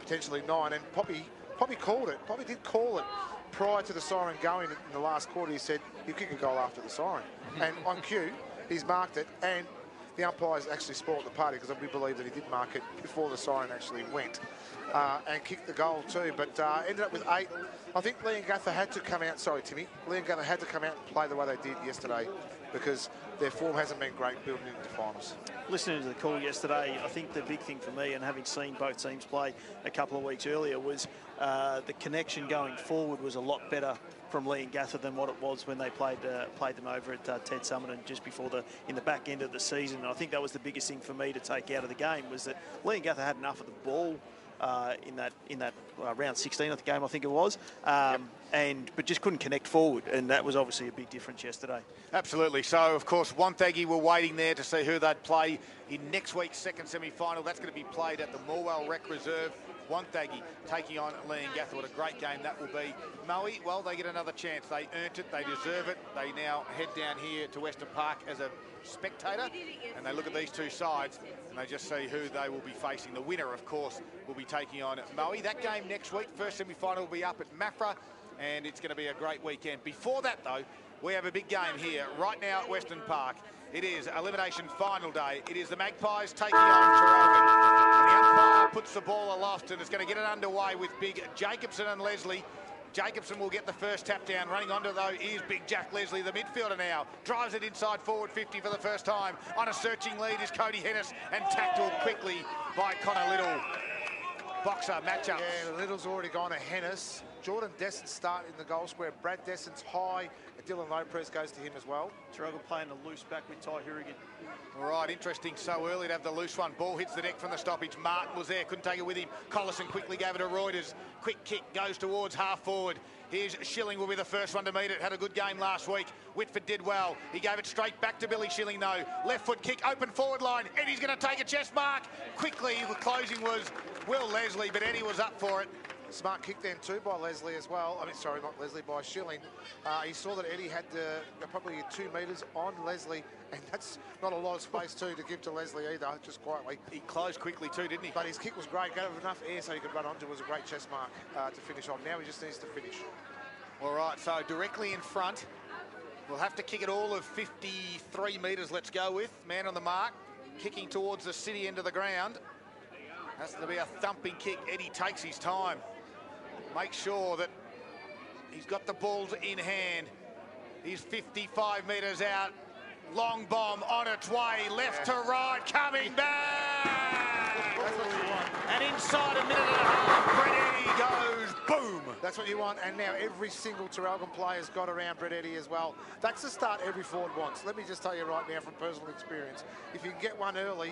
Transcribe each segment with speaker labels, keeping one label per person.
Speaker 1: Potentially 9, and Poppy called it. Poppy did call it prior to the siren going in the last quarter. He said, you kick a goal after the siren. And on cue, he's marked it, and the umpires actually spoiled the party because we believe that he did mark it before the siren actually went and kicked the goal too. But ended up with 8. I think Leongatha had to come out, sorry Timmy, Leongatha had to come out and play the way they did yesterday because their form hasn't been great building into finals.
Speaker 2: Listening to the call yesterday, I think the big thing for me, and having seen both teams play a couple of weeks earlier, was the connection going forward was a lot better from Leongatha than what it was when they played them over at Ted Summerton just before in the back end of the season. And I think that was the biggest thing for me to take out of the game, was that Leongatha had enough of the ball in that round 16 of the game, I think it was. but just couldn't connect forward, and that was obviously a big difference yesterday.
Speaker 3: Absolutely. So, of course, Wonthaggi were waiting there to see who they'd play in next week's second semi-final. That's going to be played at the Morwell Rec Reserve. Wonthaggi taking on Leongatha. What a great game that will be. Moe, well, they get another chance. They earned it. They deserve it. They now head down here to Western Park as a spectator, and they look at these two sides, and they just see who they will be facing. The winner, of course, will be taking on Moe. That game next week, first semi-final, will be up at Mafra, and it's going to be a great weekend. Before that, though, we have a big game here right now at Western Park. It is Elimination final day. It is the Magpies taking on Traralgon. And the umpire puts the ball aloft and is going to get it underway with big Jacobson and Leslie. Jacobson will get the first tap down. Running onto, though, is big Jack Leslie, the midfielder now. Drives it inside forward 50 for the first time. On a searching lead is Cody Hennis, and tackled quickly by Connor Little. Boxer matchup.
Speaker 1: Yeah, Little's already gone to Hennis. Jordan Desson start in the goal square. Brad Desson's high. Dylan Lopez goes to him as well.
Speaker 2: Traralgon playing a loose back with Ty Hurrigan.
Speaker 3: All right, interesting. So early to have the loose one. Ball hits the deck from the stoppage. Martin was there, couldn't take it with him. Collison quickly gave it to Reuters. Quick kick goes towards half forward. Here's Schilling, will be the first one to meet it. Had a good game last week. Whitford did well. He gave it straight back to Billy Schilling, though. Left foot kick, open forward line. Eddie's going to take a chest mark. Quickly, the closing was Will Leslie, but Eddie was up for it.
Speaker 1: Smart kick then too by Leslie as well. I mean, sorry, not Leslie, by Schilling. He saw that Eddie had probably 2 metres on Leslie, and that's not a lot of space too to give to Leslie either, just quietly.
Speaker 3: He closed quickly too, didn't he?
Speaker 1: But his kick was great. Gave enough air so he could run onto. It was a great chest mark to finish off. Now he just needs to finish.
Speaker 3: All right, so directly in front. We'll have to kick it all of 53 metres, let's go with. Man on the mark, kicking towards the city end of the ground. Has to be a thumping kick. Eddie takes his time. Make sure that he's got the balls in hand. He's 55 metres out. Long bomb on its way. Left to right, coming back.
Speaker 1: That's what you want.
Speaker 3: And inside a minute and a half, Brett Eddie goes boom.
Speaker 1: That's what you want, and now every single Traralgon player's got around Brett Eddie as well. That's the start every forward wants. Let me just tell you right now from personal experience, if you can get one early,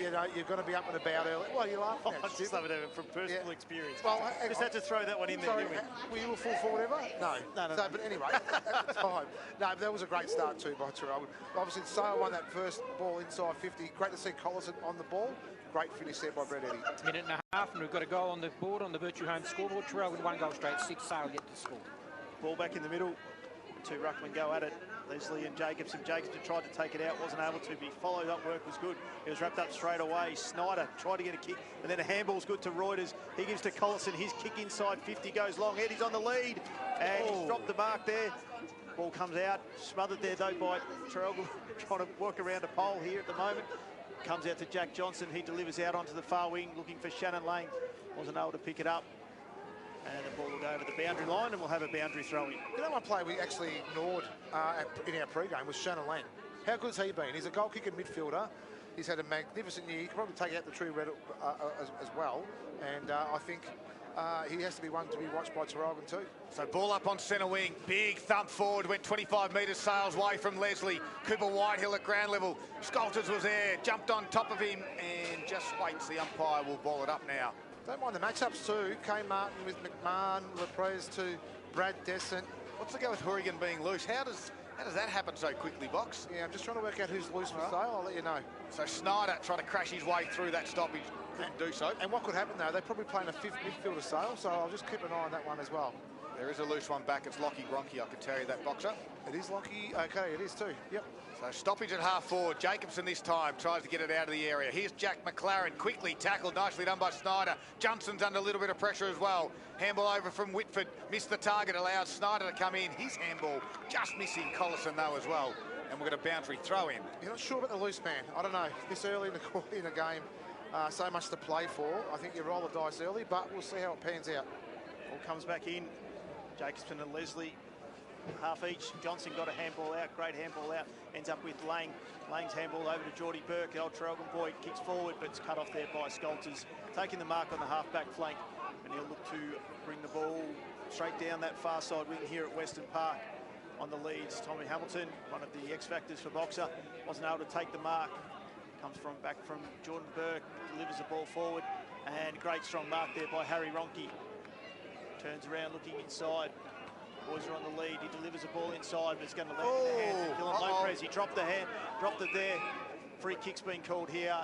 Speaker 1: you know, you're going to be up and about early. Well, you're laughing at.
Speaker 2: I just love it from personal experience.
Speaker 1: Well,
Speaker 2: just had to throw that one in there, didn't we?
Speaker 1: Were you a full forward ever? No.
Speaker 2: No.
Speaker 1: So, but anyway, at the time. No, that was a great start too by Traralgon. Obviously, Sale won that first ball inside 50. Great to see Collison on the ball. Great finish there by Brett Eddie.
Speaker 4: Minute and a half, and we've got a goal on the board on the Virtue Home scoreboard. Traralgon 1 goal straight, 6 Sale yet to score.
Speaker 2: Ball back in the middle. 2 ruckmen go at it. Leslie and Jacobson. Jacobson tried to take it out, wasn't able to, but he followed up work was good. He was wrapped up straight away. Snyder tried to get a kick, and then a handball's good to Reuters. He gives to Collison. His kick inside 50 goes long. Eddie's on the lead, and he's dropped the mark there. Ball comes out, smothered there though by Traralgon, trying to work around a pole here at the moment. Comes out to Jack Johnson. He delivers out onto the far wing, looking for Shannon Lang. Wasn't able to pick it up. And the ball will go over the boundary line, and we'll have a boundary throw-in.
Speaker 1: You know, one player we actually ignored in our pre-game was Shannon Lang. How good's he been? He's a goal-kicking midfielder. He's had a magnificent year. He can probably take out the true red as well. And I think he has to be one to be watched by Traralgon too.
Speaker 3: So ball up on centre wing. Big thump forward. Went 25 metres Sales way from Leslie. Cooper Whitehill at ground level. Scolters was there. Jumped on top of him and just waits. The umpire will ball it up now.
Speaker 1: Don't mind the matchups too. Kay Martin with McMahon, Lapres to Brad Desson.
Speaker 3: What's the go with Hurrigan being loose? How does that happen so quickly, Box?
Speaker 1: Yeah, I'm just trying to work out who's loose for sale. I'll let you know.
Speaker 3: So Snyder tried to crash his way through that stoppage. Couldn't do so.
Speaker 1: And what could happen though, they're probably playing a 5th midfielder Sale, so I'll just keep an eye on that one as well.
Speaker 3: There is a loose one back. It's Lockie Gronke, I can tell you that, Boxer.
Speaker 1: It is Lockie. Okay, it is too. Yep.
Speaker 3: So stoppage at half forward. Jacobson this time tries to get it out of the area. Here's Jack McLaren, quickly tackled, nicely done by Snyder. Johnson's under a little bit of pressure as well. Handball over from Whitford. Missed the target, allowed Snyder to come in. His handball just missing Collison though as well. And we're going to boundary throw in.
Speaker 1: You're not sure about the loose man. I don't know. This early in the game, so much to play for. I think you roll the dice early, but we'll see how it pans out.
Speaker 2: Ball comes back in. Jacobson and Leslie, half each. Johnson got a handball out, great handball out. Ends up with Lang. Lang's handball over to Geordie Burke. The old Traralgon boy kicks forward, but it's cut off there by Scolters. Taking the mark on the half-back flank, and he'll look to bring the ball straight down that far side wing here at Western Park. On the leads, Tommy Hamilton, one of the X-factors for Boxer, wasn't able to take the mark. Comes back from Jordan Burke, delivers the ball forward, and great strong mark there by Harry Ronke. Turns around looking inside. Boys are on the lead. He delivers a ball inside, but it's going to land in the hands of Dylan Lopez. He dropped it there. Free kick's been called here.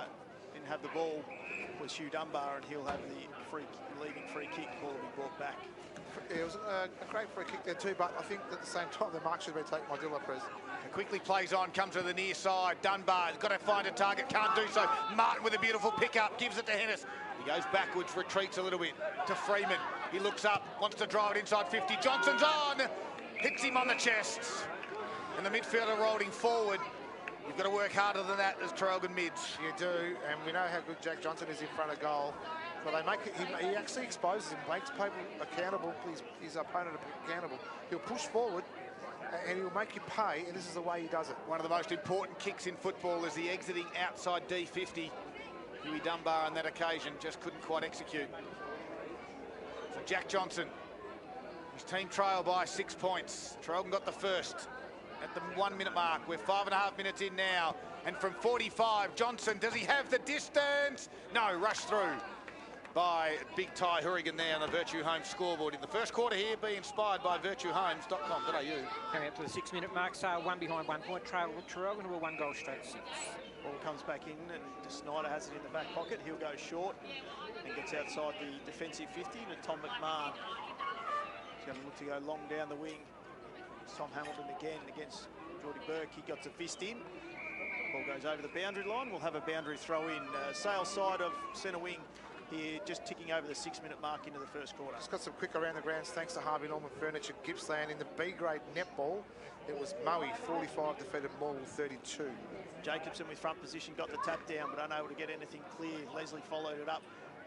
Speaker 2: Didn't have the ball. Was Hugh Dunbar, and he'll have the leading free kick. Ball will be brought back.
Speaker 1: Yeah, it was a great free kick there too, but I think at the same time the mark should have been taken by Dylan Lopez.
Speaker 3: Quickly plays on, comes to the near side. Dunbar's got to find a target, can't do so. Martin with a beautiful pickup, gives it to Hennis. He goes backwards, retreats a little bit to Freeman. He looks up, wants to drive it inside 50. Johnson's on, hits him on the chest. And the midfielder rolling forward. You've got to work harder than that as Traralgon mids.
Speaker 1: You do, and we know how good Jack Johnson is in front of goal. But they make it, he actually exposes him, makes people accountable, his opponent accountable. He'll push forward, and he'll make you pay, and this is the way he does it.
Speaker 3: One of the most important kicks in football is the exiting outside D50. Huey Dunbar on that occasion just couldn't quite execute. So Jack Johnson, his team trail by 6 points. Traralgon got the first at the 1 minute mark. We're 5.5 minutes in now. And from 45, Johnson, does he have the distance? No, rush through by big Ty Hurrigan there on the Virtue Homes scoreboard. In the first quarter here, be inspired by virtuehomes.com.au.
Speaker 4: Coming up to the 6 minute mark, Sale one behind 1 point. Traralgon will 1 goal straight 6.
Speaker 2: Ball comes back in, and Snyder has it in the back pocket. He'll go short and gets outside the defensive 50 to Tom McMahon. He's going to look to go long down the wing. It's Tom Hamilton again against Geordie Burke. He got the fist in. Ball goes over the boundary line. We'll have a boundary throw in. Sale side of centre wing here, just ticking over the 6 minute mark into the first quarter.
Speaker 1: Just got some quick around the grounds thanks to Harvey Norman Furniture, Gippsland. In the B-grade netball, it was Moe, 45, defeated Morwell, 32.
Speaker 2: Jacobson with front position, got the tap down, but unable to get anything clear. Leslie followed it up,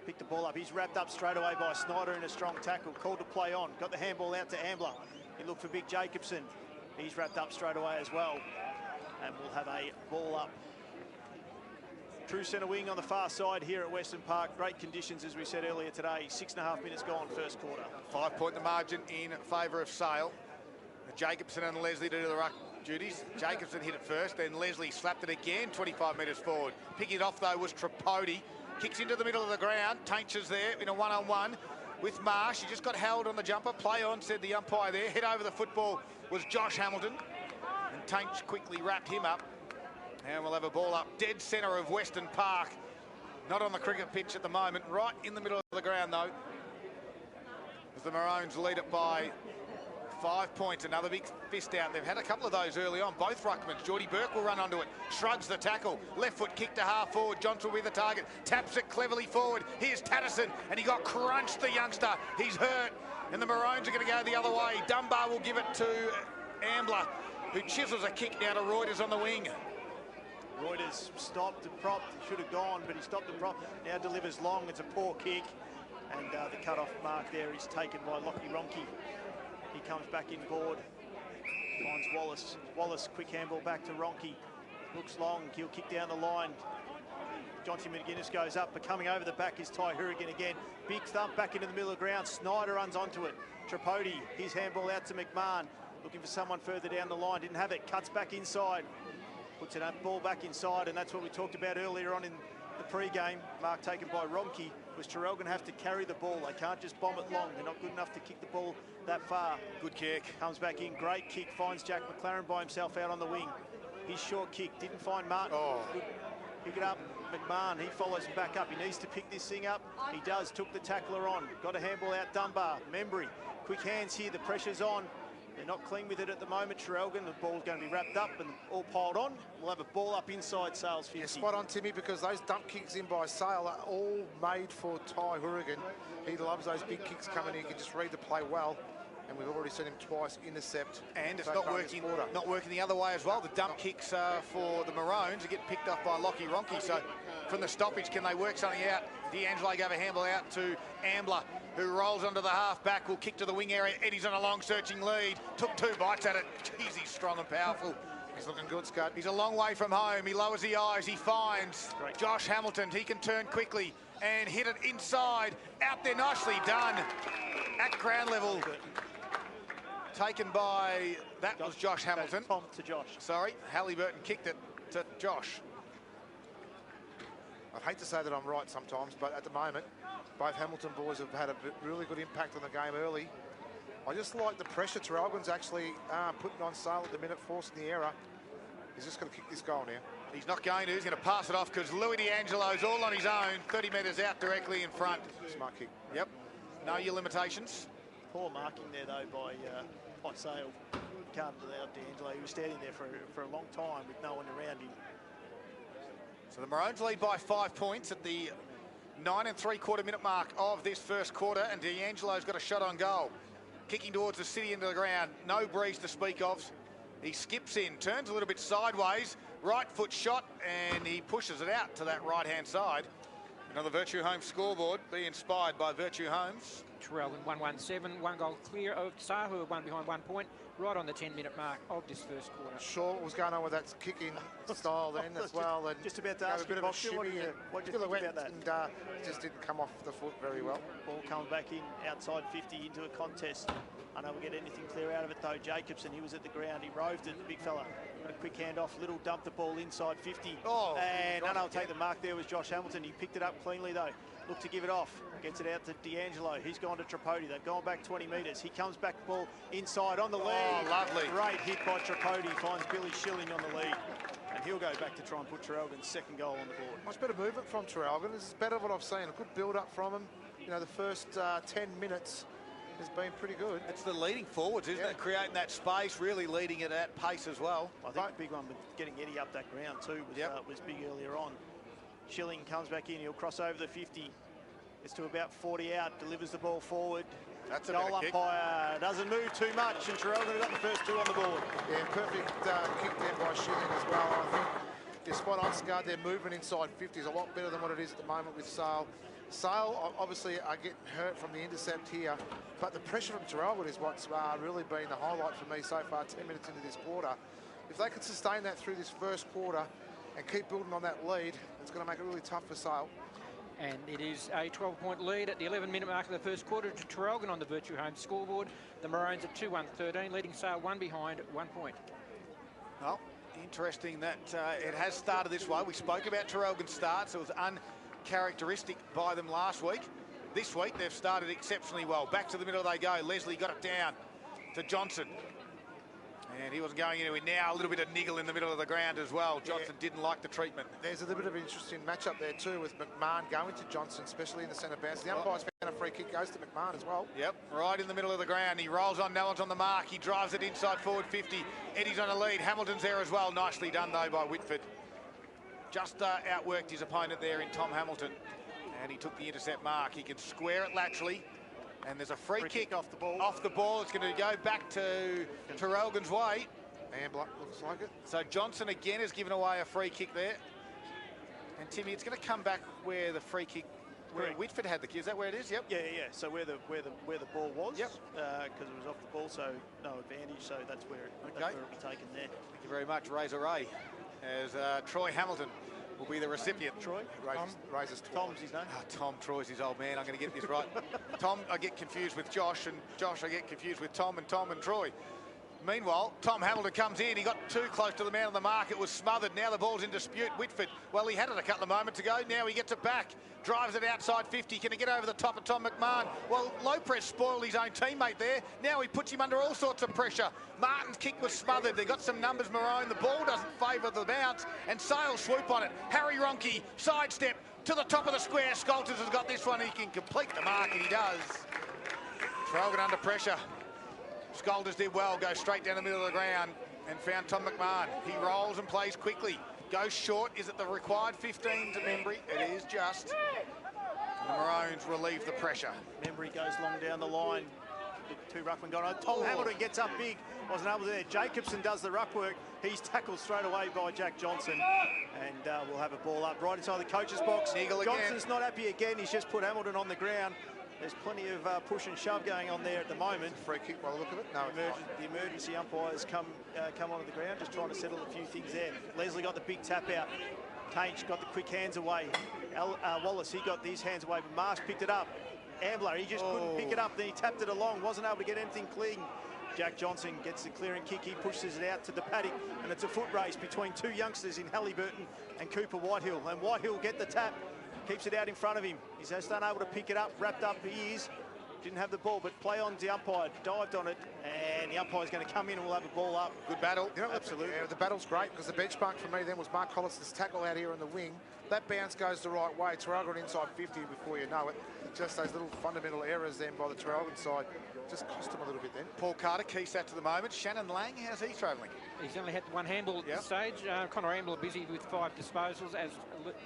Speaker 2: picked the ball up. He's wrapped up straight away by Snyder in a strong tackle. Called to play on, got the handball out to Ambler. He looked for big Jacobson. He's wrapped up straight away as well. And we'll have a ball up. True centre wing on the far side here at Western Park. Great conditions, as we said earlier today. 6.5 minutes gone, first quarter.
Speaker 3: 5 point the margin in favour of Sale. Jacobson and Leslie to do the ruck duties. Jacobson hit it first, then Leslie slapped it again, 25 metres forward. Picking it off, though, was Tripodi. Kicks into the middle of the ground. Tainch's there in a one-on-one with Marsh. He just got held on the jumper. Play on, said the umpire there. Hit over the football was Josh Hamilton. And Tainch quickly wrapped him up. And we'll have a ball up dead centre of Western Park. Not on the cricket pitch at the moment. Right in the middle of the ground, though. As the Maroons lead it by 5 points. Another big fist out. They've had a couple of those early on. Both ruckmans. Geordie Burke will run onto it. Shrugs the tackle. Left foot kick to half forward. Johnson will be the target. Taps it cleverly forward. Here's Tatterson. And he got crunched, the youngster. He's hurt. And the Maroons are going to go the other way. Dunbar will give it to Ambler, who chisels a kick now to Reuters on the wing.
Speaker 2: Reuters stopped and propped. He should have gone, but he stopped and propped. Now delivers long. It's a poor kick. And the cut-off mark there is taken by Lockie Ronke. He comes back in board. Finds Wallace. Wallace, quick handball back to Ronke. Looks long. He'll kick down the line. Jonty McGuinness goes up, but coming over the back is Ty Hurrigan again. Big thump back into the middle of the ground. Snyder runs onto it. Tripodi, his handball out to McMahon. Looking for someone further down the line. Didn't have it. Cuts back inside. Puts it up, ball back inside, and that's what we talked about earlier on in the pre-game. Mark taken by Ronke. Was Traralgon have to carry the ball. They can't just bomb it long. They're not good enough to kick the ball that far.
Speaker 3: Good kick.
Speaker 2: Comes back in. Great kick. Finds Jack McLaren by himself out on the wing. His short kick. Didn't find Martin. Good. Pick it up. McMahon, he follows him back up. He needs to pick this thing up. He does. Took the tackler on. Got a handball out Dunbar. Membry. Quick hands here. The pressure's on. They're not clean with it at the moment, Traralgon. The ball's going to be wrapped up and all piled on. We'll have a ball up inside Sale's 50.
Speaker 1: Yeah, spot on, Timmy, because those dump kicks in by Sale are all made for Ty Hurrigan. He loves those big kicks coming in. He can just read the play well. And we've already seen him twice intercept.
Speaker 3: And it's not working the other way as well. The dump kicks for the Maroons are getting picked off by Lockie Ronke. So from the stoppage, can they work something out? D'Angelo gave a handball out to Ambler, who rolls onto the half-back, will kick to the wing area. Eddie's on a long searching lead. Took 2 bites at it. Jeez, he's strong and powerful.
Speaker 1: He's looking good, Scott.
Speaker 3: He's a long way from home. He lowers the eyes. He finds Josh Hamilton. He can turn quickly and hit it inside. Out there, nicely done. At ground level. Taken by, that was Josh Hamilton.
Speaker 2: Tom to Josh.
Speaker 3: Sorry, Halliburton kicked it to Josh.
Speaker 1: I'd hate to say that I'm right sometimes, but at the moment, both Hamilton boys have had a really good impact on the game early. I just like the pressure Traralgon's actually putting on Sale at the minute, forcing the error. He's just going to kick this goal now.
Speaker 3: He's not going to. He's going to pass it off because Louis D'Angelo's all on his own, 30 metres out directly in front.
Speaker 1: Smart kick.
Speaker 3: Yep. Know your limitations.
Speaker 2: Poor marking there, though, by Sale. Can't allow D'Angelo. He was standing there for a long time with no one around him.
Speaker 3: So the Maroons lead by 5 points at the 9 3/4 minute mark of this first quarter, and D'Angelo's got a shot on goal. Kicking towards the city into the ground. No breeze to speak of. He skips in, turns a little bit sideways, right foot shot, and he pushes it out to that right-hand side. Another Virtue Homes scoreboard, be inspired by Virtue Homes.
Speaker 4: Traralgon 1-1-7, 1 goal clear of Tsar, who are one behind 1 point, right on the 10-minute mark of this first quarter.
Speaker 1: Sure, what was going on with that kicking style then as well. And
Speaker 2: just about to ask
Speaker 1: a bit of a shimmy.
Speaker 2: What do you think about that?
Speaker 1: And just didn't come off the foot very well.
Speaker 2: Ball comes back in outside 50 into a contest. Unable to get anything clear out of it though. Jacobson, he was at the ground, he roved it, the big fella. Got a quick hand off, Little dumped the ball inside 50. And unable to take the mark there was Josh Hamilton. He picked it up cleanly though. Looked to give it off. Gets it out to D'Angelo. He's gone to Tripodi. They've gone back 20 metres. He comes back ball inside on the lead.
Speaker 3: Oh, lovely.
Speaker 2: Great hit by Tripodi. Finds Billy Schilling on the lead. And he'll go back to try and put Traralgon's second goal on the board.
Speaker 1: Much better movement from Traralgon. This is better than what I've seen. A good build-up from him. You know, the first 10 minutes has been pretty good.
Speaker 3: It's the leading forwards, isn't it? Creating that space, really leading it at pace as well.
Speaker 2: I think the big one with getting Eddie up that ground too was big earlier on. Schilling comes back in. He'll cross over the 50. It's to about 40 out, delivers the ball forward.
Speaker 3: That's a
Speaker 2: goal umpire doesn't move too much, and Traralgon got the first 2 on the board.
Speaker 1: Yeah, perfect kick there by Schilling as well. I think they're spot on, Scud. Their movement inside 50 is a lot better than what it is at the moment with Sale. Sale obviously are getting hurt from the intercept here, but the pressure from Traralgon is what's really been the highlight for me so far, 10 minutes into this quarter. If they can sustain that through this first quarter and keep building on that lead, it's going to make it really tough for Sale.
Speaker 4: And it is a 12-point lead at the 11-minute mark of the first quarter to Traralgon on the Virtue Homes scoreboard. The Maroons at 2-1-13, leading Sale 1 behind 1 point.
Speaker 3: Well, interesting that it has started this way. We spoke about Traralgon's starts. It was uncharacteristic by them last week. This week, they've started exceptionally well. Back to the middle they go. Leslie got it down to Johnson. And he wasn't going anywhere. Now a little bit of niggle in the middle of the ground as well. Johnson didn't like the treatment.
Speaker 1: There's a little bit of an interesting matchup there too with McMahon going to Johnson, especially in the centre bounce. The umpire's found a free kick, goes to McMahon as well.
Speaker 3: Yep, right in the middle of the ground. He rolls on, no one's on the mark. He drives it inside forward 50. Eddie's on a lead. Hamilton's there as well. Nicely done though by Whitford. Just outworked his opponent there in Tom Hamilton. And he took the intercept mark. He can square it laterally. And there's a free kick
Speaker 2: off the ball.
Speaker 3: Off the ball. It's going to go back to Traralgon's way.
Speaker 1: Ambler looks like it.
Speaker 3: So Johnson again has given away a free kick there. And Timmy, it's going to come back where the free kick, where Whitford had the kick. Is that where it is? Yep.
Speaker 2: Yeah. So where the ball was.
Speaker 3: Yep.
Speaker 2: Because it was off the ball, so no advantage. So that's where it'll be taken there.
Speaker 3: Thank you very much, Razor Ray. As Troy Hamilton will be the recipient.
Speaker 2: Troy?
Speaker 1: Raises
Speaker 2: Tom's his name.
Speaker 3: Oh, Tom, Troy's his old man. I'm going to get this right. Tom, I get confused with Josh, and Josh, I get confused with Tom and Troy. Meanwhile, Tom Hamilton comes in. He got too close to the man on the mark. It was smothered. Now the ball's in dispute. Whitford, well, he had it a couple of moments ago. Now he gets it back. Drives it outside 50. Can he get over the top of Tom McMahon? Well, Lopez spoiled his own teammate there. Now he puts him under all sorts of pressure. Martin's kick was smothered. They got some numbers, Maroon. The ball doesn't favour the bounce. And Sale swoop on it. Harry Ronke, sidestep to the top of the square. Scolters has got this one. He can complete the mark, and he does. Traralgon under pressure. Scolders did well, go straight down the middle of the ground and found Tom McMahon. He rolls and plays quickly. Goes short. Is it the required 15 to Membry? It is just. The Maroons relieve the pressure.
Speaker 2: Membry goes long down the line. 2 ruckmen gone on. Tom Hamilton gets up big. Wasn't able to there. Jacobson does the ruck work. He's tackled straight away by Jack Johnson. And we'll have a ball up right inside the coach's box. Johnson's not happy again. He's just put Hamilton on the ground. There's plenty of push and shove going on there at the moment.
Speaker 1: Free kick by the look of it. No,
Speaker 2: the emergency umpires come onto the ground, just trying to settle a few things there. Leslie got the big tap out. Tainch got the quick hands away. Wallace, he got these hands away, but Marsh picked it up. Ambler, he just couldn't pick it up. Then he tapped it along, wasn't able to get anything clean. Jack Johnson gets the clearing kick. He pushes it out to the paddock, and it's a foot race between two youngsters in Halliburton and Cooper Whitehill. And Whitehill get the tap, keeps it out in front of him. He's just unable to pick it up. Wrapped up he is. Didn't have the ball, but play on the umpire. Dived on it, and the umpire's going to come in and we'll have a ball up.
Speaker 3: Good battle.
Speaker 1: You know,
Speaker 2: absolutely.
Speaker 1: The battle's great because the benchmark for me then was Mark Collison's tackle out here on the wing. That bounce goes the right way. Traralgon inside 50 before you know it. Just those little fundamental errors then by the Traralgon side just cost him a little bit then.
Speaker 3: Paul Carter, key sat to the moment. Shannon Lang, how's he travelling?
Speaker 4: He's only had one handball at this stage. Connor Ambler busy with 5 disposals, as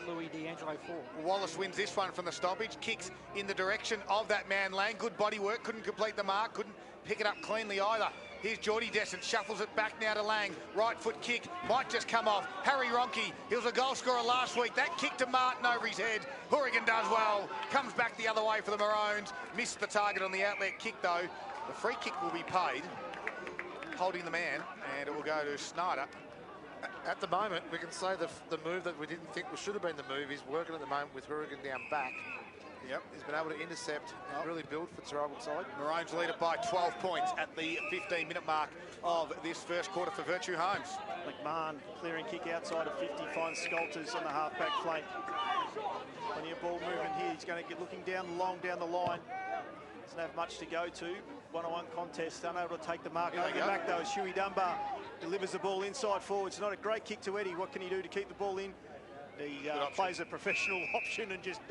Speaker 4: Louis D'Angelo 4.
Speaker 3: Wallace wins this one from the stoppage. Kicks in the direction of that man Lang. Good body work. Couldn't complete the mark. Couldn't pick it up cleanly either. Here's Geordie Descent, shuffles it back now to Lang. Right foot kick, might just come off. Harry Ronke, he was a goal scorer last week. That kick to Martin over his head. Hourigan does well, comes back the other way for the Maroons. Missed the target on the outlet kick though. The free kick will be paid, holding the man, and it will go to Snyder.
Speaker 1: At the moment, we can say the move that we didn't think should have been the move is working at the moment with Hourigan down back. Yep, he's been able to intercept, really build for Traralgon side.
Speaker 3: Maroons lead it by 12 points at the 15-minute mark of this first quarter for Virtue Homes.
Speaker 2: McMahon, clearing kick outside of 50, finds Scolters on the half-back flank. Plenty of ball movement here. He's going to get looking down the line. Doesn't have much to go to. One-on-one contest, unable to take the mark. Going back though is Huey Dunbar. Delivers the ball inside forward. It's not a great kick to Eddie. What can he do to keep the ball in? He plays a professional option and just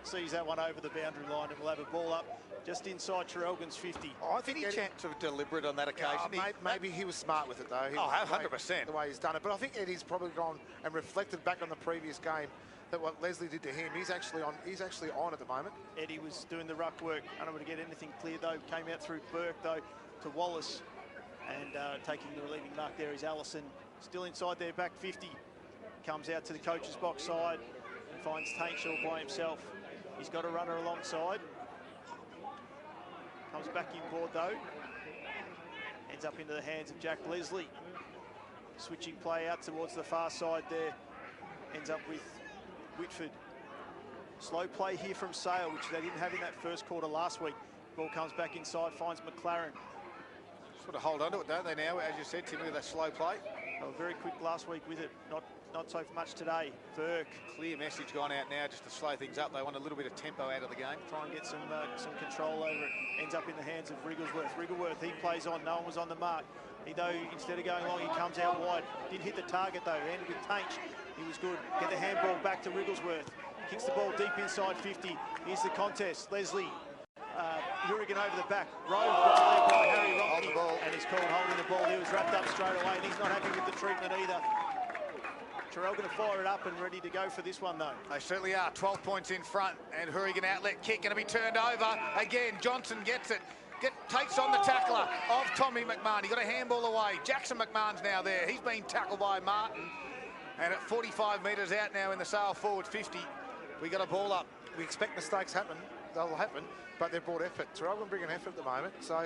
Speaker 2: sees that one over the boundary line, and we'll have a ball up just inside Traralgon's 50.
Speaker 3: I think he chance of deliberate on that occasion.
Speaker 1: Maybe he was smart with it though.
Speaker 3: 100%.
Speaker 1: The way he's done it. But I think Eddie's probably gone and reflected back on the previous game that what Leslie did to him, he's actually on at the moment.
Speaker 2: Eddie was doing the ruck work, unable to get anything clear though. Came out through Burke though to Wallace, and taking the relieving mark there is Allison. Still inside their back 50. Comes out to the coach's box side and finds Taintshaw by himself. He's got a runner alongside. Comes back inboard though. Ends up into the hands of Jack Leslie. Switching play out towards the far side there. Ends up with Whitford. Slow play here from Sale, which they didn't have in that first quarter last week. Ball comes back inside, finds McLaren.
Speaker 3: Sort of hold on to it, don't they now? As you said, Timmy, with that slow play.
Speaker 2: They were very quick last week with it. Not so much today. Burke.
Speaker 3: Clear message gone out now just to slow things up. They want a little bit of tempo out of the game.
Speaker 2: Try and get some control over it. Ends up in the hands of Wrigglesworth. Wrigglesworth, he plays on. No one was on the mark. Instead of going long, he comes out wide. Did hit the target though. Ended with Tainch. He was good. Get the handball back to Wrigglesworth. Kicks the ball deep inside 50. Here's the contest. Leslie. Hourigan over the back. Rowe by Harry Ronke. And he's called holding the ball. He was wrapped up straight away, and he's not happy with the treatment either. Traralgon going to fire it up and ready to go for this one though.
Speaker 3: They certainly are. 12 points in front, and Hourigan outlet kick going to be turned over. Again, Johnson gets it. Takes on the tackler of Tommy McMahon. He got a handball away. Jackson McMahon's now there. He's been tackled by Martin. And at 45 metres out now in the Sale forward 50, we got a ball up.
Speaker 1: We expect mistakes happen. They'll happen, but they've brought effort. Traralgon bring an effort at the moment. So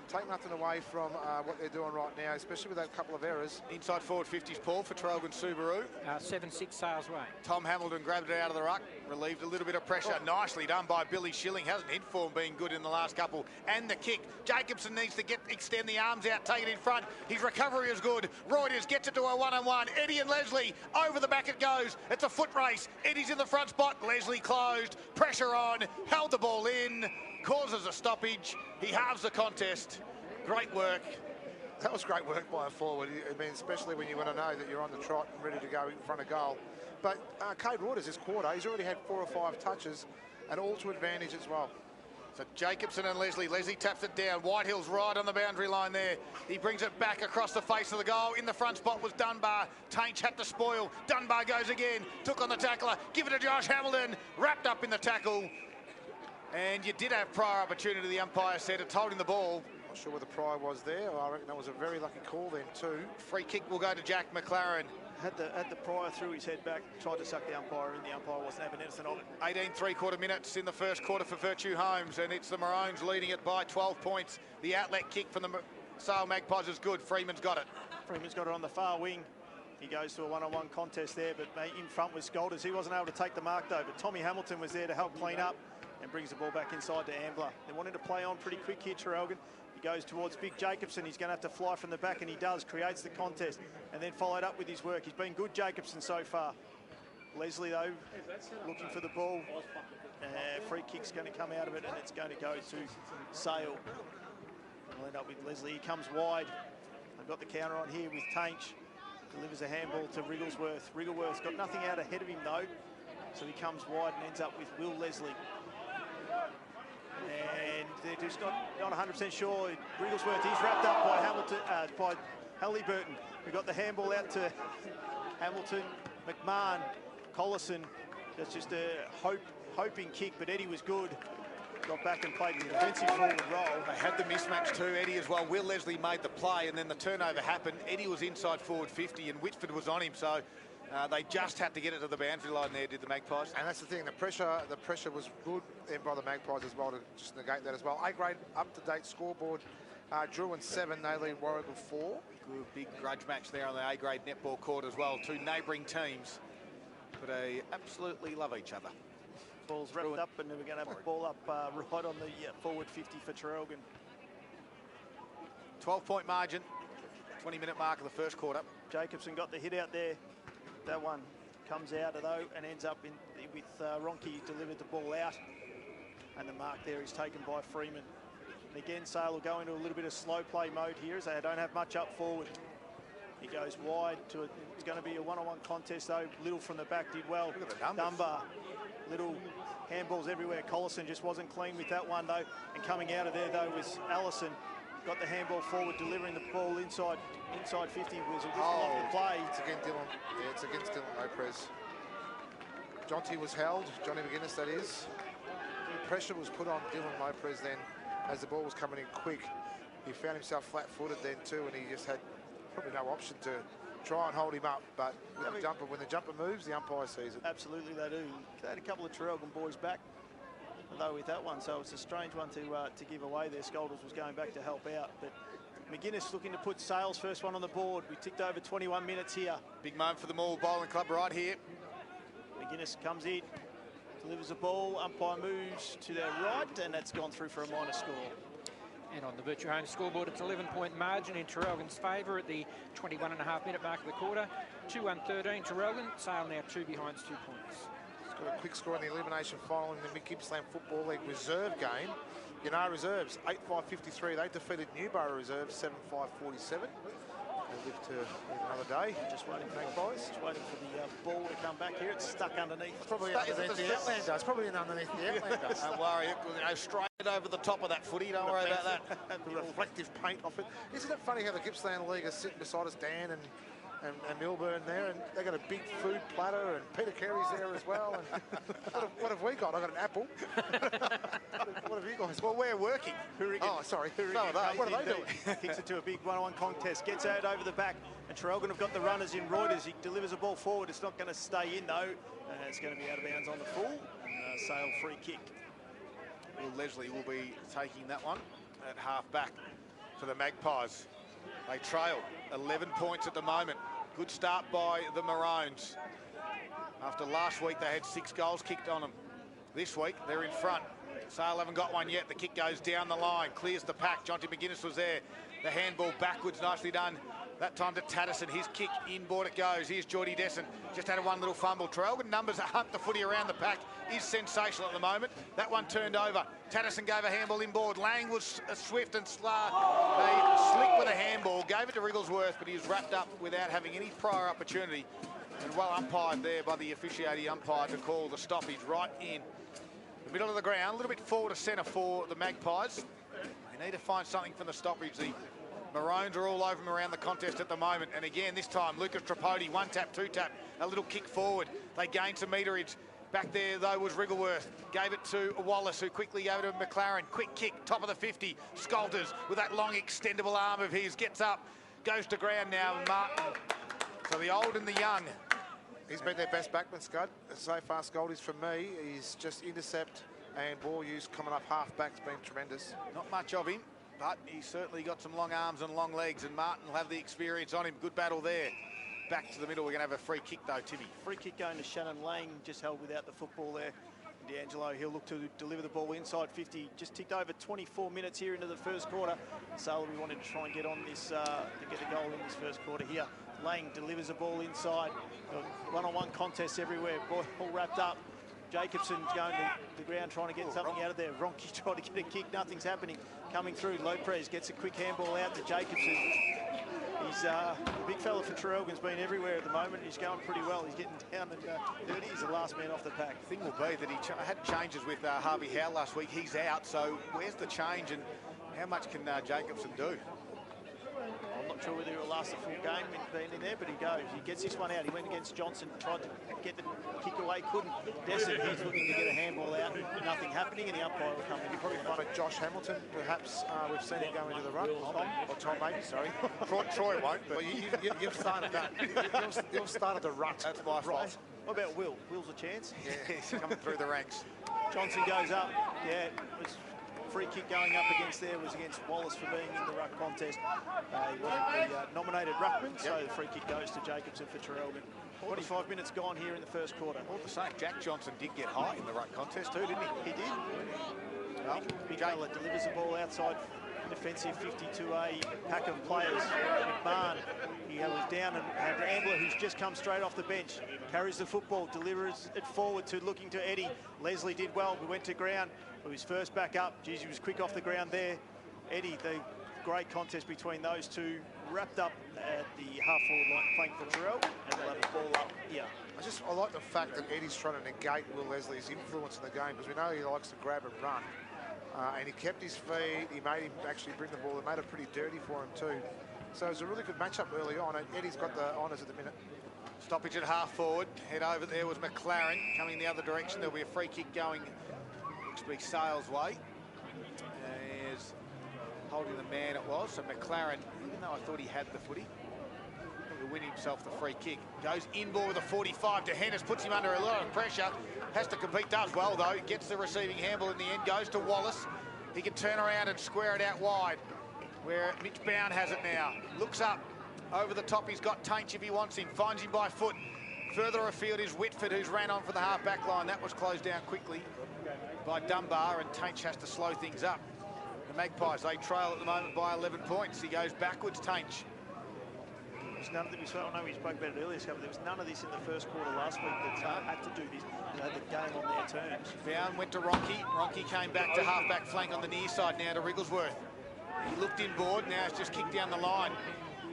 Speaker 1: take nothing away from what they're doing right now, especially with that couple of errors.
Speaker 3: Inside forward 50s, Paul, for Traralgon Subaru.
Speaker 4: 7-6 Sales way.
Speaker 3: Tom Hamilton grabbed it out of the ruck, relieved a little bit of pressure. Nicely done by Billy Schilling. Hasn't hit form being good in the last couple. And the kick. Jacobson needs to extend the arms out, take it in front. His recovery is good. Reuters gets it to a one-on-one. Eddie and Leslie, over the back it goes. It's a foot race. Eddie's in the front spot. Leslie closed. Pressure on. Held the ball in. Causes a stoppage. He halves the contest. Great work.
Speaker 1: That was great work by a forward. I mean, especially when you want to know that you're on the trot and ready to go in front of goal. But Cade Reuters this quarter, he's already had 4 or 5 touches and all to advantage as well.
Speaker 3: So Jacobson and Leslie. Leslie taps it down. Whitehill's right on the boundary line there. He brings it back across the face of the goal. In the front spot was Dunbar. Tainch had to spoil. Dunbar goes again. Took on the tackler. Give it to Josh Hamilton. Wrapped up in the tackle. And you did have prior opportunity, the umpire said. It's holding the ball.
Speaker 1: Not sure what the prior was there. I reckon that was a very lucky call then too.
Speaker 3: Free kick will go to Jack McLaren.
Speaker 2: Had the prior through his head back, tried to suck the umpire in. The umpire wasn't having anything of it.
Speaker 3: 18 3/4 minutes in the first quarter for Virtue Homes, and it's the Maroons leading it by 12 points. The outlet kick from the Sale Magpies is good. Freeman's got it.
Speaker 2: Freeman's got it on the far wing. He goes to a one-on-one contest there, but in front with Scolters. He wasn't able to take the mark though, but Tommy Hamilton was there to help clean up and brings the ball back inside to Ambler. They wanted to play on pretty quick here, Traralgon. He goes towards Big Jacobson. He's going to have to fly from the back, and he does. Creates the contest and then followed up with his work. He's been good, Jacobson, so far. Leslie, though, looking for the ball. Free kick's going to come out of it, and it's going to go to Sale. We'll end up with Leslie. He comes wide. They've got the counter on here with Tainch. Delivers a handball to Wrigglesworth. Wrigglesworth's got nothing out ahead of him, though. So he comes wide and ends up with Will Leslie. And they're just not 100% sure. Wrigglesworth, he's wrapped up by Hamilton, by Halliburton. We've got the handball out to Hamilton, McMahon, Collison. That's just a hoping kick, but Eddie was good. Got back and played the defensive forward role.
Speaker 3: They had the mismatch too, Eddie, as well. Will Leslie made the play, and then the turnover happened. Eddie was inside forward 50, and Whitford was on him, so they just had to get it to the boundary line there, did the Magpies.
Speaker 1: And that's the thing, the pressure was good in by the Magpies as well to just negate that as well. A-grade up-to-date scoreboard. Druin 7, they lead Warragul 4.
Speaker 3: Good big grudge match there on the A-grade netball court as well. Two neighbouring teams, but they absolutely love each other.
Speaker 2: Ball's wrapped up, and we're going to have the ball up right on the forward 50 for Traralgon.
Speaker 3: 12-point margin, 20-minute mark of the first quarter.
Speaker 2: Jacobson got the hit out there. That one comes out, though, and ends up with Ronke delivered the ball out. And the mark there is taken by Freeman. And again, Sale will go into a little bit of slow play mode here as they don't have much up forward. He goes wide to it. It's going to be a one-on-one contest, though. Little from the back did well.
Speaker 3: Look at the numbers.
Speaker 2: Dunbar, little handballs everywhere. Collison just wasn't clean with that one, though. And coming out of there, though, was Allison. Got the handball forward, delivering the ball inside 50 was a good the play.
Speaker 1: It's against Dylan. Yeah, it's against Dylan Lopez. Jonty was held, Johnny McGuinness, that is. The pressure was put on Dylan Lopez then as the ball was coming in quick. He found himself flat-footed then too, and he just had probably no option to try and hold him up. But with the jumper, when the jumper moves, the umpire sees it.
Speaker 2: Absolutely, they do. They had a couple of Traralgon boys back, though, with that one, so it's a strange one to give away there. Scolders was going back to help out, but McGuinness looking to put Sale's first one on the board. We ticked over 21 minutes here.
Speaker 3: Big moment for the Moore Bowling Club right here.
Speaker 2: McGuinness comes in, delivers the ball, umpire moves to their right, and that's gone through for a minor score.
Speaker 4: And on the Virtue Home scoreboard, it's 11-point margin in Traralgon's favour at the 21.5-minute mark of the quarter. 2-1-13 Traralgon. Sale now 2 behind 2 points.
Speaker 1: Got a quick score in the elimination final in the Gippsland Football League reserve game. Yanar Reserves 8-5-53. They defeated Newborough Reserves 7-5-47. They live to another day.
Speaker 2: Just waiting for
Speaker 1: Magpies.
Speaker 2: Just waiting for the ball to come back here. It's stuck underneath.
Speaker 1: It's probably underneath the Outlander. It's probably underneath the Outlander.
Speaker 3: Don't worry, it will go straight over the top of that footy. Don't worry about that.
Speaker 1: The reflective paint off it. Isn't it funny how the Gippsland League is sitting beside us, Dan and Milburn there, and they got a big food platter, and Peter Carey's there as well. And what have we got? I got an apple. What have you guys?
Speaker 3: Well, we're working.
Speaker 1: Oh, sorry.
Speaker 2: What are they doing? Kicks it to a big one-on-one contest. Gets out over the back, and Traralgon have got the runners in. Reuters, he delivers a ball forward. It's not going to stay in though. It's going to be out of bounds on the full. And Sale free kick.
Speaker 3: Will Leslie will be taking that one at half back for the Magpies. They trail 11 points at the moment. Good start by the Maroons. After last week, they had 6 goals kicked on them. This week, they're in front. Sale haven't got one yet. The kick goes down the line, clears the pack. Jonty McGuinness was there. The handball backwards, nicely done. That time to Tatterson. His kick, inboard it goes. Here's Geordie Desson. Just had one little fumble. Traralgon numbers hunt the footy around the pack is sensational at the moment. That one turned over. Tatterson gave a handball inboard. Lang was swift and slow. They slick with a handball. Gave it to Wrigglesworth, but he was wrapped up without having any prior opportunity. And well umpired there by the officiating umpire to call the stoppage right in the middle of the ground. A little bit forward to centre for the Magpies. They need to find something from the stoppage. The Maroons are all over him around the contest at the moment. And again, this time, Lucas Tripodi, 1 tap, 2 tap, a little kick forward. They gained some meterage. Back there, though, was Wrigglesworth. Gave it to Wallace, who quickly gave it to McLaren. Quick kick, top of the 50. Scolters, with that long, extendable arm of his, gets up, goes to ground now, Martin. So the old and the young.
Speaker 1: He's been their best backman, Scud. So far, Scoldies for me. He's just intercept and ball use coming up half-back's been tremendous.
Speaker 3: Not much of him, but he's certainly got some long arms and long legs, and Martin will have the experience on him. Good battle there. Back to the middle, we're going to have a free kick though, Timmy.
Speaker 2: Free kick going to Shannon Lang, just held without the football there. D'Angelo. He'll look to deliver the ball inside 50. Just ticked over 24 minutes here into the first quarter. Sale will be wanting to try and get on this, to get a goal in this first quarter here. Lang delivers the ball inside. One-on-one contests everywhere. Ball all wrapped up. Jacobson's going to the ground trying to get something out of there. Ronke trying to get a kick. Nothing's happening. Coming through. Lopez gets a quick handball out to Jacobson. He's a big fella for Traralgon's been everywhere at the moment. He's going pretty well. He's getting down and dirty. He's the last man off the pack.
Speaker 3: The thing will be that he had changes with Harvey Howe last week. He's out, so where's the change and how much can Jacobson do?
Speaker 2: I'm not sure whether he'll last the full game being in there, but he goes. He gets this one out. He went against Johnson, tried to get the kick away, couldn't. Desson, he's looking to get a handball out. Nothing happening, and the umpire will come in.
Speaker 1: You probably find it Josh Hamilton, perhaps. We've seen him go into the ruck. Or Tom, maybe, sorry.
Speaker 3: Troy won't, but
Speaker 1: Well, you've started that. You've started the rut.
Speaker 3: That's my fault.
Speaker 2: What about Will? Will's a chance?
Speaker 3: Yeah, he's coming through the ranks.
Speaker 2: Johnson goes up. Yeah, it was free kick going up against there was against Wallace for being in the ruck contest. He wasn't the nominated ruckman, so the free kick goes to Jacobson for Traralgon. 25 minutes gone here in the first quarter.
Speaker 3: All the same, Jack Johnson did get high in the ruck contest too, didn't he?
Speaker 2: He did. Well, Big fella delivers the ball outside defensive 50 to a pack of players. McMahon, he was down and had Ambler, who's just come straight off the bench, carries the football, delivers it forward to looking to Eddie. Leslie did well, we went to ground. It was first back up. Geez, he was quick off the ground there. Eddie, the great contest between those two, wrapped up at the half-forward line playing for Traralgon, and they'll have the ball up here.
Speaker 1: I like the fact that Eddie's trying to negate Will Leslie's influence in the game, because we know he likes to grab and run. And he kept his feet. He made him actually bring the ball. It made it pretty dirty for him too. So it was a really good matchup early on, and Eddie's got the honours at the minute.
Speaker 3: Stoppage at half forward. Head over there was McLaren coming the other direction. There'll be a free kick going, looks to be Sales' way. Is holding the man it was. So McLaren, even though I thought he had the footy, will win himself the free kick. Goes in ball with a 45 to Hennis, puts him under a lot of pressure. Has to compete, does well though. Gets the receiving handball in the end, goes to Wallace. He can turn around and square it out wide, where Mitch Bound has it now. Looks up, over the top, he's got Tainch if he wants him. Finds him by foot. Further afield is Whitford, who's ran on for the half-back line. That was closed down quickly by Dunbar, and Tainch has to slow things up. The Magpies, they trail at the moment by 11 points. He goes backwards, Tainch.
Speaker 2: There's none of that I know we spoke about it earlier, but there was none of this in the first quarter last week that had to do this. They had the game on their terms.
Speaker 3: Bound went to Ronke. Ronke came back to half-back flank on the near side now to Wrigglesworth. He looked inboard, now it's just kicked down the line.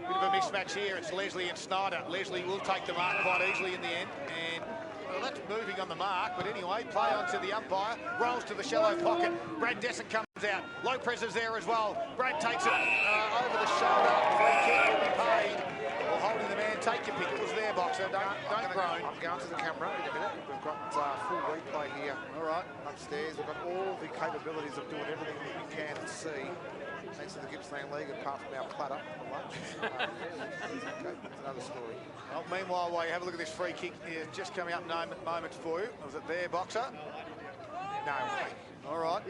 Speaker 3: Bit of a mismatch here. It's Leslie and Snyder. Leslie will take the mark quite easily in the end. And well, that's moving on the mark. But anyway, play on to the umpire. Rolls to the shallow pocket. Brad Desson comes out. Lopez is there as well. Brad takes it over the shoulder. Free kick will be paid. Well, holding the man. Take your pick. It was there, Boxer. Don't groan.
Speaker 1: I'm going to the camera in a minute. We've got full replay here.
Speaker 3: All right.
Speaker 1: Upstairs. We've got all the capabilities of doing everything that we can and see. Thanks to the Gippsland League, apart from our platter for lunch. Okay, that's another story.
Speaker 3: Well, meanwhile, while you have a look at this free kick, it's just coming up moments for you. Was it there, Boxer?
Speaker 1: No way.
Speaker 3: All right.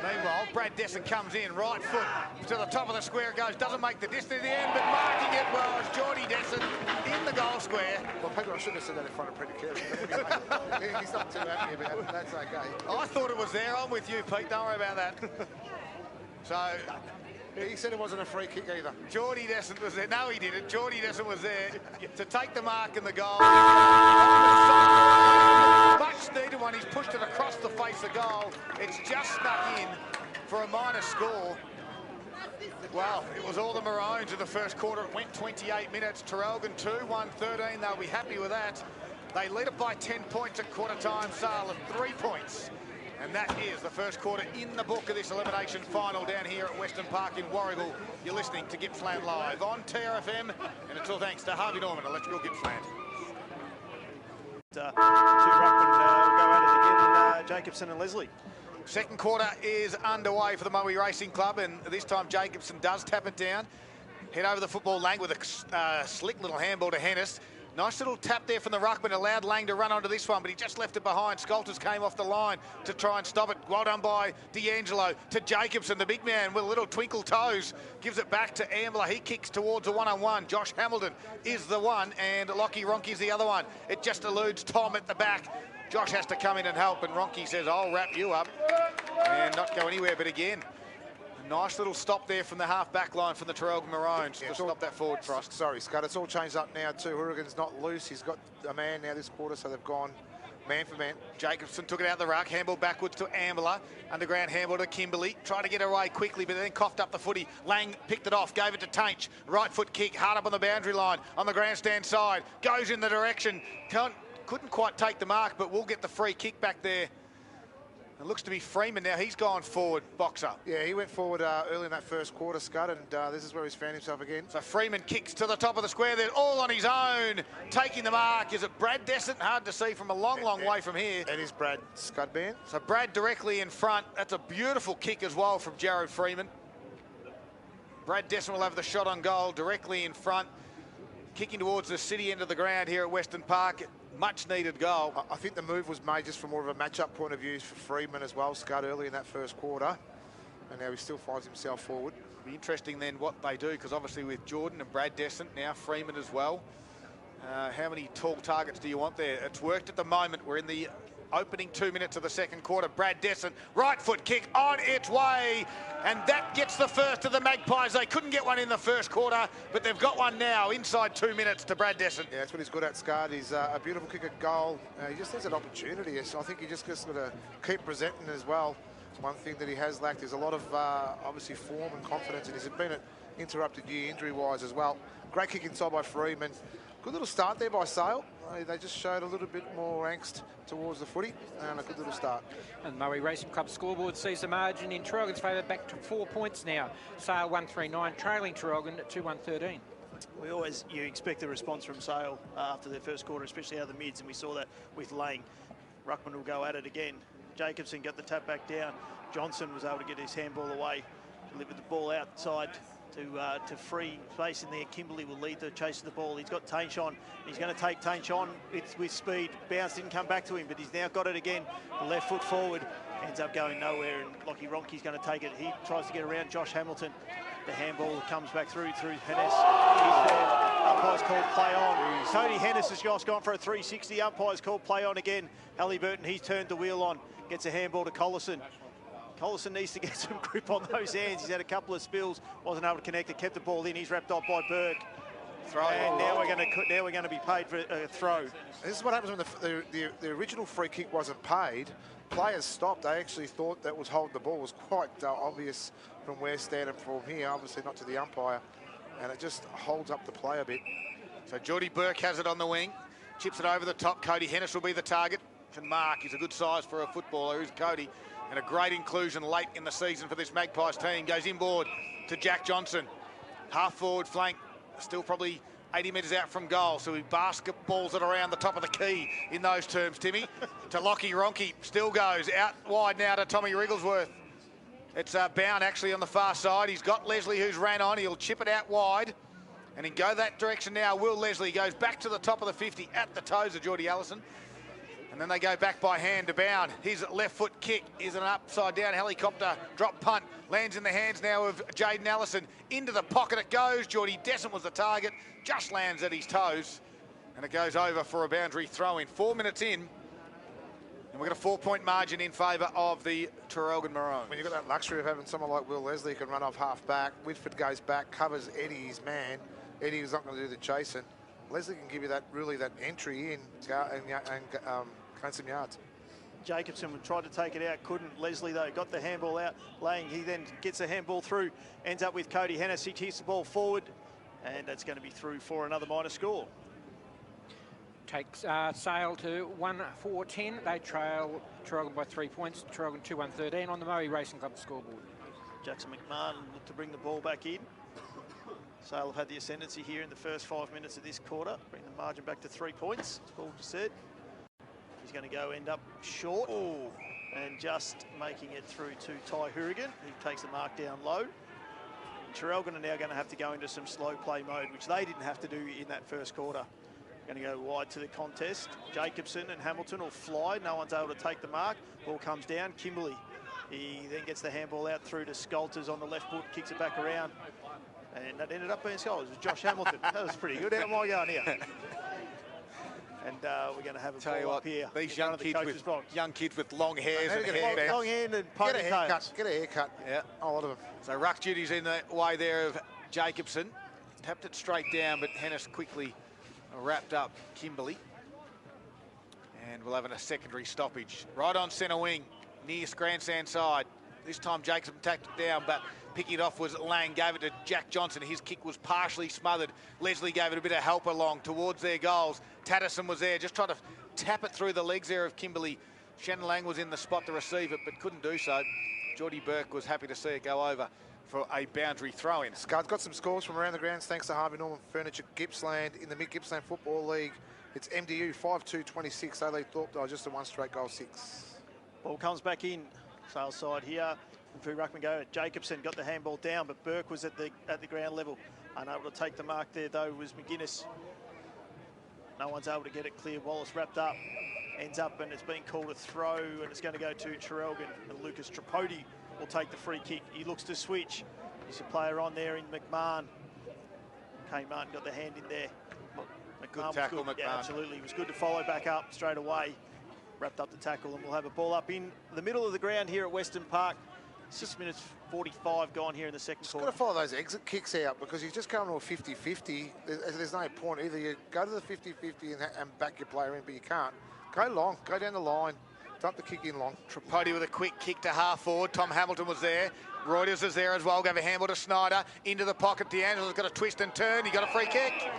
Speaker 3: Meanwhile, Brad Desson comes in, right foot to the top of the square it goes. Doesn't make the distance at the end, but marking it well is Geordie Desson in the goal square.
Speaker 1: Well, people, I shouldn't have said that in front of Peter Carey. Anyway, he's not too happy about it. That's okay.
Speaker 3: I thought it was there. I'm with you, Pete. Don't worry about that. So...
Speaker 1: He said it wasn't a free kick either.
Speaker 3: Geordie Desson was there. No, he didn't. Geordie Desson was there to take the mark in the goal. Much needed one. He's pushed it across the face of goal. It's just snuck in for a minor score. Well, it was all the Maroons in the first quarter. It went 28 minutes. Traralgon 2, 1-13. They'll be happy with that. They lead it by 10 points at quarter time. Sale of 3 points. And that is the first quarter in the book of this elimination final down here at Western Park in Warragul. You're listening to Gippsland Live on TRFM, and it's all thanks to Harvey Norman, Electrical Gippsland.
Speaker 2: Two ruckmen will go at it again, Jacobson and Leslie.
Speaker 3: Second quarter is underway for the Moe Racing Club, and this time Jacobson does tap it down. Head over the football Lang with a slick little handball to Hennis. Nice little tap there from the ruckman, allowed Lang to run onto this one, but he just left it behind. Scolters came off the line to try and stop it. Well done by D'Angelo to Jacobson, the big man with a little twinkle toes. Gives it back to Ambler. He kicks towards a one-on-one. Josh Hamilton is the one, and Lockie Ronke's the other one. It just eludes Tom at the back. Josh has to come in and help, and Ronke says, I'll wrap you up, and not go anywhere. But again, a nice little stop there from the half-back line from the Traralgon Maroons to stop that forward thrust.
Speaker 1: Sorry, Scott, it's all changed up now too. Hourigan's not loose. He's got a man now this quarter, so they've gone man for man.
Speaker 3: Jacobson took it out the ruck, handball backwards to Ambler, underground handball to Kimberley, tried to get away quickly, but then coughed up the footy. Lang picked it off, gave it to Tainch, right foot kick, hard up on the boundary line, on the grandstand side, goes in the direction, couldn't quite take the mark, but will get the free kick back there. It looks to be Freeman now. He's gone forward, boxer.
Speaker 1: Yeah, he went forward early in that first quarter, Scott, and this is where he's found himself again.
Speaker 3: So Freeman kicks to the top of the square there, all on his own, taking the mark. Is it Brad Descent? Hard to see from a long way from here.
Speaker 1: It is Brad Scudban.
Speaker 3: So Brad directly in front. That's a beautiful kick as well from Jared Freeman. Brad Descent will have the shot on goal directly in front, kicking towards the city end of the ground here at Western Park. Much needed goal.
Speaker 1: I think the move was made just from more of a match-up point of view for Freeman as well, Scott, early in that first quarter. And now he still finds himself forward.
Speaker 3: It'll be interesting then what they do, because obviously with Jordan and Brad Descent, now Freeman as well. How many tall targets do you want there? It's worked at the moment. We're in the opening 2 minutes of the second quarter. Brad Descent, right foot kick on its way, and that gets the first of the Magpies. They couldn't get one in the first quarter, but they've got one now inside 2 minutes to Brad Descent.
Speaker 1: Yeah, that's what he's good at, Scott. He's a beautiful kick at goal. He just has an opportunity. So I think he just got to keep presenting as well. One thing that he has lacked is a lot of obviously form and confidence, and he's been an interrupted year injury-wise as well. Great kick inside by Freeman. Good little start there by Sale. They just showed a little bit more angst towards the footy, and a good little start.
Speaker 4: And Murray Racing Club scoreboard sees the margin in Traralgon's favour back to 4 points now. Sale 139, trailing Traralgon at 2-1-13.
Speaker 2: You expect the response from Sale after their first quarter, especially out of the mids, and we saw that with Lang. Ruckman will go at it again. Jacobson got the tap back down. Johnson was able to get his handball away, delivered the ball outside to free space in there. Kimberley will lead the chase of the ball. He's got Tainch on. He's going to take Tainch on with speed. Bounce didn't come back to him, but he's now got it again. The left foot forward ends up going nowhere, and Lockie Ronke's going to take it. He tries to get around Josh Hamilton. The handball comes back through Hennis. He's there. Umpire's called play on. Cody Hennis has just gone for a 360. Umpire's called play on again. Halliburton, he's turned the wheel on. Gets a handball to Collison. Collison needs to get some grip on those hands. He's had a couple of spills, wasn't able to connect it, kept the ball in. He's wrapped off by Burke. Throw. And now we're going to be paid for a throw.
Speaker 1: This is what happens when the original free kick wasn't paid. Players stopped. They actually thought that was holding the ball. It was quite obvious from where standing from here, obviously not to the umpire, and it just holds up the play a bit.
Speaker 3: So Geordie Burke has it on the wing, chips it over the top. Cody Hennis will be the target. Can mark. He's a good size for a footballer. Who's Cody? And a great inclusion late in the season for this Magpies team. Goes inboard to Jack Johnson. Half forward flank, still probably 80 metres out from goal. So he basketballs it around the top of the key in those terms, Timmy. To Lockie Ronke, still goes out wide now to Tommy Wrigglesworth. It's Bound actually on the far side. He's got Leslie who's ran on. He'll chip it out wide. And he go that direction now. Will Leslie goes back to the top of the 50 at the toes of Geordie Allison. And then they go back by hand to Bound. His left foot kick is an upside down helicopter drop punt. Lands in the hands now of Jaden Allison. Into the pocket it goes. Geordie Descent was the target. Just lands at his toes. And it goes over for a boundary throw in. 4 minutes in. And we've got a 4-point margin in favour of the Traralgon Maroons.
Speaker 1: When you've got that luxury of having someone like Will Leslie who can run off half back, Whitford goes back, covers Eddie's man. Eddie is not going to do the chasing. Leslie can give you that entry in and gain some yards.
Speaker 2: Jacobson tried to take it out, couldn't. Leslie, though, got the handball out. Lang, he then gets the handball through, ends up with Cody Hennis. He hits the ball forward, and that's going to be through for another minor score.
Speaker 4: Takes Sale to 1-4-10. They trail Traralgon by 3 points. Traralgon 2-1-13 on the Murray Racing Club scoreboard. Jackson McMahon looked to bring the ball back in. Sale have had the ascendancy here in the first 5 minutes of this quarter. Bring the margin back to 3 points, as Paul just said. He's going to go end up short. And just making it through to Ty Hourigan, who takes the mark down low. Traralgon are now going to have to go into some slow play mode, which they didn't have to do in that first quarter. Going to go wide to the contest. Jacobson and Hamilton will fly. No one's able to take the mark. Ball comes down. Kimberley. He then gets the handball out through to Skolters on the left foot, kicks it back around. And that ended up being Skolters. It was Josh Hamilton. That was pretty good. How am I going here?
Speaker 2: And we're going to have a
Speaker 3: Tell you
Speaker 2: ball
Speaker 3: what,
Speaker 2: up here.
Speaker 3: these young kids with long hairs and hairbands.
Speaker 2: Long hair and
Speaker 1: Get a
Speaker 2: ponytails.
Speaker 1: haircut. Get a haircut.
Speaker 3: Yeah.
Speaker 1: A lot of them.
Speaker 3: So ruck duty's in the way there of Jacobson. Tapped it straight down, but Hennis quickly wrapped up Kimberley. And we'll have a secondary stoppage. Right on centre wing, near grandstand side. This time Jacobson tapped it down, but picking it off was Lang, gave it to Jack Johnson. His kick was partially smothered. Leslie gave it a bit of help along towards their goals. Tatterson was there, just trying to tap it through the legs there of Kimberley. Shannon Lang was in the spot to receive it, but couldn't do so. Geordie Burke was happy to see it go over for a boundary throw-in.
Speaker 1: Scud's got some scores from around the grounds thanks to Harvey Norman Furniture Gippsland in the Mid-Gippsland Football League. It's MDU 5-2-26. O'Leigh Thorpe just a one-straight goal 6.
Speaker 2: Ball comes back in. Sale side here. Through ruckman go. Jacobson got the handball down, but Burke was at the ground level. Unable to take the mark there, though, was McGuinness. No one's able to get it clear. Wallace wrapped up. Ends up, and it's been called a throw, and it's going to go to Traralgon. And Lucas Tripodi will take the free kick. He looks to switch. He's a player on there in McMahon. Kane Martin got the hand in there.
Speaker 3: Good tackle, McMahon.
Speaker 2: Yeah, absolutely. It was good to follow back up straight away. Wrapped up the tackle, and we'll have a ball up in the middle of the ground here at Western Park. 6 minutes 45 gone here in the second quarter.
Speaker 1: Got to follow those exit kicks out because you just go into a 50-50. There's no point. Either you go to the 50-50 and back your player in, but you can't. Go long, go down the line, dump the kick in long.
Speaker 3: Tripodi with a quick kick to half forward. Tom Hamilton was there. Reuters is there as well. Gave a handball to Snyder. Into the pocket. D'Angelo's got a twist and turn. He got a free kick.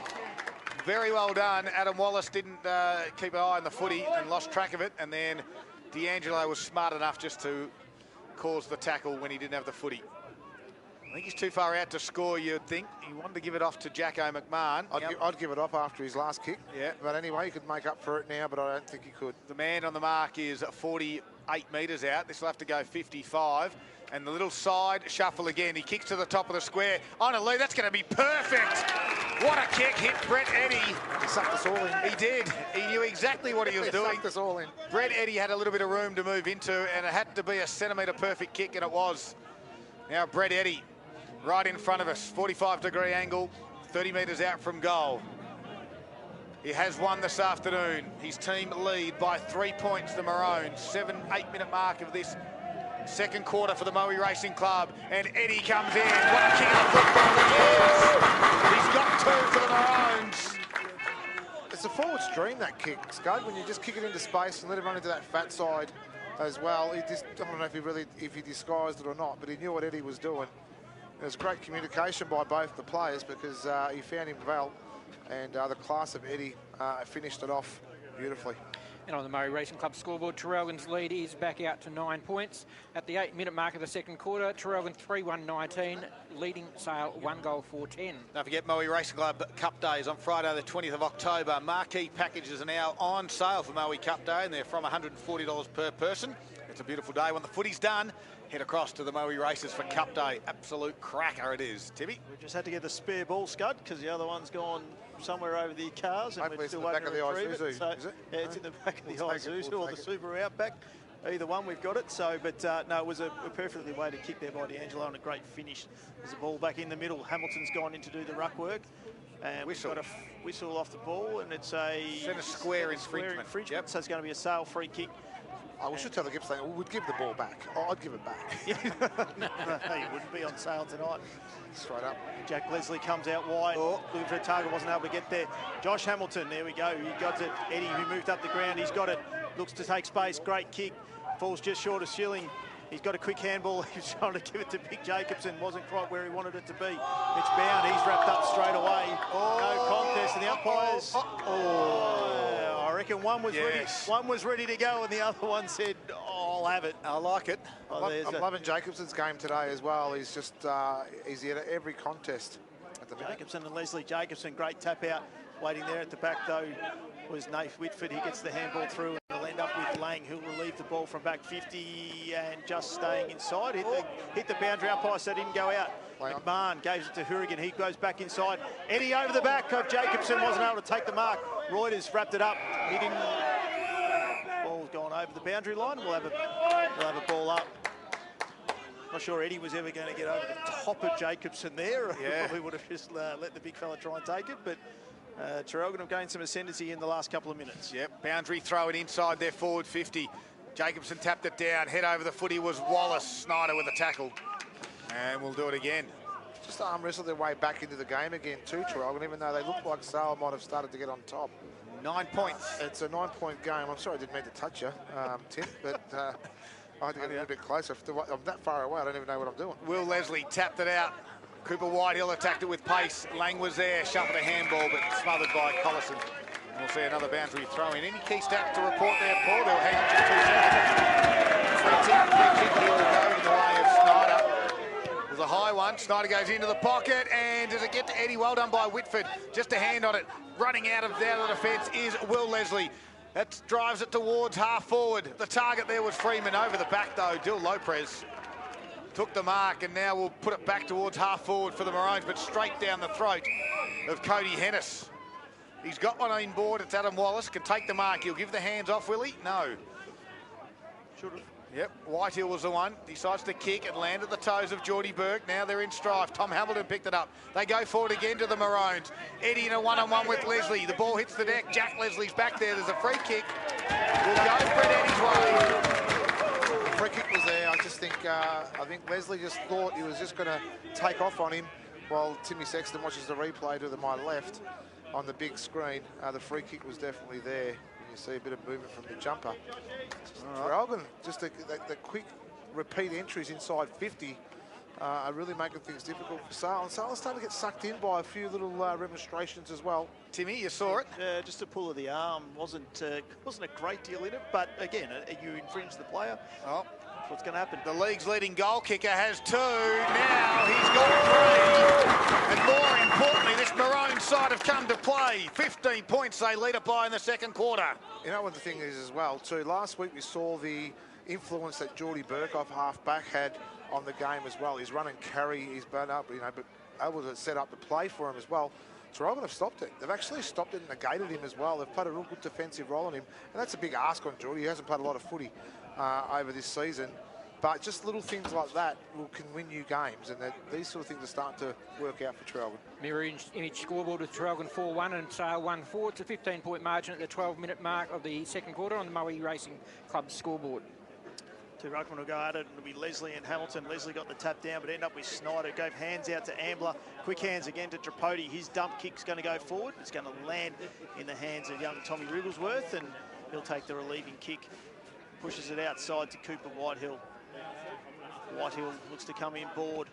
Speaker 3: Very well done. Adam Wallace didn't keep an eye on the footy and lost track of it. And then D'Angelo was smart enough just to cause the tackle when he didn't have the footy. I think he's too far out to score, you'd think. He wanted to give it off to Jacko McMahon.
Speaker 1: I'd give it off after his last kick.
Speaker 3: Yeah.
Speaker 1: But anyway, he could make up for it now, but I don't think he could.
Speaker 3: The man on the mark is 48 metres out. This will have to go 55. And the little side shuffle again. He kicks to the top of the square. On a lead, that's going to be perfect. What a kick, hit Brett Eddy.
Speaker 1: He sucked us all in.
Speaker 3: He did. He knew exactly what he was doing.
Speaker 1: Sucked us all in.
Speaker 3: Brett Eddy had a little bit of room to move into, and it had to be a centimetre perfect kick, and it was. Now Brett Eddy, right in front of us, 45-degree angle, 30 metres out from goal. He has won this afternoon. His team lead by 3 points, the Maroons. 7-8 minute mark of this second quarter for the Moe Racing Club, and Eddie comes in. What a kick of football it is! He's got 2 for the Maroons.
Speaker 1: It's a forward stream, that kick, Scud, when you just kick it into space and let it run into that fat side as well. He just, I don't know if he disguised it or not, but he knew what Eddie was doing. It was great communication by both the players because he found him well, and the class of Eddie finished it off beautifully.
Speaker 4: And on the Murray Racing Club scoreboard, Traralgon's lead is back out to 9 points. At the 8-minute mark of the second quarter, Traralgon 3-1-19, leading Sale 1-4-10.
Speaker 3: Don't forget Moe Racing Club Cup Days on Friday the 20th of October. Marquee packages are now on sale for Moe Cup Day, and they're from $140 per person. It's a beautiful day. When the footy's done, head across to the Moe Races for Cup Day. Absolute cracker it is. Timmy?
Speaker 2: We just had to get the spare ball, Scud, because the other one's gone somewhere over the cars, and we're still waiting to retrieve it. So, yeah, it's in the back of the Isuzu or the Subaru Outback. Either one, we've got it. So, but no, it was a perfectly weighted kick there by D'Angelo and a great finish. There's a ball back in the middle. Hamilton's gone in to do the ruck work. And we've got a whistle off the ball, and it's a
Speaker 3: centre square infringement.
Speaker 2: Yep. So it's going to be a Sale free kick.
Speaker 1: We should tell the Gippsland we'd give the ball back. I'd give it back.
Speaker 2: No, you wouldn't be on sale tonight.
Speaker 1: Straight up.
Speaker 2: Jack Leslie comes out wide. Looking for a target, wasn't able to get there. Josh Hamilton, there we go. He got it. Eddie, who moved up the ground, he's got it. Looks to take space. Great kick. Falls just short of Schilling. He's got a quick handball. He's trying to give it to Big Jacobson. Wasn't quite where he wanted it to be. It's bound. He's wrapped up straight away. No contest. And the umpires. I reckon one was ready. One was ready to go, and the other one said, "I'll have it."
Speaker 3: I like it.
Speaker 1: I'm loving Jacobson's game today as well. He's just he's at every contest at the minute.
Speaker 2: Jacobson and Leslie Jacobson, great tap out. Waiting there at the back though was Nath Whitford. He gets the handball through, and he'll end up with Lang, who'll relieve the ball from back 50 and just staying inside. Hit the boundary umpire, so didn't go out. McMahon gives it to Hourigan. He goes back inside. Eddie over the back of Jacobson, wasn't able to take the mark. Reuters wrapped it up. He didn't. Ball's gone over the boundary line. We'll have a ball up. Not sure Eddie was ever going to get over the top of Jacobson there.
Speaker 3: Yeah.
Speaker 2: Probably would have just let the big fella try and take it, but Traralgon have gained some ascendancy in the last couple of minutes.
Speaker 3: Yep, boundary throw it inside their forward 50. Jacobson tapped it down. Head over the footy was Wallace. Snyder with a tackle. And we'll do it again.
Speaker 1: Just arm wrestled their way back into the game again too, Traralgon, even though they look like Sale might have started to get on top.
Speaker 3: 9 points.
Speaker 1: It's a 9-point game. I'm sorry I didn't mean to touch you, Tim, but I had to get a little bit closer. I'm that far away, I don't even know what I'm doing.
Speaker 3: Will Leslie tapped it out. Cooper Whitehill attacked it with pace. Lang was there, shuffled a handball, but smothered by Collison. We'll see another boundary throw in. Any key stats to report there, Paul? They'll hang on just 2 seconds. Free kick here to go in the way of Snyder. It was a high one. Snyder goes into the pocket, and does it get to Eddie? Well done by Whitford. Just a hand on it. Running out of the defence is Will Leslie. That drives it towards half forward. The target there was Freeman. Over the back, though, Dill Lopez took the mark, and now we'll put it back towards half forward for the Maroons, but straight down the throat of Cody Hennis. He's got one on board. It's Adam Wallace. Can take the mark. He'll give the hands off, will he? No.
Speaker 2: Should have.
Speaker 3: Yep, Whitehill was the one. Decides to kick and land at the toes of Geordie Burke. Now they're in strife. Tom Hamilton picked it up. They go forward again to the Maroons. Eddie in a one-on-one with Leslie. The ball hits the deck. Jack Leslie's back there. There's a free kick. We'll go Fred Eddie's way.
Speaker 1: The free kick was there. I think Leslie just thought he was just going to take off on him while Timmy Sexton watches the replay to my left on the big screen. The free kick was definitely there. You see a bit of movement from the jumper. Traralgon, just the quick repeat entries inside 50 are really making things difficult for Sale. And Sale's starting to get sucked in by a few little remonstrations as well.
Speaker 3: Timmy, you saw it?
Speaker 2: Just a pull of the arm. Wasn't a great deal in it, but again, you infringe the player.
Speaker 3: Oh.
Speaker 2: What's going to happen?
Speaker 3: The league's leading goal kicker has 2. Now he's got 3. And more importantly, this Maroon side have come to play. 15 points they lead it by in the second quarter.
Speaker 1: You know what the thing is as well, too? Last week we saw the influence that Geordie Burke off half-back had on the game as well. His run and carry, he's been up, but able to set up the play for him as well. Traralgon have stopped it. They've actually stopped it and negated him as well. They've played a real good defensive role on him. And that's a big ask on Geordie. He hasn't played a lot of footy over this season. But just little things like that can win you games, and these sort of things are starting to work out for Traralgon.
Speaker 4: Mirror image scoreboard with Traralgon 4-1 and Sale 1-4. It's a 15-point margin at the 12-minute mark of the second quarter on the Maui Racing Club scoreboard.
Speaker 2: 2 ruckmen will go at it. It'll be Leslie and Hamilton. Leslie got the tap down, but ended up with Snyder. Gave hands out to Ambler. Quick hands again to Tripodi. His dump kick's going to go forward. It's going to land in the hands of young Tommy Wrigglesworth, and he'll take the relieving kick. Pushes it outside to Cooper Whitehill. Whitehill looks to come in board.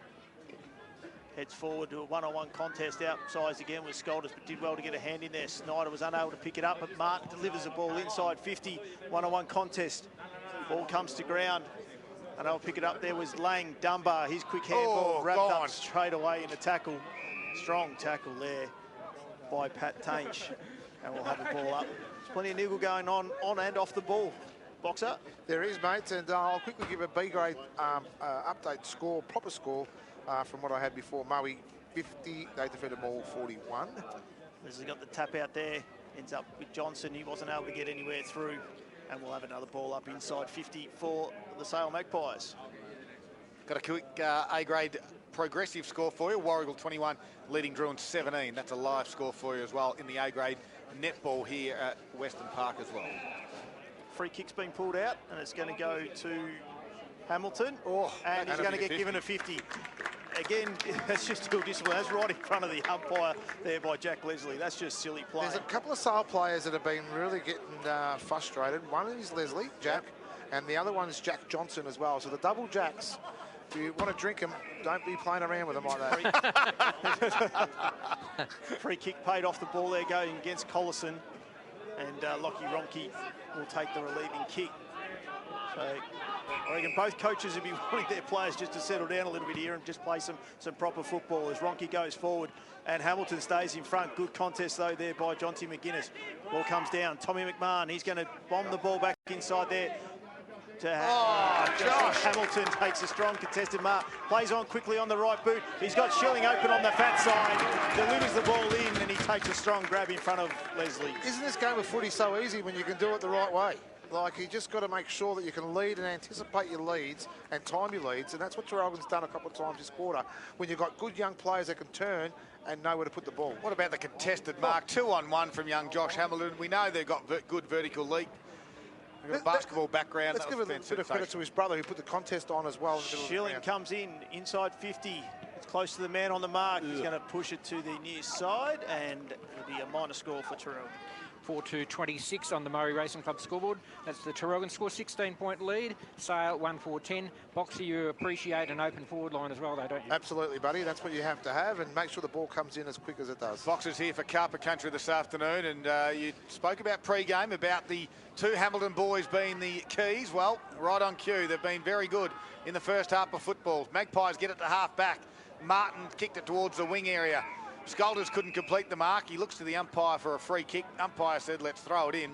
Speaker 2: Heads forward to a one-on-one contest. Outsized again with Scolders, but did well to get a hand in there. Snyder was unable to pick it up, but Martin delivers the ball inside 50. One-on-one contest. Ball comes to ground. And they'll pick it up. There was Lang, Dunbar. His quick handball wrapped up straight away in a tackle. Strong tackle there by Pat Tainch. And we'll have the ball up. There's plenty of niggle going on and off the ball. Boxer.
Speaker 1: There is, mates, and I'll quickly give a B-grade update score, proper score from what I had before. Maui 50, they defended Maul 41.
Speaker 2: Leslie got the tap out there, ends up with Johnson. He wasn't able to get anywhere through, and we'll have another ball up inside 50 for the Sale Magpies.
Speaker 3: Got a quick A-grade progressive score for you. Warrigal 21, leading Druin 17. That's a live score for you as well in the A-grade netball here at Western Park as well.
Speaker 2: Free kick's been pulled out, and it's going to go to Hamilton, and he's going to get given a 50. Again, that's just still discipline. That's right in front of the umpire there by Jack Leslie. That's just silly play.
Speaker 1: There's a couple of Sale players that have been really getting frustrated. One is Leslie, Jack, and the other one is Jack Johnson as well. So the double Jacks, if you want to drink them, don't be playing around with them like that.
Speaker 2: Free kick paid off the ball there, going against Collison, and Lockie Ronke will take the relieving kick. So I reckon both coaches would be wanting their players just to settle down a little bit here and just play some proper football as Ronke goes forward and Hamilton stays in front. Good contest though there by Jonty McGuinness. Ball comes down. Tommy McMahon, he's going to bomb the ball back inside there.
Speaker 3: Josh
Speaker 2: Hamilton takes a strong contested mark, plays on quickly on the right boot. He's got Schilling open on the fat side, delivers the ball in, and he takes a strong grab in front of Leslie.
Speaker 1: Isn't this game of footy so easy when you can do it the right way? Like, you just got to make sure that you can lead and anticipate your leads and time your leads, and that's what Traralgon's done a couple of times this quarter, when you've got good young players that can turn and know where to put the ball.
Speaker 3: What about the contested mark? 2-on-1 from young Josh Hamilton. We know they've got good vertical leap. They've got a basketball background.
Speaker 1: Let's give a bit of credit to his brother who put the contest on as well. In the middle
Speaker 2: Schilling
Speaker 1: of the
Speaker 2: comes in, inside 50. It's close to the man on the mark. He's going to push it to the near side, and it'll be a minor score for Traralgon.
Speaker 4: 4-2-26 on the Murray Racing Club scoreboard. That's the Traralgon score, 16-point lead. Sale 1-4-10. Boxer, you appreciate an open forward line as well, though, don't you?
Speaker 1: Absolutely, buddy. That's what you have to have, and make sure the ball comes in as quick as it does.
Speaker 3: Boxers here for Carper Country this afternoon, and you spoke about pre-game, about the two Hamilton boys being the keys. Well, right on cue. They've been very good in the first half of football. Magpies get it to half-back. Martin kicked it towards the wing area. Scolders couldn't complete the mark. He looks to the umpire for a free kick. Umpire said, let's throw it in.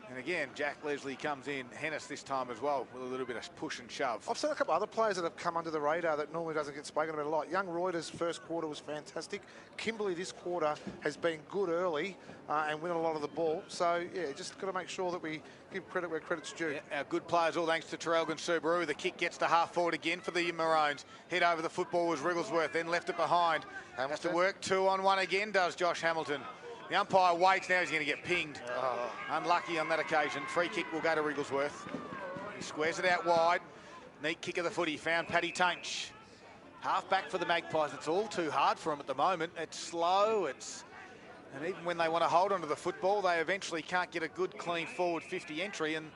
Speaker 3: And again, Jack Leslie comes in. Hennis this time as well with a little bit of push and shove.
Speaker 1: I've seen a couple of other players that have come under the radar that normally doesn't get spoken about a lot. Young Reuters' first quarter was fantastic. Kimberley this quarter has been good early and win a lot of the ball. So, yeah, just got to make sure that we give credit where credit's due.
Speaker 3: Yeah, our good players, all thanks to Traralgon Subaru. The kick gets to half forward again for the Maroons. Head over the football was Wrigglesworth, then left it behind. Has to work 2-on-1 again, does Josh Hamilton. The umpire waits, now he's going to get pinged. Unlucky on that occasion. Free kick will go to Wrigglesworth. He squares it out wide. Neat kick of the footy, found Paddy Tainch. Half back for the Magpies. It's all too hard for him at the moment. It's slow, and even when they want to hold onto the football, they eventually can't get a good, clean forward 50 entry, and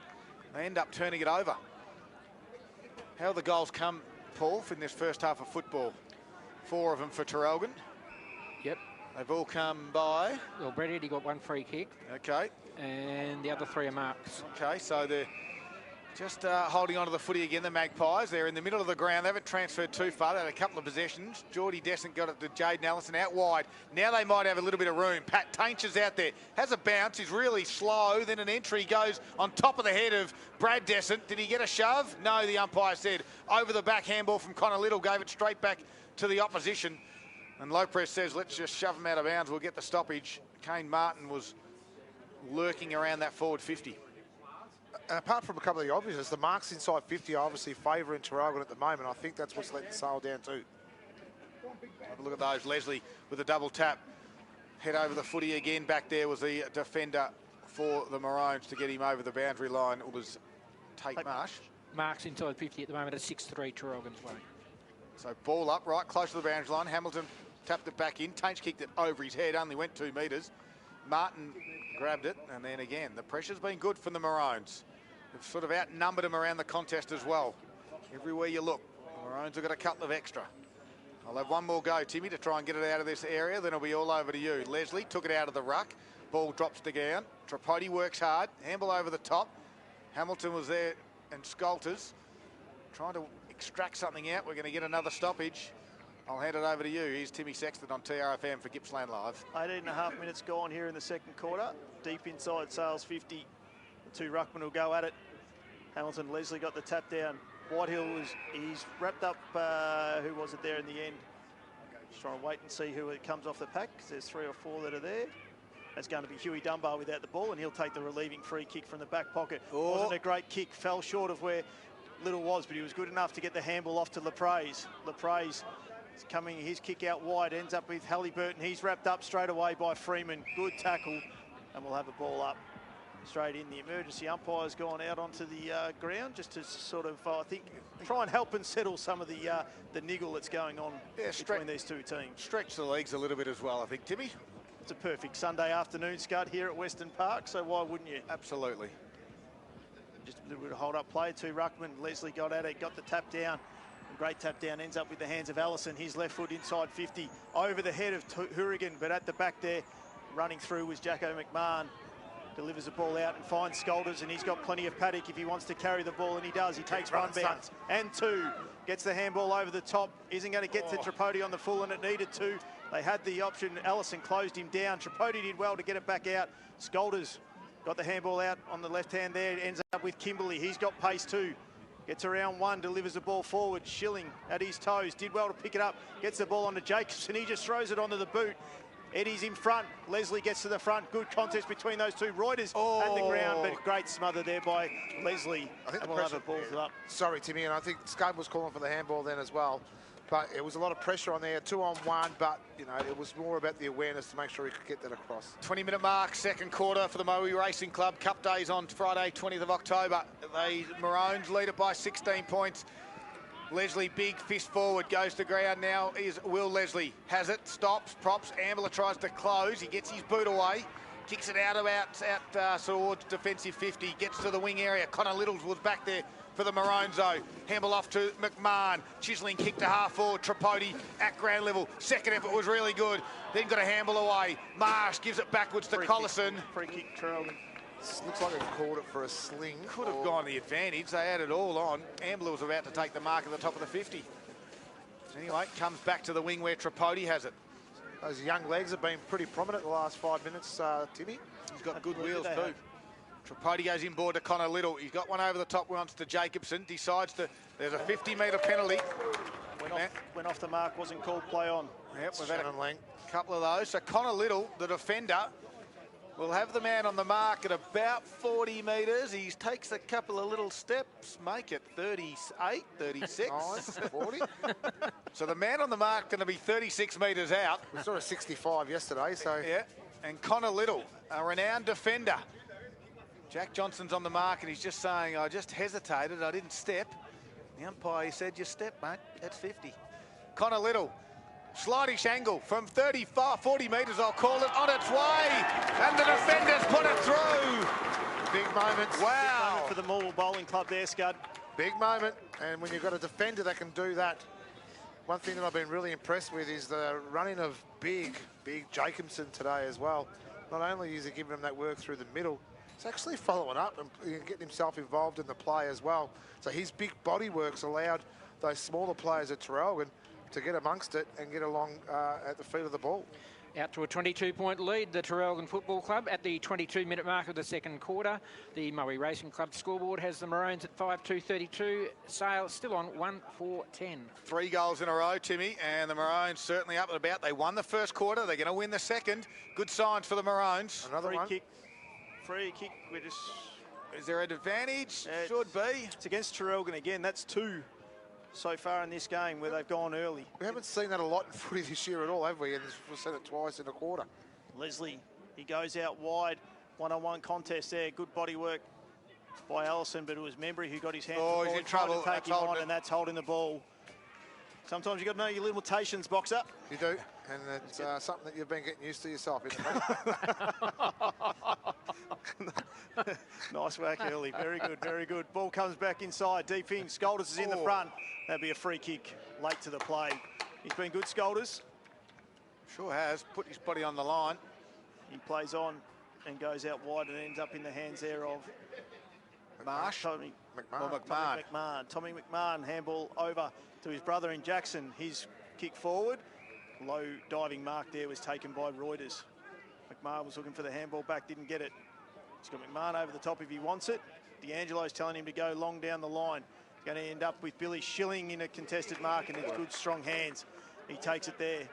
Speaker 3: they end up turning it over. How the goals come, Paul, in this first half of football? 4 of them for Traralgon.
Speaker 4: Yep.
Speaker 3: They've all come by.
Speaker 4: Well, Brett Eddy got 1 free kick.
Speaker 3: Okay.
Speaker 4: And the other 3 are marks.
Speaker 3: Okay, so they're just holding on to the footy again, the Magpies. They're in the middle of the ground. They haven't transferred too far. They had a couple of possessions. Geordie Descent got it to Jaden Allison out wide. Now they might have a little bit of room. Pat Tainch is out there. Has a bounce. He's really slow. Then an entry goes on top of the head of Brad Descent. Did he get a shove? No, the umpire said. Over the back, handball from Connor Little. Gave it straight back to the opposition. And Lopez says, let's just shove him out of bounds. We'll get the stoppage. Kane Martin was lurking around that forward 50.
Speaker 1: And apart from a couple of the obvious, the marks inside 50 are obviously favouring Traralgon at the moment. I think that's what's letting Sale down too.
Speaker 3: Have a look at those. Leslie with a double tap. Head over the footy again. Back there was the defender for the Maroons to get him over the boundary line. It was Tate Marsh.
Speaker 4: Marks inside 50 at the moment at 6-3 Traralgon's way.
Speaker 3: So ball up, right close to the boundary line. Hamilton tapped it back in. Tainch kicked it over his head, only went 2 metres. Martin grabbed it, and then again, the pressure's been good from the Maroons. They've sort of outnumbered them around the contest as well. Everywhere you look, the Maroons have got a couple of extra. I'll have one more go, Timmy, to try and get it out of this area, then it'll be all over to you. Leslie took it out of the ruck. Ball drops to ground. Tripodi works hard. Handball over the top. Hamilton was there, and Scolters trying to extract something out. We're going to get another stoppage. I'll hand it over to you. Here's Timmy Sexton on TRFM for Gippsland Live.
Speaker 2: 18.5 minutes gone here in the second quarter. Deep inside Sales 50. The 2 ruckmen will go at it. Hamilton, Leslie got the tap down. Whitehill he's wrapped up, who was it there in the end? Just trying to wait and see who it comes off the pack, because there's 3 or 4 that are there. That's going to be Huey Dunbar without the ball, and he'll take the relieving free kick from the back pocket. Wasn't a great kick, fell short of where Little was, but he was good enough to get the handball off to Lepraise. Lepraise is coming, his kick out wide, ends up with Halliburton. He's wrapped up straight away by Freeman. Good tackle, and we'll have a ball up straight in. The emergency umpire's gone out onto the ground just to sort of, I think, try and help and settle some of the niggle that's going on between these 2 teams.
Speaker 3: Stretch the legs a little bit as well, I think, Timmy.
Speaker 2: It's a perfect Sunday afternoon, Scud, here at Western Park, so why wouldn't you?
Speaker 3: Absolutely.
Speaker 2: Just a little bit of hold-up play, 2 ruckmen. Leslie got at it, got the tap down. Great tap down, ends up with the hands of Allison. His left foot inside 50, over the head of Hourigan, but at the back there, running through was Jacko McMahon. Delivers the ball out and finds Scolders, and he's got plenty of paddock if he wants to carry the ball, and he does. He takes 1 bounce and 2. Gets the handball over the top. Isn't going to get to Tripodi on the full, and it needed to. They had the option. Allison closed him down. Tripodi did well to get it back out. Scolders got the handball out on the left hand there. It ends up with Kimberley. He's got pace too. Gets around 1, delivers the ball forward. Schilling at his toes. Did well to pick it up. Gets the ball onto Jacobson. He just throws it onto the boot. Eddie's in front. Leslie gets to the front. Good contest between those two. Reuters at the ground, but great smother there by Leslie.
Speaker 1: I think
Speaker 2: we'll have a ball up.
Speaker 1: Sorry, Timmy, and I think Scud was calling for the handball then as well. But it was a lot of pressure on there, 2-on-1, but, you know, it was more about the awareness to make sure he could get that across.
Speaker 3: 20-minute mark, second quarter for the Moe Racing Club. Cup days on Friday, 20th of October. The Maroons lead it by 16 points. Leslie, big fist forward, goes to ground now is Will Leslie. Has it, stops, props, Ambler tries to close. He gets his boot away, kicks it out towards defensive 50, gets to the wing area. Connor Littles was back there for the Maroons though. Handball off to McMahon. Chiseling kick to half forward. Tripodi at ground level. Second effort was really good. Then got a handball away. Marsh gives it backwards to Collison.
Speaker 2: Free kick, Traralgon.
Speaker 1: Looks like they've called it for a sling.
Speaker 3: Could have gone the advantage. They had it all on. Ambler was about to take the mark at the top of the 50. Anyway, comes back to the wing where Tripodi has it.
Speaker 1: Those young legs have been pretty prominent the last 5 minutes, Timmy.
Speaker 3: He's got good wheels too. Tripodi goes inboard to Connor Little. He's got one over the top once to Jacobson. Decides to... There's a 50-metre penalty.
Speaker 2: Went off the mark, wasn't called play on.
Speaker 3: Yep, we've had a couple of those. So Connor Little, the defender, will have the man on the mark at about 40 metres. He takes a couple of little steps, make it 38, 36.
Speaker 1: Nice, 40.
Speaker 3: So the man on the mark going to be 36 metres out.
Speaker 1: We saw a 65 yesterday, so...
Speaker 3: Yeah, and Connor Little, a renowned defender. Jack Johnson's on the mark and he's just saying, I just hesitated, I didn't step. The umpire said, you step, mate, that's 50. Connor Little, slightish angle from 40 metres, I'll call it, on its way. And the defenders put it through.
Speaker 1: Big moment.
Speaker 3: Wow.
Speaker 2: Big moment for the Morwell Bowling Club there, Scud.
Speaker 1: Big moment, and when you've got a defender that can do that, one thing that I've been really impressed with is the running of big Jacobson today as well. Not only is he giving him that work through the middle, he's actually following up and getting himself involved in the play as well. So his big body work's allowed those smaller players at Traralgon to get amongst it and get along at the feet of the ball.
Speaker 4: Out to a 22-point lead, the Traralgon Football Club at the 22-minute mark of the second quarter. The Moe Racing Club scoreboard has the Maroons at 5-2-32. Sale still on 1-4-10.
Speaker 3: 3 goals in a row, Timmy, and the Maroons certainly up and about. They won the first quarter. They're going to win the second. Good signs for the Maroons.
Speaker 1: Another
Speaker 2: Free
Speaker 1: one.
Speaker 2: kick. Free kick.
Speaker 3: Is there an advantage? Should be.
Speaker 2: It's against Traralgon again. That's 2 so far in this game where they've gone early.
Speaker 1: We haven't seen that a lot in footy this year at all, have we? And we've seen it twice in a quarter.
Speaker 2: Leslie, he goes out wide. One-on-one contest there. Good body work by Allison, but it was Membry who got his hand.
Speaker 3: Oh, he's in trouble.
Speaker 2: To take him on, and that's holding the ball. Sometimes you've got to know your limitations, boxer.
Speaker 1: You do, and it's something that you've been getting used to yourself, isn't it?
Speaker 2: Nice whack early. Very good, very good. Ball comes back inside. Deep in. Scolders is in the front. That'd be a free kick late to the play. He's been good, Scolders.
Speaker 3: Sure has. Put his body on the line.
Speaker 2: He plays on and goes out wide and ends up in the hands there of
Speaker 3: Marsh.
Speaker 2: Tommy
Speaker 3: McMahon.
Speaker 2: Tommy McMahon, handball over to his brother in Jackson. His kick forward. Low diving mark there was taken by Reuters. McMahon was looking for the handball back, didn't get it. He's got McMahon over the top if he wants it. D'Angelo's telling him to go long down the line. He's going to end up with Billy Schilling in a contested mark, and it's good, strong hands. He takes it there.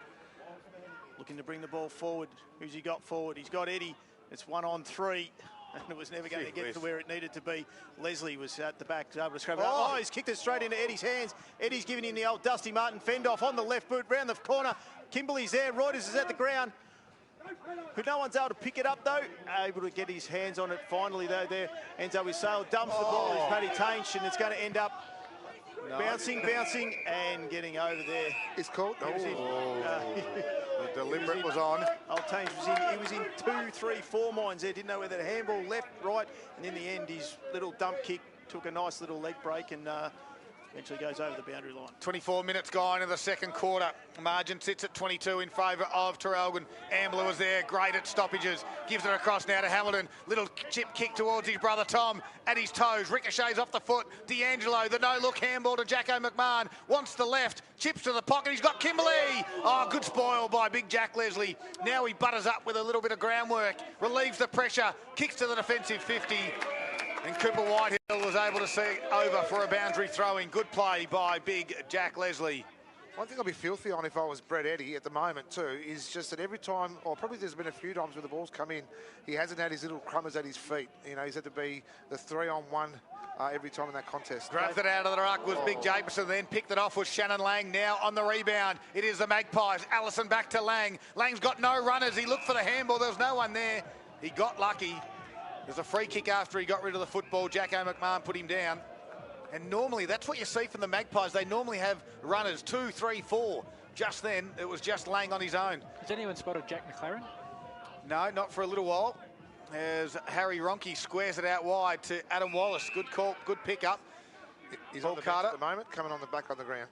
Speaker 2: Looking to bring the ball forward. Who's he got forward? He's got Eddie. It's 1-on-3. And it was never going to get to where it needed to be. Leslie was at the back, able to scrap it. Oh, he's kicked it straight into Eddie's hands. Eddie's giving him the old Dusty Martin fend-off on the left boot, round the corner. Kimberley's there. Reuters is at the ground. No one's able to pick it up, though. Able to get his hands on it finally, though. There ends up with Sale. Dumps the ball. It's Paddy Tainch, and it's going to end up bouncing, and getting over there.
Speaker 1: It's called.
Speaker 3: The deliberate was on.
Speaker 2: Old Tainch was in 2, 3, 4 minds there. Didn't know whether the handball left, right, and in the end, his little dump kick took a nice little leg break and eventually goes over the boundary line.
Speaker 3: 24 minutes gone in the second quarter. Margin sits at 22 in favour of Traralgon. Ambler was there, great at stoppages. Gives it across now to Hamilton. Little chip kick towards his brother Tom. At his toes, ricochets off the foot. D'Angelo, the no-look handball to Jacko McMahon. Wants the left, chips to the pocket. He's got Kimberley. Oh, good spoil by big Jack Leslie. Now he butters up with a little bit of groundwork. Relieves the pressure. Kicks to the defensive 50. And Cooper Whitehill was able to see over for a boundary throwing. Good play by big Jack Leslie.
Speaker 1: One thing I'll be filthy on if I was Brett Eddy at the moment too is just that every time, or probably there's been a few times where the ball's come in, he hasn't had his little crummers at his feet. You know, he's had to be the 3-on-1 every time in that contest.
Speaker 3: Grabs it out of the ruck was Big Jacobson, then picked it off with Shannon Lang. Now on the rebound, it is the Magpies. Allison back to Lang. Lang's got no runners. He looked for the handball. There was no one there. He got lucky. There's a free kick after he got rid of the football. Jacko McMahon put him down. And normally, that's what you see from the Magpies. They normally have runners, 2, 3, 4. Just then, it was just Lang on his own.
Speaker 4: Has anyone spotted Jack McLaren?
Speaker 3: No, not for a little while. As Harry Ronke squares it out wide to Adam Wallace. Good call, good pick-up.
Speaker 1: He's on the bench at the moment, coming on the back on the ground.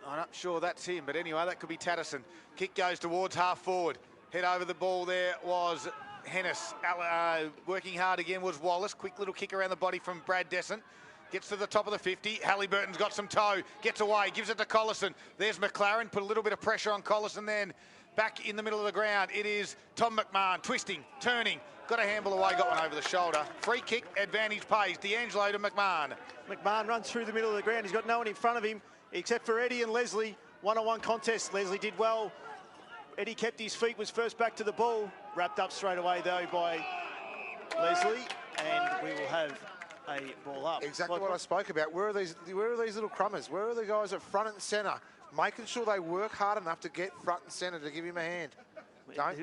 Speaker 3: I'm not sure that's him, but anyway, that could be Tatterson. Kick goes towards half forward. Head over the ball there was Hennis. Working hard again was Wallace. Quick little kick around the body from Brad Descent. Gets to the top of the 50. Halliburton's got some toe. Gets away. Gives it to Collison. There's McLaren. Put a little bit of pressure on Collison then. Back in the middle of the ground. It is Tom McMahon. Twisting. Turning. Got a handball away. Got one over the shoulder. Free kick. Advantage pays. D'Angelo to McMahon.
Speaker 2: McMahon runs through the middle of the ground. He's got no one in front of him except for Eddie and Leslie. One-on-one contest. Leslie did well. Eddie kept his feet. Was first back to the ball. Wrapped up straight away though by Leslie. And we will have a ball up.
Speaker 1: Exactly what I spoke about. Where are these little crummers? Where are the guys at front and centre, making sure they work hard enough to get front and centre to give him a hand?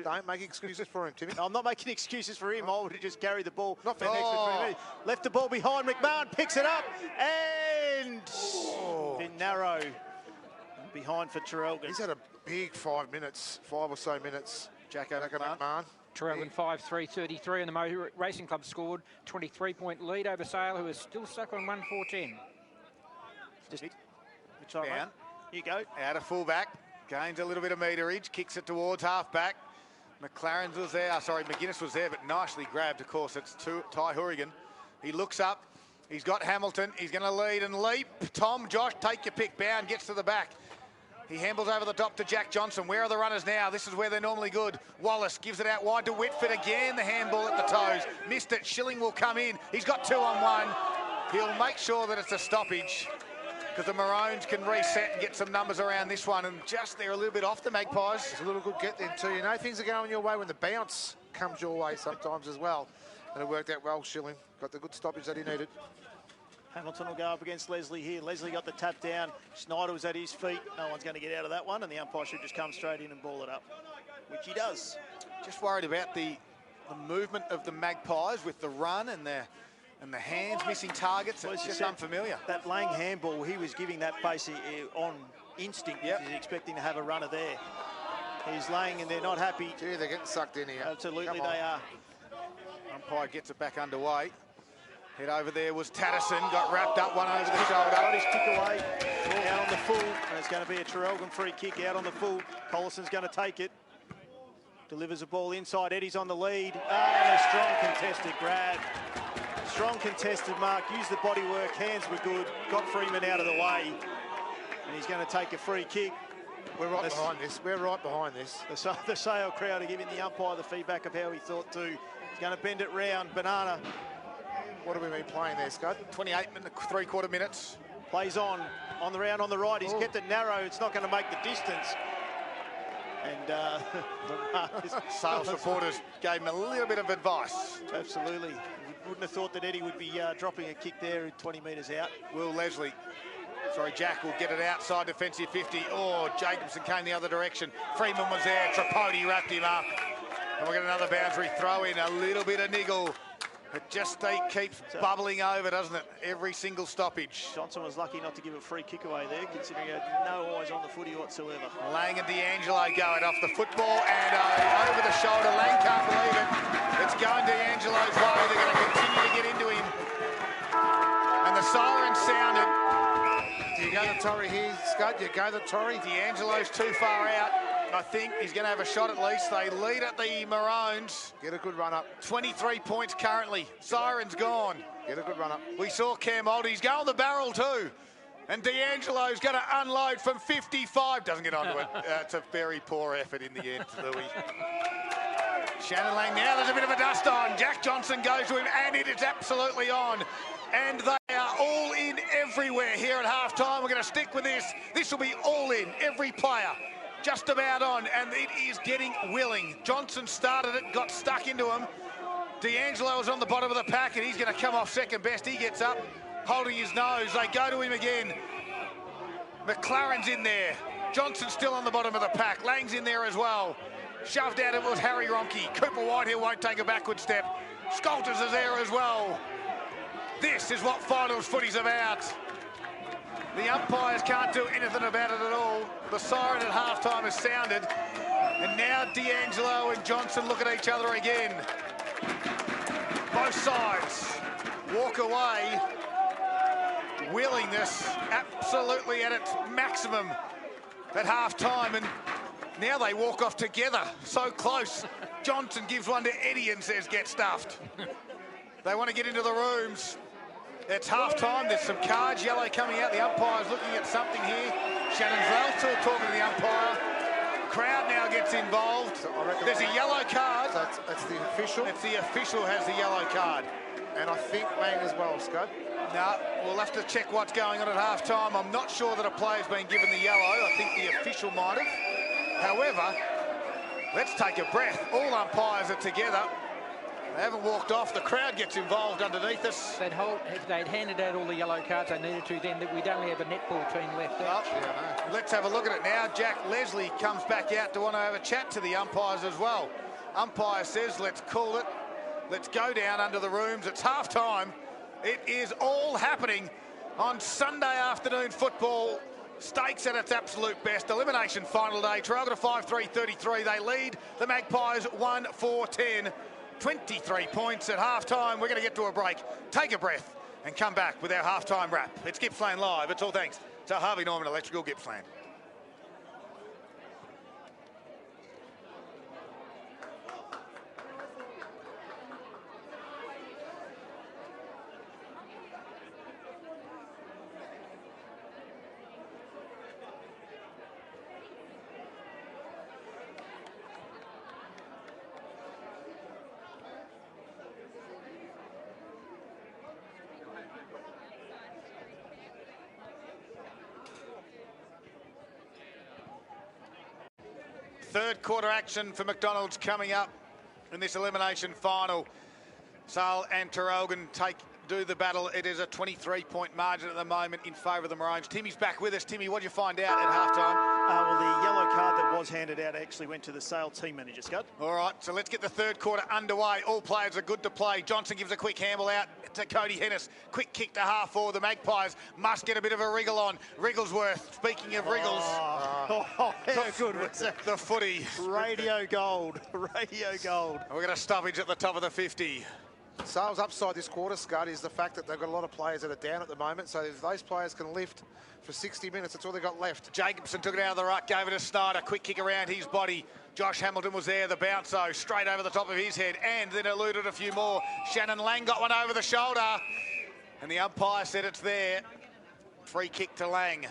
Speaker 1: Don't make excuses for him, Timmy.
Speaker 2: No, I'm not making excuses for him. I would have just carried the ball.
Speaker 1: Not for
Speaker 2: an extra 3 minutes. Left the ball behind. McMahon picks it up and been narrow behind for Traralgon.
Speaker 1: He's had a big 5 or so minutes. Jacko McMahon.
Speaker 4: Traralgon 5-3-33 and the Mo Racing Club scored 23-point lead over Sale, who is still stuck on 1-4-10.
Speaker 2: Just down. You go.
Speaker 3: Out of fullback. Gains a little bit of meterage. Kicks it towards halfback. McLaren's was there. Sorry, McGuinness was there, but nicely grabbed. Of course, it's Ty Hourigan. He looks up. He's got Hamilton. He's going to lead and leap. Tom, Josh, take your pick. Bound, gets to the back. He handles over the top to Jack Johnson. Where are the runners now? This is where they're normally good. Wallace gives it out wide to Whitford again. The handball at the toes. Missed it. Schilling will come in. He's got 2-on-1. He'll make sure that it's a stoppage because the Maroons can reset and get some numbers around this one. And just they're a little bit off the Magpies.
Speaker 1: It's a little good get then too. You know things are going your way when the bounce comes your way sometimes as well. And it worked out well, Schilling. Got the good stoppage that he needed.
Speaker 2: Hamilton will go up against Leslie here. Leslie got the tap down. Snyder was at his feet. No one's going to get out of that one, and the umpire should just come straight in and ball it up, which he does.
Speaker 3: Just worried about the movement of the Magpies with the run and the hands missing targets. It's just unfamiliar.
Speaker 2: That Lang handball, he was giving that basically on instinct.
Speaker 3: Yep.
Speaker 2: He's expecting to have a runner there. He's Lang, and they're not happy.
Speaker 1: Gee, they're getting sucked in here.
Speaker 2: Absolutely, they are.
Speaker 3: Umpire gets it back underway. Head over there was Tatterson, got wrapped up, one over the shoulder.
Speaker 2: Got his kick away, out on the full, and it's going to be a Traralgon free kick out on the full. Collison's going to take it. Delivers the ball inside, Eddie's on the lead. And a strong contested grab. Strong contested mark, used the body work, hands were good, got Freeman out of the way. And he's going to take a free kick.
Speaker 1: We're right behind this. We're right behind this.
Speaker 2: The Sale crowd are giving the umpire the feedback of how he thought too. He's going to bend it round, Banana.
Speaker 1: What have we been playing there, Scott?
Speaker 3: 28 3/4 minutes.
Speaker 2: Plays on the round on the right. He's kept it narrow. It's not going to make the distance. And
Speaker 3: Sale supporters gave him a little bit of advice.
Speaker 2: Absolutely. Wouldn't have thought that Eddie would be dropping a kick there 20 metres out.
Speaker 3: Jack will get it outside defensive 50. Oh, Jacobson came the other direction. Freeman was there. Tripodi wrapped him up. And we'll get another boundary throw in. A little bit of niggle. It just keeps bubbling over, doesn't it? Every single stoppage.
Speaker 2: Johnson was lucky not to give a free kick away there, considering he had no eyes on the footy whatsoever.
Speaker 3: Lang and D'Angelo going off the football and over the shoulder. Lang can't believe it. It's going D'Angelo's way. They're going to continue to get into him. And the siren sounded.
Speaker 1: Do you go to Torrey here, Scud? Do you go to Torrey?
Speaker 3: D'Angelo's too far out. I think he's going to have a shot at least. They lead at the Maroons.
Speaker 1: Get a good run up.
Speaker 3: 23 points currently. Siren's gone.
Speaker 1: Get a good run up.
Speaker 3: We saw Cam Old. He's going the barrel too. And D'Angelo's going to unload from 55. Doesn't get onto it. It's a very poor effort in the end, Louis. Shannon Lang now. There's a bit of a dust on. Jack Johnson goes to him and it is absolutely on. And they are all in everywhere here at half-time. We're going to stick with this. This will be all in, every player just about on, and it is getting willing. Johnson started it, got stuck into him. D'Angelo is on the bottom of the pack, and he's going to come off second best. He gets up, holding his nose. They go to him again. McLaren's in there. Johnson's still on the bottom of the pack. Lang's in there as well. Shoved out, it was Harry Ronke. Cooper Whitehill won't take a backward step. Scolters is there as well. This is what finals footy's about. The umpires can't do anything about it at all. The siren at halftime has sounded. And now D'Angelo and Johnson look at each other again. Both sides walk away. Willingness absolutely at its maximum at half-time, and now they walk off together, so close. Johnson gives one to Eddie and says, get stuffed. They want to get into the rooms. It's half-time, there's some cards, yellow coming out. The umpire's looking at something here. Shannon Zell still talking to the umpire. Crowd now gets involved.
Speaker 1: So
Speaker 3: there's a yellow card.
Speaker 1: That's the official.
Speaker 3: It's the official has the yellow card.
Speaker 1: And I think Lang as well, Scud.
Speaker 3: No, we'll have to check what's going on at half-time. I'm not sure that a player's been given the yellow. I think the official might have. However, let's take a breath. All umpires are together. They haven't walked off. The crowd gets involved underneath us.
Speaker 4: If they'd handed out all the yellow cards they needed to, then we'd only have a netball team left.
Speaker 3: Let's have a look at it now. Jack Leslie comes back out to want to have a chat to the umpires as well. Umpire says, let's call it. Let's go down under the rooms. It's half-time. It is all happening on Sunday afternoon football. Stakes at its absolute best. Elimination final day. Traralgon to 5-3-33. They lead the Magpies 1-4-10. 23 points at half-time. We're going to get to a break, take a breath, and come back with our half-time wrap. It's Gippsland Live. It's all thanks to Harvey Norman Electrical Gippsland. Third quarter action for McDonald's coming up in this elimination final. Sale and Traralgon do the battle. It is a 23-point margin at the moment in favour of the Maroons. Timmy's back with us. Timmy, what did you find out at halftime?
Speaker 2: Well, the yellow card that was handed out actually went to the Sale team manager, Scud.
Speaker 3: All right, so let's get the third quarter underway. All players are good to play. Johnson gives a quick handle out to Cody Hennis. Quick kick to half forward. The Magpies must get a bit of a wriggle on. Wrigglesworth, speaking of wriggles.
Speaker 2: How good was that?
Speaker 3: The footy.
Speaker 2: Radio gold. Radio gold.
Speaker 3: We're going to stoppage at the top of the 50.
Speaker 1: Sale's upside this quarter, Scud, is the fact that they've got a lot of players that are down at the moment. So if those players can lift for 60 minutes, that's all they've got left.
Speaker 3: Jacobson took it out of the ruck, gave it to Snyder. Quick kick around his body. Josh Hamilton was there, the bounce, straight over the top of his head, and then eluded a few more. Shannon Lang got one over the shoulder, and the umpire said it's there. Free kick to Lang.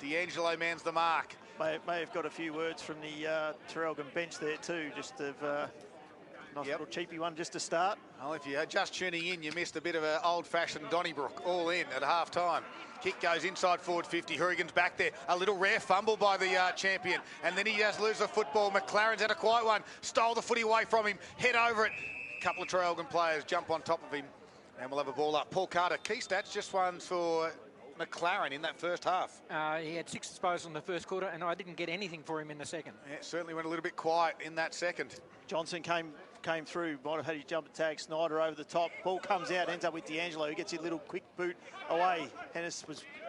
Speaker 3: D'Angelo mans the mark.
Speaker 2: May have got a few words from the Traralgon bench there too, just of nice little cheapy one just to start.
Speaker 3: Well, if you're just tuning in, you missed a bit of an old-fashioned Donnybrook all in at half-time. Kick goes inside forward 50. Hurrigan's back there. A little rare fumble by the champion. And then he does lose the football. McLaren's had a quiet one. Stole the footy away from him. Head over it. A couple of Traralgon players jump on top of him. And we'll have a ball up. Paul Carter, key stats, just ones for McLaren in that first half.
Speaker 4: He had 6 disposals in the first quarter, and I didn't get anything for him in the second.
Speaker 3: Yeah, it certainly went a little bit quiet in that second.
Speaker 2: Johnson came through, might have had his jump attack. Snyder over the top. Ball comes out, ends up with D'Angelo, who gets his little quick boot away. Hennis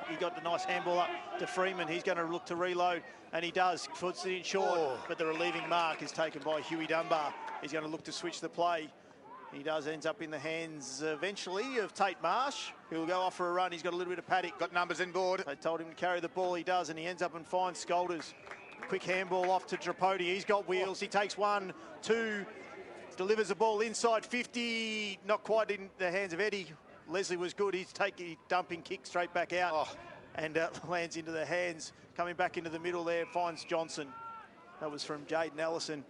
Speaker 2: he got the nice handball up to Freeman. He's going to look to reload, and he does. Puts it in short, but the relieving mark is taken by Huey Dunbar. He's going to look to switch the play. He does, ends up in the hands eventually of Tate Marsh, who will go off for a run. He's got a little bit of paddock.
Speaker 3: Got numbers in board.
Speaker 2: They told him to carry the ball. He does, and he ends up and finds Scolders. Quick handball off to Trapodi. He's got wheels. He takes 1, 2, delivers the ball inside 50. Not quite in the hands of Eddie. Leslie was good. He's taking dumping kick straight back out and lands into the hands. Coming back into the middle there, finds Johnson. That was from Jaden Allison.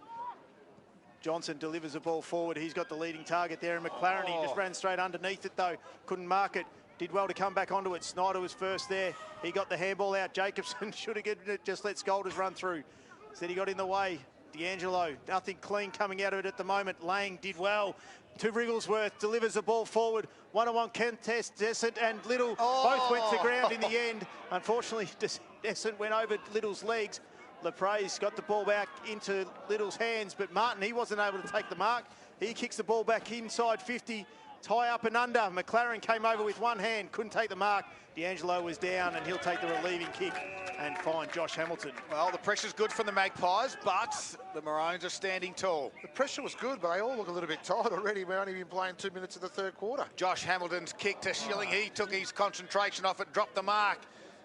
Speaker 2: Johnson delivers the ball forward. He's got the leading target there, and McLaren, he just ran straight underneath it though. Couldn't mark it. did well to come back onto it. Snyder was first there. He got the handball out. Jacobson should have given it, just let Scolders run through. Said he got in the way. D'Angelo, nothing clean coming out of it at the moment. Lang did well. To Wrigglesworth, delivers the ball forward. One-on-one contest, Descent and Little both went to ground in the end. Unfortunately, Descent went over Little's legs. Lepre's got the ball back into Little's hands, but Martin, he wasn't able to take the mark. He kicks the ball back inside 50, tie up and under. McLaren came over with one hand, couldn't take the mark. D'Angelo was down and he'll take the relieving kick and find Josh Hamilton.
Speaker 3: Well, the pressure's good from the Magpies, but the Maroons are standing tall.
Speaker 1: The pressure was good, but they all look a little bit tired already. We've only been playing 2 minutes of the third quarter.
Speaker 3: Josh Hamilton's kick to Schilling. He took his concentration off it, dropped the mark,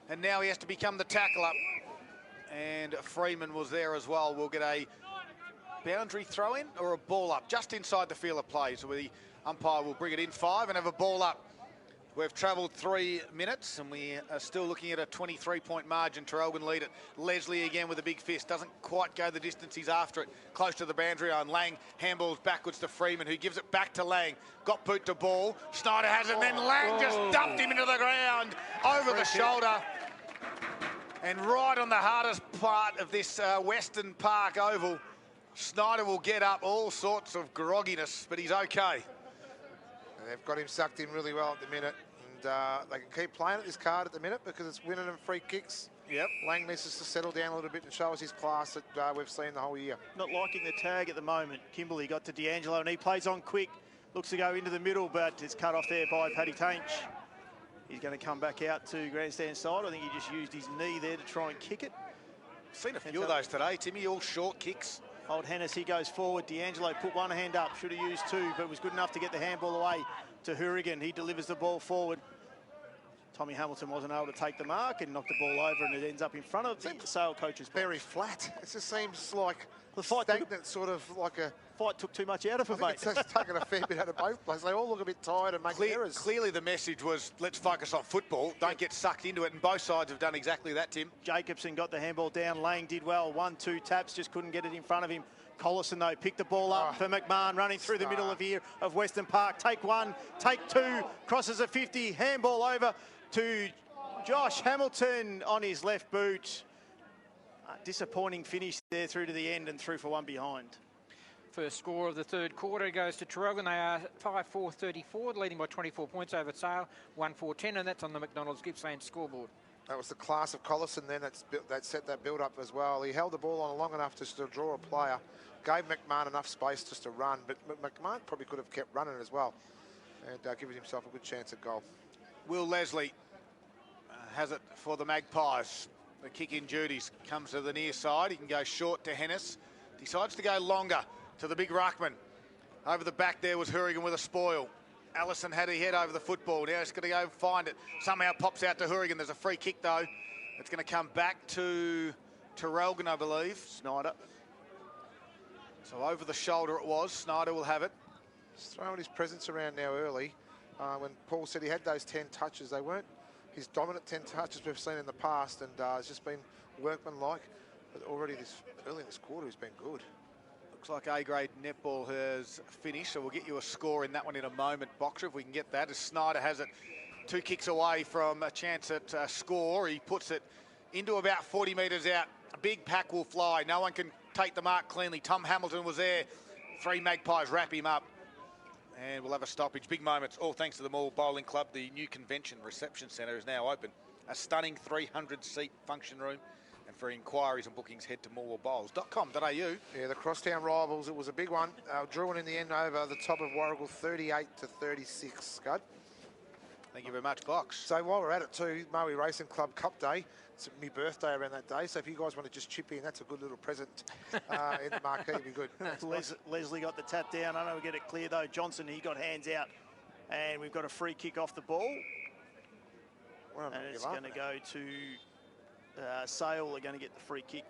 Speaker 3: and now he has to become the tackler. And Freeman was there as well. We'll get a boundary throw in or a ball up just inside the field of play. So the umpire will bring it in 5 and have a ball up. We've travelled 3 minutes and we are still looking at a 23-point margin. Traralgon lead it. Leslie again with a big fist. Doesn't quite go the distance. He's after it. Close to the boundary line. Lang handballs backwards to Freeman, who gives it back to Lang. Got boot to ball. Snyder has it. And then Lang just dumped him into the ground over the shoulder. And right on the hardest part of this Western Park Oval, Snyder will get up, all sorts of grogginess, but he's okay.
Speaker 1: And they've got him sucked in really well at the minute. And they can keep playing at this card at the minute because it's winning them free kicks.
Speaker 3: Yep.
Speaker 1: Lang needs to settle down a little bit and show us his class that we've seen the whole year.
Speaker 2: Not liking the tag at the moment. Kimberley got to D'Angelo and he plays on quick. Looks to go into the middle, but it's cut off there by Paddy Tainch. He's going to come back out to grandstand side. I think he just used his knee there to try and kick it.
Speaker 3: Seen a few of those today, Timmy, all short kicks.
Speaker 2: Old Hennis, he goes forward. D'Angelo put one hand up, should have used two, but was good enough to get the handball away to Hourigan. He delivers the ball forward. Tommy Hamilton wasn't able to take the mark and knocked the ball over, and it ends up in front of the Sale coach's box.
Speaker 1: Very flat. It just seems like
Speaker 2: the fight
Speaker 1: stagnant, sort of like a...
Speaker 2: Fight took too much out of it, mate.
Speaker 1: It's taken a fair bit out of both players. They all look a bit tired and making errors.
Speaker 3: Clearly the message was, let's focus on football, don't get sucked into it, and both sides have done exactly that, Tim.
Speaker 2: Jacobson got the handball down. Lang did well. 1-2 taps, just couldn't get it in front of him. Collison, though, picked the ball up for McMahon, running through the middle of Western Park. Take one, take two, crosses a 50, handball over to Josh Hamilton on his left boot. Disappointing finish there through to the end and through for one behind.
Speaker 4: First score of the third quarter goes to Traralgon. They are 5-4-34, leading by 24 points over Sale, 1-4-10, and that's on the McDonald's Gippsland scoreboard.
Speaker 1: That was the class of Collison then that set that build up as well. He held the ball on long enough just to draw a player, gave McMahon enough space just to run, but McMahon probably could have kept running as well and given himself a good chance at goal.
Speaker 3: Will Leslie has it for the Magpies. The kick in duties comes to the near side. He can go short to Hennis. Decides to go longer to the big ruckman. Over the back there was Hourigan with a spoil. Allison had her head over the football. Now he's going to go find it. Somehow pops out to Hourigan. There's a free kick though. It's going to come back to Traralgon, I believe.
Speaker 2: Snyder.
Speaker 3: So over the shoulder it was. Snyder will have it.
Speaker 1: He's throwing his presence around now early. When Paul said he had those 10 touches, they weren't his dominant 10 touches we've seen in the past, and it's just been workmanlike. But already early in this quarter, he's been good.
Speaker 3: Looks like A-grade netball has finished, so we'll get you a score in that one in a moment, Boxer, if we can get that. As Snyder has it 2 kicks away from a chance at a score. He puts it into about 40 metres out. A big pack will fly. No one can take the mark cleanly. Tom Hamilton was there. 3 Magpies wrap him up. And we'll have a stoppage. Big moments, all thanks to the Moore Bowling Club. The new convention reception centre is now open. A stunning 300-seat function room. And for inquiries and bookings, head to morewellbowls.com.au.
Speaker 1: Yeah, the crosstown rivals, it was a big one. Drew in the end over the top of Warrigal, 38-36, Scud.
Speaker 3: Thank you very much, Box.
Speaker 1: So while we're at it too, Maui Racing Club Cup Day. It's my birthday around that day, so if you guys want to just chip in, that's a good little present in the marquee. It'd be good.
Speaker 2: Leslie got the tap down. I know we get it clear though. Johnson, he got hands out, and we've got a free kick off the ball.
Speaker 1: Well,
Speaker 2: and it's going to go to Sale. Are going to get the free kick,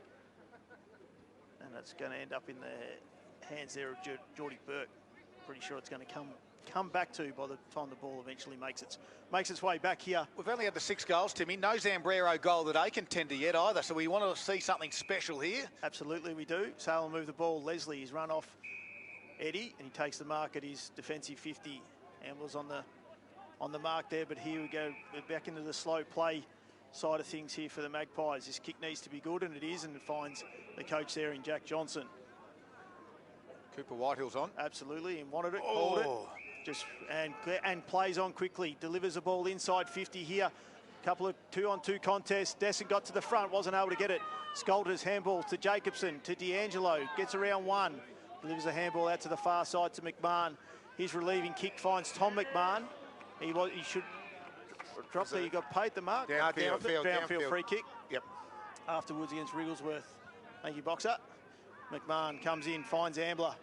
Speaker 2: and it's going to end up in the hands there of Geordie Burke. Pretty sure it's going to come back to by the time the ball eventually makes its way back here.
Speaker 3: We've only had the 6 goals, Timmy. No Zambrero goal today contender yet either, so we want to see something special here.
Speaker 2: Absolutely we do. Sale will move the ball. Leslie has run off Eddie, and he takes the mark at his defensive 50. Ambler's on the on the mark there, but here we go back into the slow play side of things here for the Magpies. This kick needs to be good, and it is, and it finds the coach there in Jack Johnson.
Speaker 3: Cooper Whitehill's on.
Speaker 2: Absolutely, and wanted it, called it. Just and plays on quickly, delivers the ball inside 50 here. Couple of 2-on-2 contests. Desson got to the front, wasn't able to get it. Scoulter's handball to Jacobson, to D'Angelo, gets around one. Delivers a handball out to the far side to McMahon. His relieving kick finds Tom McMahon. He should drop there. He got paid the mark. Downfield free kick.
Speaker 1: Yep.
Speaker 2: Afterwards against Wrigglesworth. Thank you, Boxer. McMahon comes in, finds Ambler.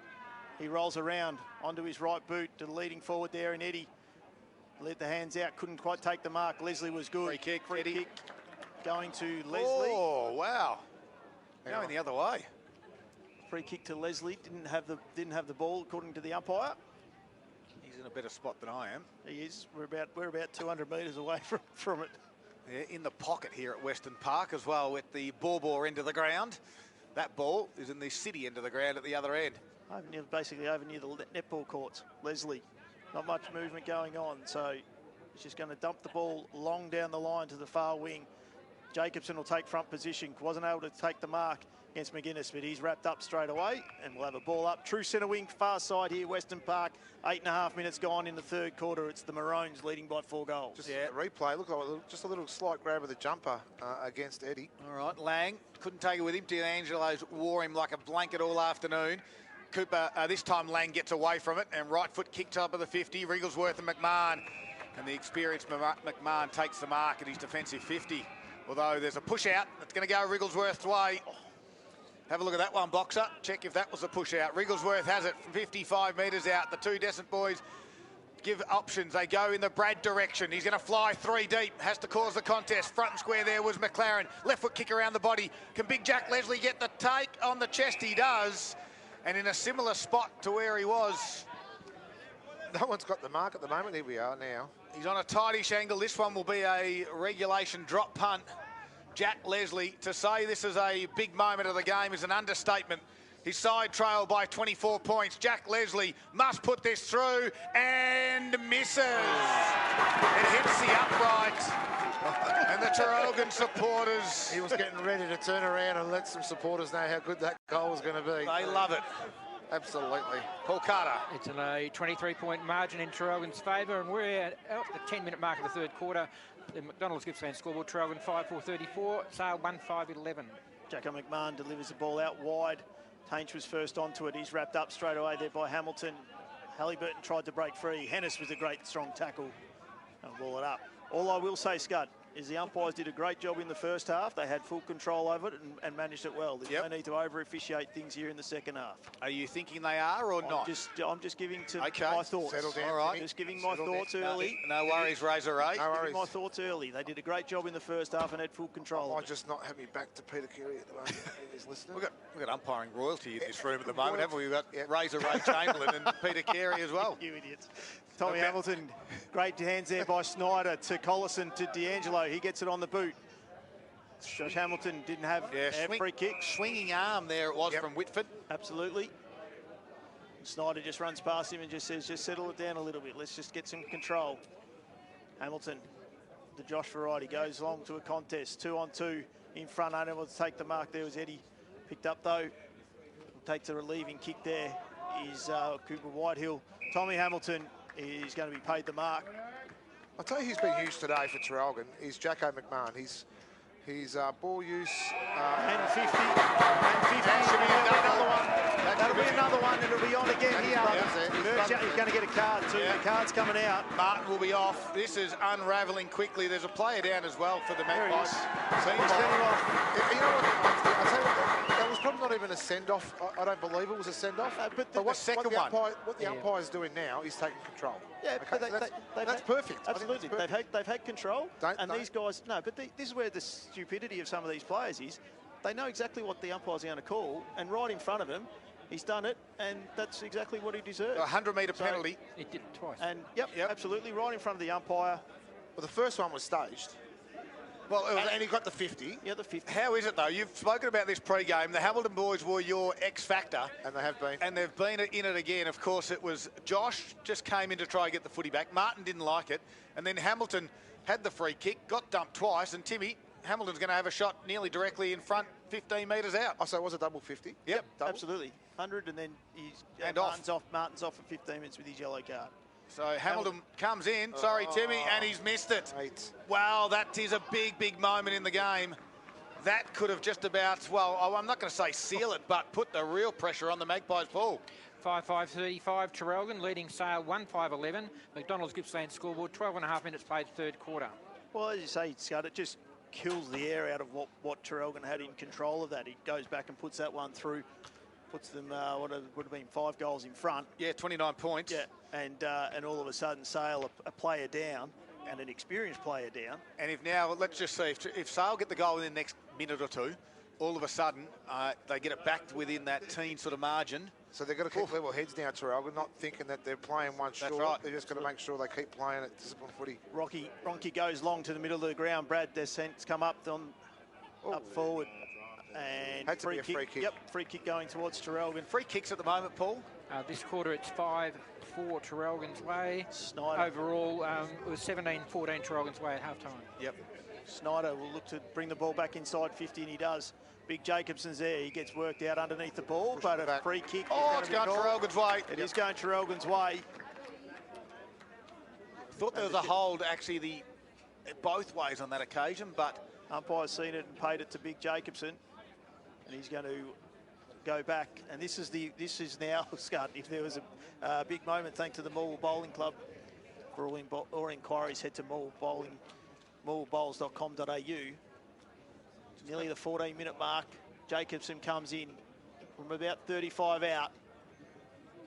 Speaker 2: He rolls around onto his right boot to the leading forward there, and Eddie let the hands out, couldn't quite take the mark. Leslie was good.
Speaker 3: Free kick,
Speaker 2: going to Leslie.
Speaker 3: Oh, wow. Going the other way.
Speaker 2: Free kick to Leslie, didn't have the ball according to the umpire.
Speaker 3: He's in a better spot than I am.
Speaker 2: He is. We're about 200 metres away from it.
Speaker 3: Yeah, in the pocket here at Western Park as well, with the ball end of the ground. That ball is in the city end of the ground at the other end.
Speaker 2: Basically over near the netball courts. Leslie, not much movement going on, so he's just going to dump the ball long down the line to the far wing. Jacobson will take front position. Wasn't able to take the mark against McGuinness, but he's wrapped up straight away, and we'll have a ball up. True centre wing, far side here, Western Park. 8.5 minutes gone in the third quarter. It's the Maroons leading by 4 goals.
Speaker 1: Just a replay. Look like just a little slight grab of the jumper against Eddie.
Speaker 3: All right, Lang couldn't take it with him. D'Angelo's wore him like a blanket all afternoon. Cooper, this time Lang gets away from it, and right foot kick top of the 50. Wrigglesworth and McMahon. And the experienced McMahon takes the mark at his defensive 50. Although there's a push out that's going to go Wrigglesworth's way. Have a look at that one, Boxer. Check if that was a push out. Wrigglesworth has it from 55 metres out. The two Descent boys give options. They go in the Brad direction. He's going to fly 3 deep. Has to cause the contest. Front and square there was McLaren. Left foot kick around the body. Can Big Jack Leslie get the take on the chest? He does. And in a similar spot to where he was.
Speaker 1: No one's got the mark at the moment. Here we are now.
Speaker 3: He's on a tightish angle. This one will be a regulation drop punt. Jack Leslie, to say this is a big moment of the game is an understatement. His side trail by 24 points. Jack Leslie must put this through and misses. It hits the upright. And the Traralgon supporters.
Speaker 1: He was getting ready to turn around and let some supporters know how good that goal was going to be.
Speaker 3: They love it.
Speaker 1: Absolutely.
Speaker 3: Paul Carter.
Speaker 4: It's in a 23-point margin in Traralgon's favour, and we're at the 10-minute mark of the third quarter. The McDonald's Gippsland scoreboard, Traralgon 5-4-34, Sale 1-5-11.
Speaker 2: Jacko McMahon delivers the ball out wide. Tainch was first onto it. He's wrapped up straight away there by Hamilton. Halliburton tried to break free. Hennis was a great strong tackle. And ball it up. All I will say, Scud, is the umpires did a great job in the first half. They had full control over it and managed it well. There's no need to over-officiate things here in the second half.
Speaker 3: Are you thinking they are or not?
Speaker 2: I'm just giving my thoughts.
Speaker 1: Settle down.
Speaker 3: All right.
Speaker 2: Just giving my thoughts early.
Speaker 3: No worries, Razor Ray.
Speaker 1: No worries.
Speaker 2: My thoughts early. They did a great job in the first half and had full control.
Speaker 1: I just not have me back to Peter Carey at the moment. He's listening.
Speaker 3: We've got umpiring royalty in this room at the moment, haven't we? We've got Razor Ray Chamberlain and Peter Carey as well.
Speaker 2: You idiots. Tommy Hamilton, great hands there by Snyder to Collison to D'Angelo. He gets it on the boot. Josh Hamilton didn't have a free kick.
Speaker 3: Swinging arm there it was from Whitford.
Speaker 2: Absolutely. Snyder just runs past him and just says, just settle it down a little bit. Let's just get some control. Hamilton, the Josh variety, goes along to a contest. 2-on-2 in front, unable to take the mark. There was Eddie. Picked up though. Takes a relieving kick there. Is Cooper Whitehill. Tommy Hamilton is going to be paid the mark.
Speaker 1: I'll tell you who's been huge today for Traralgon is Jacko McMahon. His ball use...
Speaker 2: and 50. And 50. Should be another one. That'll be another one. It'll be on again here. He's going to get a card too. The card's coming out.
Speaker 3: Martin will be off. This is unravelling quickly. There's a player down as well for the Magpies.
Speaker 1: You know what? I'll tell you what, that was probably not even a send-off. I don't believe it was a send-off.
Speaker 3: But the second one.
Speaker 1: What the umpire's doing now is taking control.
Speaker 2: Yeah,
Speaker 1: okay? That's perfect.
Speaker 2: Absolutely. They've had control. These guys... No, but this is where the stupidity of some of these players is. They know exactly what the umpires are going to call, and right in front of him, he's done it, and that's exactly what he deserves.
Speaker 3: A 100-metre penalty.
Speaker 4: He did it twice.
Speaker 2: And, yep, absolutely, right in front of the umpire.
Speaker 1: Well, the first one was staged.
Speaker 3: Well,
Speaker 1: and he got the 50.
Speaker 2: Yeah, the 50.
Speaker 3: How is it, though? You've spoken about this pre-game. The Hamilton boys were your X-factor.
Speaker 1: And they have been.
Speaker 3: And they've been in it again. Of course, it was Josh just came in to try and get the footy back. Martin didn't like it. And then Hamilton had the free kick, got dumped twice. And Timmy, Hamilton's going to have a shot nearly directly in front, 15 metres out.
Speaker 1: Oh, so it was a double 50?
Speaker 3: Yep.
Speaker 1: Double?
Speaker 2: Absolutely. 100, and then he's
Speaker 3: And
Speaker 2: Martin's off. Martin's off for 15 minutes with his yellow card.
Speaker 3: So Hamilton comes in, sorry Timmy, and he's missed it.
Speaker 1: Eight.
Speaker 3: Wow, that is a big, big moment in the game. That could have just about, well, I'm not going to say seal it, but put the real pressure on the Magpies, Paul.
Speaker 4: 5-5-35, Traralgon leading Sale 1-5-11. McDonald's Gippsland scoreboard, 12.5 minutes played, third quarter.
Speaker 2: Well, as you say, Scott, it just kills the air out of what Traralgon had in control of that. He goes back and puts that one through, puts them, what would have been 5 goals in front.
Speaker 3: Yeah, 29 points.
Speaker 2: Yeah, and all of a sudden Sale, a player down, and an experienced player down.
Speaker 3: And if now, let's just see, if Sale get the goal in the next minute or two, all of a sudden, they get it back within that teen sort of margin.
Speaker 1: So they've got to keep level heads now, Traralgon, not thinking that they're playing one short.
Speaker 3: right.
Speaker 1: They're just got to make sure they keep playing at disciplined footy.
Speaker 2: Ronke goes long to the middle of the ground. Brad Descent's come up up forward. And
Speaker 1: Had to be a free kick.
Speaker 2: Yep, free kick going towards Traralgon.
Speaker 3: Free kicks at the moment, Paul.
Speaker 4: This quarter it's 5-4 Traralgon's way.
Speaker 2: Snyder.
Speaker 4: Overall, it was 17-14 Traralgon's way at half-time.
Speaker 3: Yep.
Speaker 2: Snyder will look to bring the ball back inside 50, and he does. Big Jacobson's there. He gets worked out underneath the ball, but a free kick.
Speaker 3: Oh, it's going Traralgon's way.
Speaker 2: It is going Traralgon's way.
Speaker 3: Thought there was a hold, actually, both ways on that occasion, but
Speaker 2: Umpire's seen it and paid it to Big Jacobson, and he's going to go back. And this is now, Scott, if there was a big moment, thanks to the Morwell Bowling Club. For all inquiries, head to morwellbowls.com.au. Nearly the 14-minute mark. Jacobson comes in from about 35 out,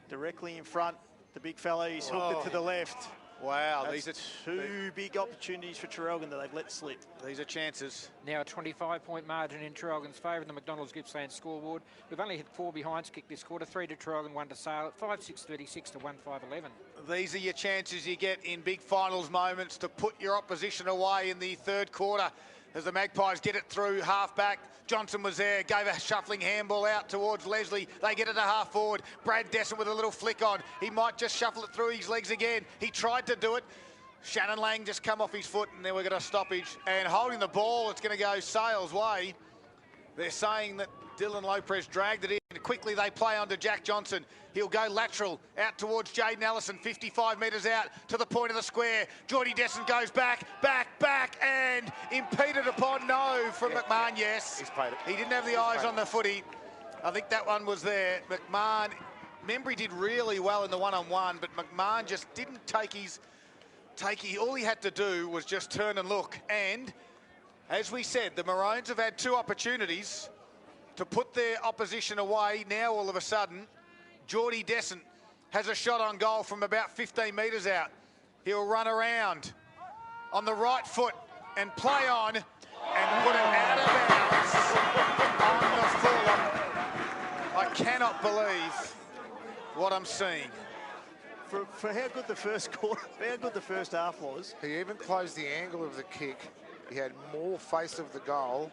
Speaker 2: directly in front. The big fellow, he's hooked it to the left.
Speaker 3: wow,
Speaker 2: That's
Speaker 3: these are
Speaker 2: two big opportunities for Traralgon that they've let slip.
Speaker 3: These are chances.
Speaker 4: Now a 25-point margin in Traralgon's favour in the McDonald's Gippsland scoreboard. We've only had 4 behinds kicked this quarter, 3 to Traralgon, 1 to Sale, 5-6-36 to 1-5-11.
Speaker 3: These are your chances you get in big finals moments to put your opposition away in the third quarter. As the Magpies get it through half-back, Johnson was there, gave a shuffling handball out towards Leslie. They get it to half-forward. Brad Descent with a little flick on. He might just shuffle it through his legs again. He tried to do it. Shannon Lang just come off his foot, and then we're going to stoppage. And holding the ball, it's going to go Sale's way. They're saying that Dylan Lopez dragged it in. Quickly they play on to Jack Johnson. He'll go lateral out towards Jaden Allison, 55 metres out to the point of the square. Geordie Descent goes back, and impeded upon. No from McMahon, yes.
Speaker 1: He's played it.
Speaker 3: He didn't have the eyes on the footy. I think that one was there. McMahon, Membry did really well in the one-on-one, but McMahon just didn't all he had to do was just turn and look. And as we said, the Maroons have had 2 opportunities to put their opposition away. Now, all of a sudden, Geordie Descent has a shot on goal from about 15 metres out. He'll run around on the right foot and play on and put it out of bounds on the full. I cannot believe what I'm seeing.
Speaker 2: For how good the first quarter, how good the first half was.
Speaker 1: He even closed the angle of the kick. He had more face of the goal,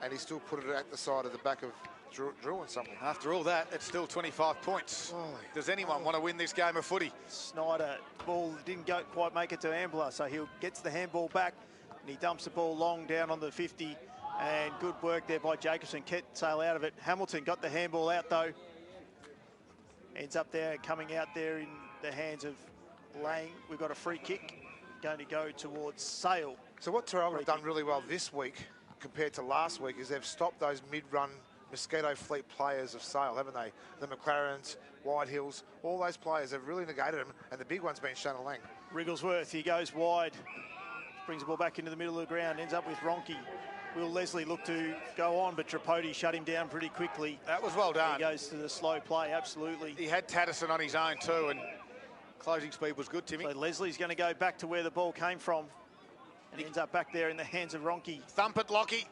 Speaker 1: and he still put it at the side of the back of Drew and someone.
Speaker 3: After all that, it's still 25 points. Does anyone want to win this game of footy?
Speaker 2: Snyder, ball didn't quite make it to Ambler, so he gets the handball back, and he dumps the ball long down on the 50, and good work there by Jacobson. Kept Sale out of it. Hamilton got the handball out, though. Ends up there, coming out there in the hands of Lang. We've got a free kick going to go towards Sale.
Speaker 1: So what Traralgon have done really well this week compared to last week is they've stopped those mid-run Mosquito Fleet players of Sale, haven't they? The McLarens, Whitehills, all those players have really negated them, and the big one's been Shannon Lang.
Speaker 2: Wrigglesworth, he goes wide, brings the ball back into the middle of the ground, ends up with Ronke. Will Leslie look to go on, but Tripodi shut him down pretty quickly.
Speaker 3: That was well done.
Speaker 2: He goes to the slow play, absolutely.
Speaker 3: He had Tatterson on his own too, and closing speed was good, Timmy.
Speaker 2: So Leslie's going to go back to where the ball came from, and he ends up back there in the hands of Ronke.
Speaker 3: Thump it, Lockie.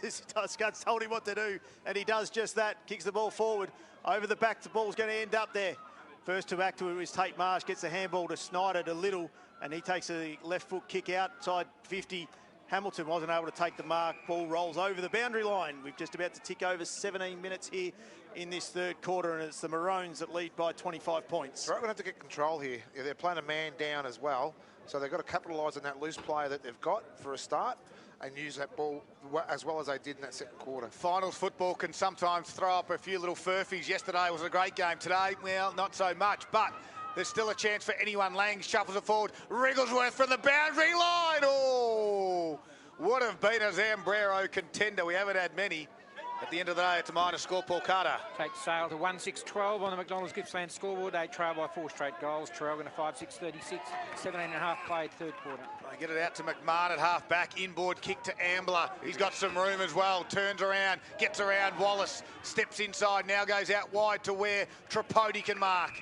Speaker 2: Scott's told him what to do, and he does just that. Kicks the ball forward. Over the back, the ball's going to end up there. First to back to it was Tate Marsh, gets the handball to Snyder to Little, and he takes a left foot kick outside 50. Hamilton wasn't able to take the mark. Ball rolls over the boundary line. We've just about to tick over 17 minutes here in this third quarter, and it's the Maroons that lead by 25 points.
Speaker 1: Right, we're going to have to get control here. Yeah, they're playing a man down as well, so they've got to capitalise on that loose player that they've got for a start and use that ball as well as they did in that second quarter.
Speaker 3: Finals football can sometimes throw up a few little furfies. Yesterday was a great game. Today, well, not so much, but there's still a chance for anyone. Lang shuffles it forward. Wrigglesworth from the boundary line. Oh, would have been a Zambrero contender. We haven't had many. At the end of the day, it's a minor score. Paul Carter
Speaker 4: Takes Sale to 1-6-12 on the McDonald's Gippsland scoreboard. They trail by 4 straight goals. Traralgon to 5-6-36. 17.5 played third quarter.
Speaker 3: They get it out to McMahon at half back. Inboard kick to Ambler. He's got some room as well. Turns around, gets around Wallace. Steps inside, now goes out wide to where Tripodi can mark.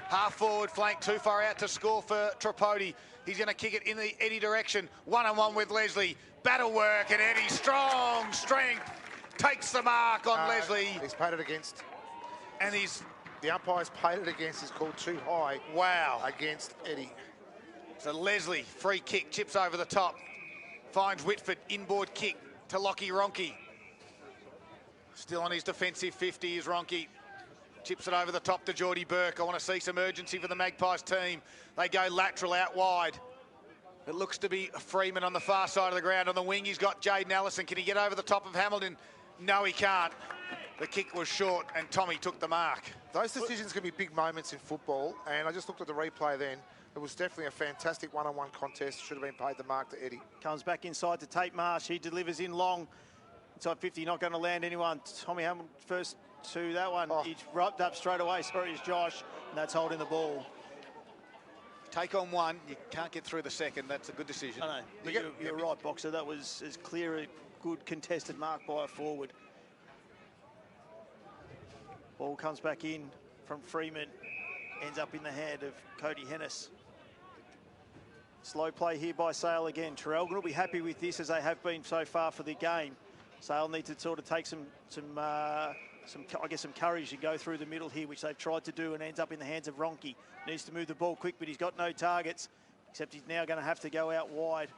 Speaker 3: Half forward flank, too far out to score for Tripodi. He's going to kick it in the Eddie direction. One-on-one with Leslie. Battle work, and Eddie, strong strength, takes the mark on Leslie.
Speaker 1: He's paid it against.
Speaker 3: And he's...
Speaker 1: The umpire's paid it against. He's called too high.
Speaker 3: Wow.
Speaker 1: Against Eddie.
Speaker 3: So Leslie, free kick, chips over the top. Finds Whitford, inboard kick to Lockie Ronke. Still on his defensive 50 is Ronke. Chips it over the top to Geordie Burke. I want to see some urgency for the Magpies team. They go lateral out wide. It looks to be Freeman on the far side of the ground. On the wing, he's got Jaden Allison. Can he get over the top of Hamilton? No, he can't. The kick was short, and Tommy took the mark.
Speaker 1: Those decisions can be big moments in football, and I just looked at the replay then. It was definitely a fantastic one-on-one contest. Should have been paid the mark to Eddie.
Speaker 2: Comes back inside to Tate Marsh. He delivers in long. Inside 50, not going to land anyone. Tommy Hamilton first to that one.
Speaker 1: Oh.
Speaker 2: He's roped up straight away. Sorry, it's Josh, and that's holding the ball.
Speaker 3: Take on one, you can't get through the second. That's a good decision.
Speaker 2: I know, but you're right, Boxer. That was as clear a good contested mark by a forward. Ball comes back in from Freeman. Ends up in the hand of Cody Hennis. Slow play here by Sale again. Traralgon will be happy with this, as they have been so far for the game. Sale need to sort of take some courage to go through the middle here, which they've tried to do, and ends up in the hands of Ronke. Needs to move the ball quick, but he's got no targets, except he's now going to have to go out wide.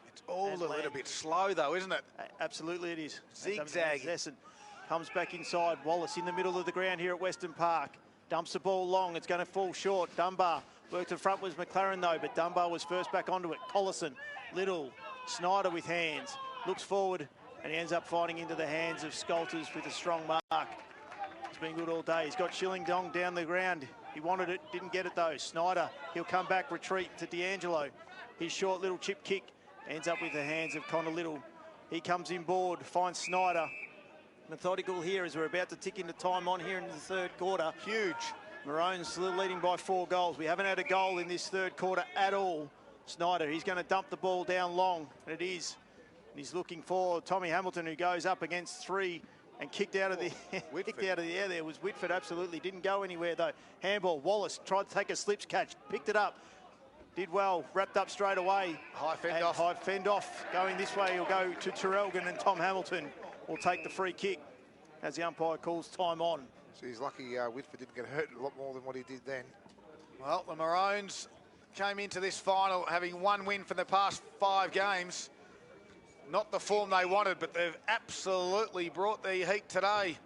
Speaker 3: It's all a little bit slow, though, isn't it?
Speaker 2: Absolutely it is.
Speaker 3: Zigzag.
Speaker 2: Zessen comes back inside. Wallace in the middle of the ground here at Western Park. Dumps the ball long. It's going to fall short. Dunbar worked in front was McLaren, though, but Dunbar was first back onto it. Collison, Little, Snyder with hands. Looks forward, and he ends up finding into the hands of Scolters with a strong mark. He's been good all day. He's got Shillingdong down the ground. He wanted it, didn't get it though. Snyder, he'll come back, retreat to D'Angelo. His short little chip kick ends up with the hands of Connor Little. He comes inboard, finds Snyder. Methodical here as we're about to tick into time on here in the third quarter.
Speaker 3: Huge.
Speaker 2: Maroons still leading by 4 goals. We haven't had a goal in this third quarter at all. Snyder, he's going to dump the ball down long, and it is. He's looking for Tommy Hamilton, who goes up against 3 and kicked out of the kicked out of the air. There was Whitford. Absolutely didn't go anywhere though. Handball. Wallace tried to take a slips catch, picked it up, did well, wrapped up straight away.
Speaker 3: High fend off.
Speaker 2: High fend off. Going this way, he'll go to Traralgon, and Tom Hamilton will take the free kick as the umpire calls time on.
Speaker 1: So he's lucky Whitford didn't get hurt a lot more than what he did then.
Speaker 3: Well, the Maroons came into this final having 1 win for the past 5 games. Not the form they wanted, but they've absolutely brought the heat today.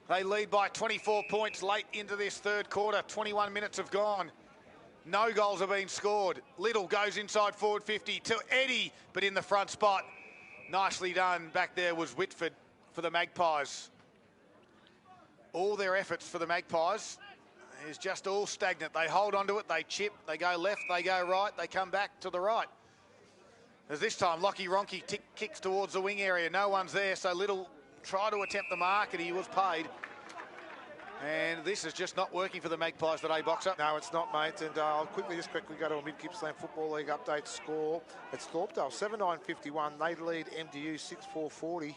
Speaker 3: They lead by 24 points late into this third quarter. 21 minutes have gone. No goals have been scored. Little goes inside forward 50 to Eddie, but in the front spot. Nicely done. Back there was Whitford for the Magpies. All their efforts for the Magpies is just all stagnant. They hold onto it, they chip, they go left, they go right, they come back to the right. As this time, Lockie Ronke kicks towards the wing area. No one's there, so Little tried to attempt the mark, and he was paid. And this is just not working for the Magpies today, Boxer.
Speaker 1: No, it's not, mate. And I'll quickly go to a Mid-Gippsland Football League update score. It's Thorpedale 7-9-51. They lead MDU 6-4-40.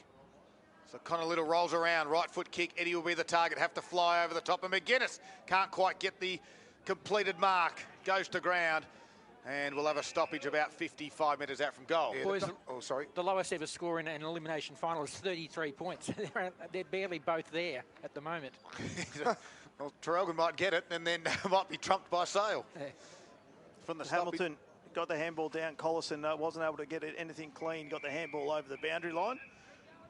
Speaker 3: So Connor Little rolls around, right foot kick. Eddie will be the target, have to fly over the top. And McGuinness can't quite get the completed mark. Goes to ground. And we'll have a stoppage about 55 metres out from goal.
Speaker 1: Yeah,
Speaker 4: Boys,
Speaker 1: sorry.
Speaker 4: The lowest ever score in an elimination final is 33 points. They're barely both there at the moment.
Speaker 3: Well, Traralgon might get it and then might be trumped by Sale.
Speaker 4: Yeah.
Speaker 3: From the
Speaker 2: Hamilton got the handball down. Collison wasn't able to get anything clean, got the handball over the boundary line,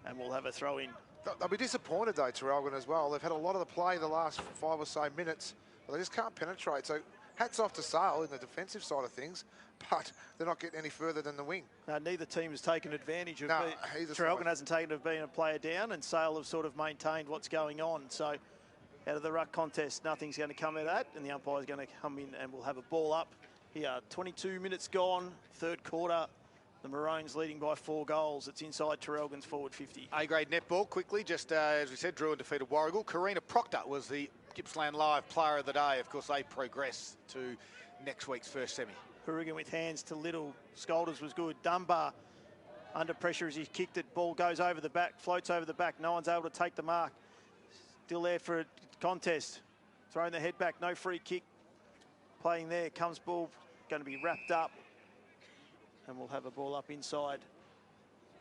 Speaker 2: and we'll have a throw in.
Speaker 1: They'll be disappointed though, Traralgon as well. They've had a lot of the play the last 5 or so minutes, but they just can't penetrate. So hats off to Sale in the defensive side of things, but they're not getting any further than the wing.
Speaker 2: Neither team has taken advantage of it.
Speaker 1: Either
Speaker 2: Traralgon
Speaker 1: side.
Speaker 2: hasn't taken of being a player down, and Sale have sort of maintained what's going on. So out of the ruck contest, nothing's going to come out of that, and the umpire's going to come in and we'll have a ball up here. 22 minutes gone, third quarter. The Maroons leading by 4 goals. It's inside Traralgon's forward 50.
Speaker 3: A-grade netball, quickly, just as we said, Druin defeated Warragul. Karina Proctor was the Gippsland Live Player of the Day. Of course, they progress to next week's first semi.
Speaker 2: Hourigan with hands to Little. Scolders was good. Dunbar under pressure as he kicked it. Ball goes over the back, floats over the back. No one's able to take the mark. Still there for a contest. Throwing the head back, no free kick. Playing there, comes ball, going to be wrapped up. And we'll have a ball up inside.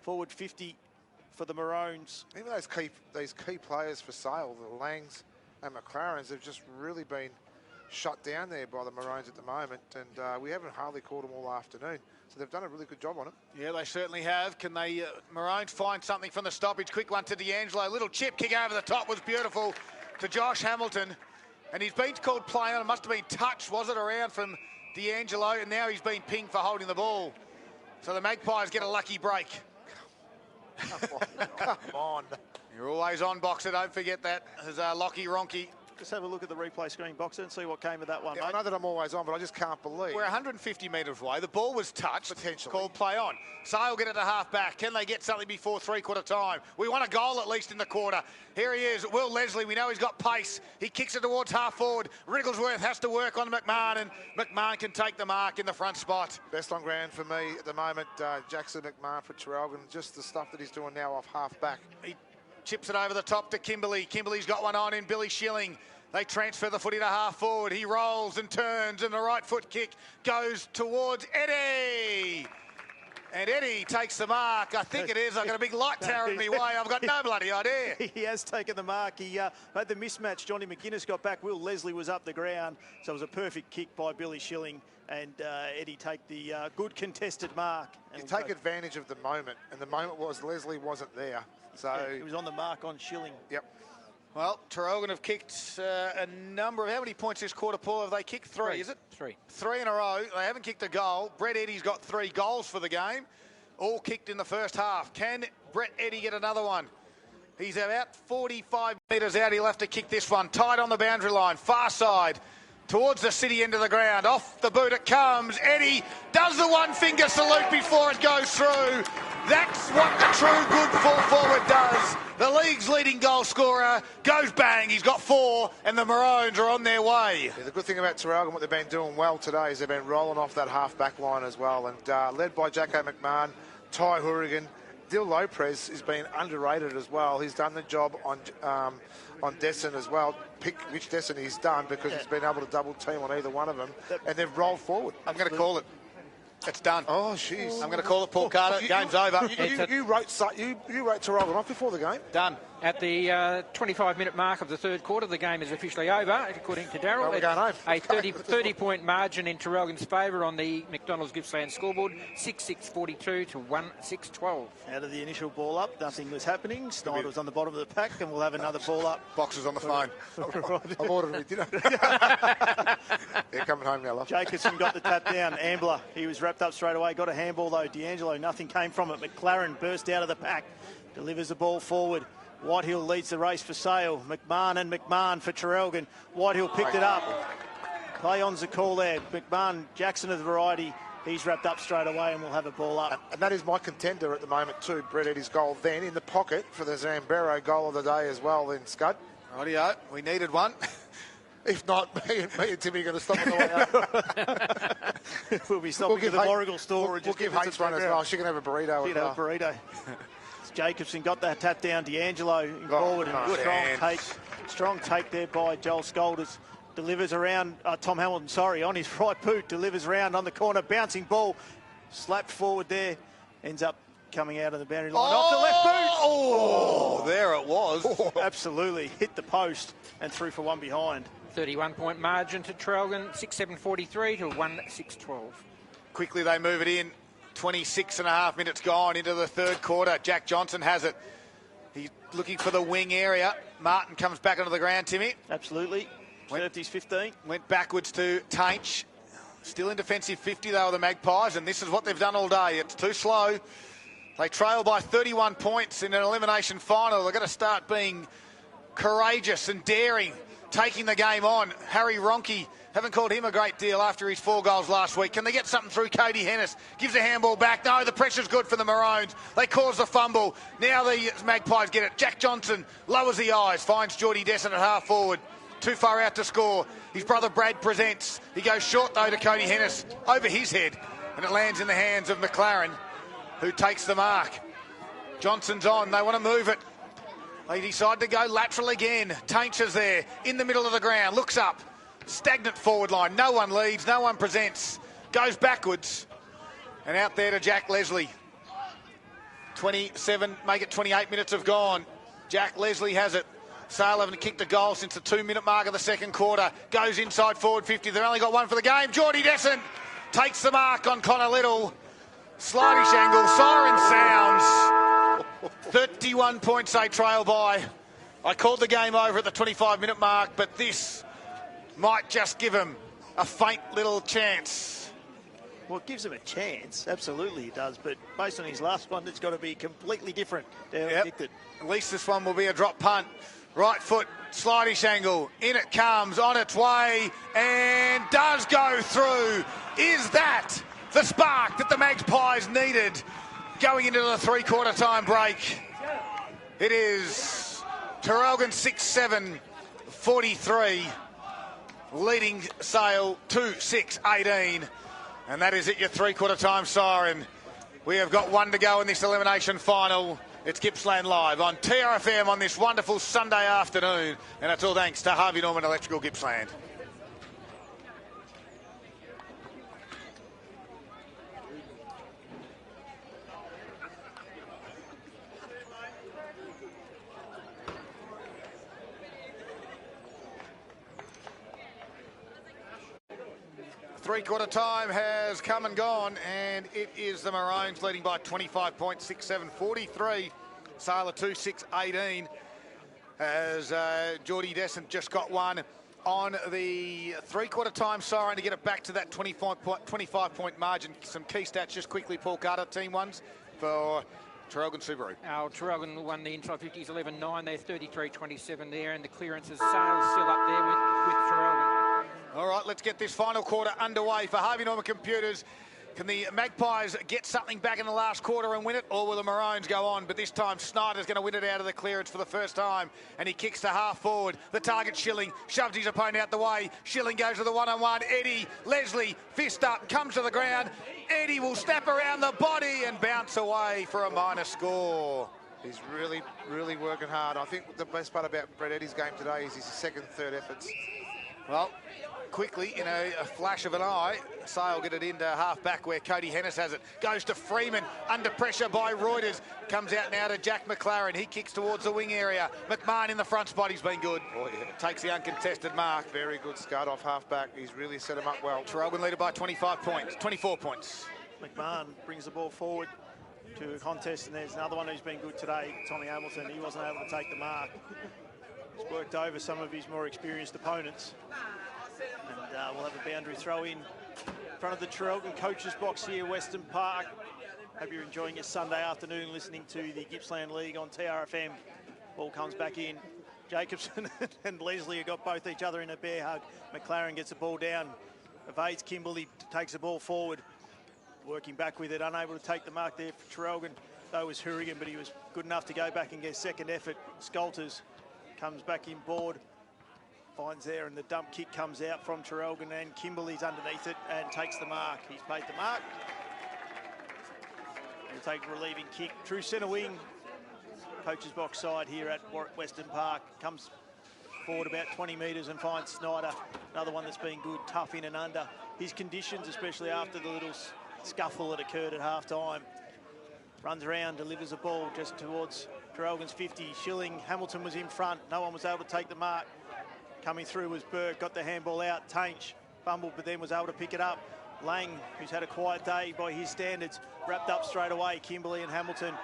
Speaker 2: Forward 50 for the Maroons.
Speaker 1: Even these key players for Sale, the Langs and McLarens, have just really been shut down there by the Maroons at the moment, and we haven't hardly caught them all afternoon. So they've done a really good job on it.
Speaker 3: Yeah, they certainly have. Can they, Maroons, find something from the stoppage? Quick one to D'Angelo. Little chip kick over the top was beautiful to Josh Hamilton. And he's been called play on. It must have been touched, was it, around from D'Angelo? And now he's been pinged for holding the ball. So the Magpies get a lucky break.
Speaker 1: Come on.
Speaker 3: You're always on, Boxer. Don't forget that. There's Lockie Ronke.
Speaker 2: Just have a look at the replay screen, Boxer, and see what came of that one,
Speaker 1: Yeah,
Speaker 2: mate.
Speaker 1: I know that I'm always on, but I just can't believe.
Speaker 3: We're 150 metres away. The ball was touched.
Speaker 1: Potentially.
Speaker 3: Called play on. Sale get it to half back. Can they get something before three-quarter time? We want a goal at least in the quarter. Here he is, Will Leslie. We know he's got pace. He kicks it towards half forward. Wrigglesworth has to work on McMahon, and McMahon can take the mark in the front spot.
Speaker 1: Best on ground for me at the moment, Jackson McMahon for Traralgon. Just the stuff that he's doing now off half back.
Speaker 3: He chips it over the top to Kimberley. Kimberley's got one on in Billy Schilling. They transfer the footy to half forward. He rolls and turns, and the right foot kick goes towards Eddie. And Eddie takes the mark. I think it is. I've got a big light tower in my way. I've got no bloody idea.
Speaker 2: He has taken the mark. He had the mismatch. Johnny McGuinness got back. Will Leslie was up the ground. So it was a perfect kick by Billy Schilling. And Eddie take the good contested mark. And
Speaker 1: You take advantage of the moment, and the moment was Leslie wasn't there. So
Speaker 2: yeah, he was on the mark on Schilling.
Speaker 1: Yep.
Speaker 3: Well, Traralgon have kicked a number of... How many points this quarter, Paul? Have they kicked? Three, is it? Three in a row. They haven't kicked a goal. Brett Eddy's got 3 goals for the game, all kicked in the first half. Can Brett Eddy get another one? He's about 45 metres out. He'll have to kick this one. Tight on the boundary line, far side, towards the city end of the ground. Off the boot it comes. Eddy does the one-finger salute before it goes through. That's what the true good full forward does. The league's leading goal scorer goes bang. He's got 4, and the Maroons are on their way.
Speaker 1: Yeah, the good thing about Traralgon, what they've been doing well today, is they've been rolling off that half-back line as well. And led by Jacko McMahon, Ty Hourigan, Dil Lopez has been underrated as well. He's done the job on Desson as well. Pick which Desson he's done, because he's been able to double team on either one of them, and they've rolled forward.
Speaker 3: I'm going to call it. It's done.
Speaker 1: Oh, jeez.
Speaker 3: I'm going to call it, Paul Carter. Game's over.
Speaker 1: You wrote Traralgon off before the game.
Speaker 3: Done.
Speaker 4: At the 25-minute mark of the third quarter, the game is officially over, according to Darryl.
Speaker 1: Well, we're going home.
Speaker 4: A 30-point margin in Traralgon's favour on the McDonald's Gippsland scoreboard, 6-6-42 to 1-6-12.
Speaker 2: Out of the initial ball up, nothing was happening. Snyder was on the bottom of the pack, and we'll have another ball up.
Speaker 3: Boxer's on the phone.
Speaker 1: I've ordered me dinner. They're coming home now, love.
Speaker 2: Jacobson got the tap down. Ambler, he was wrapped up straight away. Got a handball, though. D'Angelo, nothing came from it. McLaren burst out of the pack. Delivers the ball forward. Whitehill leads the race for Sale. McMahon and McMahon for Traralgon. Whitehill picked it up. Play on's the call there. McMahon, Jackson of the variety. He's wrapped up straight away, and we'll have a ball up.
Speaker 1: And that is my contender at the moment too, Brett Eddy's goal. Then in the pocket for the Zambero goal of the day as well, then Scud.
Speaker 3: Rightio, we needed one.
Speaker 1: If not, me and Timmy are going to stop on the way out.
Speaker 2: We'll be stopping at the Warragul store.
Speaker 1: We'll give Hates one as well. She can have a burrito.
Speaker 2: She can have a burrito. Jacobson got that tap down. D'Angelo forward, and strong take there by Joel Scolders. Delivers around Tom Hamilton, on his right boot. Delivers around on the corner, bouncing ball, slapped forward there. Ends up coming out of the boundary line off the left boot.
Speaker 3: Oh, there it was.
Speaker 2: Absolutely hit the post and through for one behind.
Speaker 4: 31-point margin to Traralgon, 6-7-43 to 1-6-12.
Speaker 3: Quickly they move it in. 26.5 minutes gone into the third quarter. Jack Johnson has it. He's looking for the wing area. Martin comes back onto the ground, Timmy.
Speaker 2: Absolutely. Served his 15.
Speaker 3: Went backwards to Tainch. Still in defensive 50, though, the Magpies, and this is what they've done all day. It's too slow. They trail by 31 points in an elimination final. They've got to start being courageous and daring, taking the game on. Harry Ronke, haven't called him a great deal after his 4 goals last week. Can they get something through? Cody Hennis gives a handball back. No, the pressure's good for the Maroons. They cause the fumble. Now the Magpies get it. Jack Johnson lowers the eyes, finds Geordie Desson at half forward. Too far out to score. His brother Brad presents. He goes short, though, to Cody Hennis over his head, and it lands in the hands of McLaren, who takes the mark. Johnson's on. They want to move it. They decide to go lateral again. Tainch is there in the middle of the ground. Looks up. Stagnant forward line. No one leads. No one presents. Goes backwards. And out there to Jack Leslie. 27, make it 28 minutes have gone. Jack Leslie has it. Sale haven't kicked a goal since the 2-minute mark of the second quarter. Goes inside forward 50. They've only got one for the game. Geordie Desson takes the mark on Connor Little. Slidey Shangle. Siren sounds. 31 points they trail by. I called the game over at the 25-minute mark, but this might just give them a faint little chance.
Speaker 2: Well, it gives them a chance. Absolutely it does. But based on his last one, it's got to be completely different.
Speaker 3: At least this one will be a drop punt. Right foot, Slidey Shangle. In it comes, on its way, and does go through. Is that the spark that the Magpies needed going into the three-quarter time break? It is Traralgon 6-7, 43, leading Sale 2-6-18. And that is it, your three-quarter time siren. We have got one to go in this elimination final. It's Gippsland Live on TRFM on this wonderful Sunday afternoon. And it's all thanks to Harvey Norman Electrical Gippsland. Three-quarter time has come and gone, and it is the Maroons leading by 25 points, 6-7, 43. Sailor 2-6-18 as Geordie Desson just got one on the three-quarter time siren to get it back to that 25-point margin. Some key stats just quickly, Paul Carter, team ones for Traralgon Subaru.
Speaker 4: Traralgon won the inside 50s 11-9. They're 33-27 there, and the clearances Sale still up there with Traralgon.
Speaker 3: All right, let's get this final quarter underway for Harvey Norman Computers. Can the Magpies get something back in the last quarter and win it, or will the Maroons go on? But this time Snyder's going to win it out of the clearance for the first time, and he kicks to half forward. The target, Schilling, shoves his opponent out the way. Schilling goes to the one-on-one. Eddie, Leslie, fist up, comes to the ground. Eddie will snap around the body and bounce away for a minor score.
Speaker 1: He's really, really working hard. I think the best part about Brett Eddie's game today is his second, third efforts.
Speaker 3: Well, quickly, in a flash of an eye, Sale get it into half-back where Cody Hennis has it. Goes to Freeman, under pressure by Reuters. Comes out now to Jack McLaren. He kicks towards the wing area. McMahon in the front spot. He's been good.
Speaker 1: Oh, yeah.
Speaker 3: Takes the uncontested mark.
Speaker 1: Very good scud off half-back. He's really set him up well.
Speaker 3: Traralgon leader by 24 points.
Speaker 2: McMahon brings the ball forward to a contest, and there's another one who's been good today, Tommy Hamilton. He wasn't able to take the mark. He's worked over some of his more experienced opponents. And we'll have a boundary throw in front of the Traralgon coaches box here, Western Park. Hope you're enjoying your Sunday afternoon listening to the Gippsland League on TRFM. Ball comes back in. Jacobson and Leslie have got both each other in a bear hug. McLaren gets the ball down. Evades Kimberley, takes the ball forward. Working back with it, unable to take the mark there for Traralgon. Though was Hourigan, but he was good enough to go back and get second effort. Scolters comes back in board. Finds there, and the dump kick comes out from Traralgon, and Kimberley's underneath it and takes the mark. He's paid the mark. He'll take a relieving kick. True centre wing. Coach's box side here at Western Park. Comes forward about 20 metres and finds Snyder. Another one that's been good, tough in and under. His conditions, especially after the little scuffle that occurred at half-time. Runs around, delivers a ball just towards Traralgon's 50. Schilling, Hamilton was in front. No one was able to take the mark. Coming through was Burke, got the handball out. Tainch fumbled, but then was able to pick it up. Lang, who's had a quiet day by his standards, wrapped up straight away. Kimberley and Hamilton.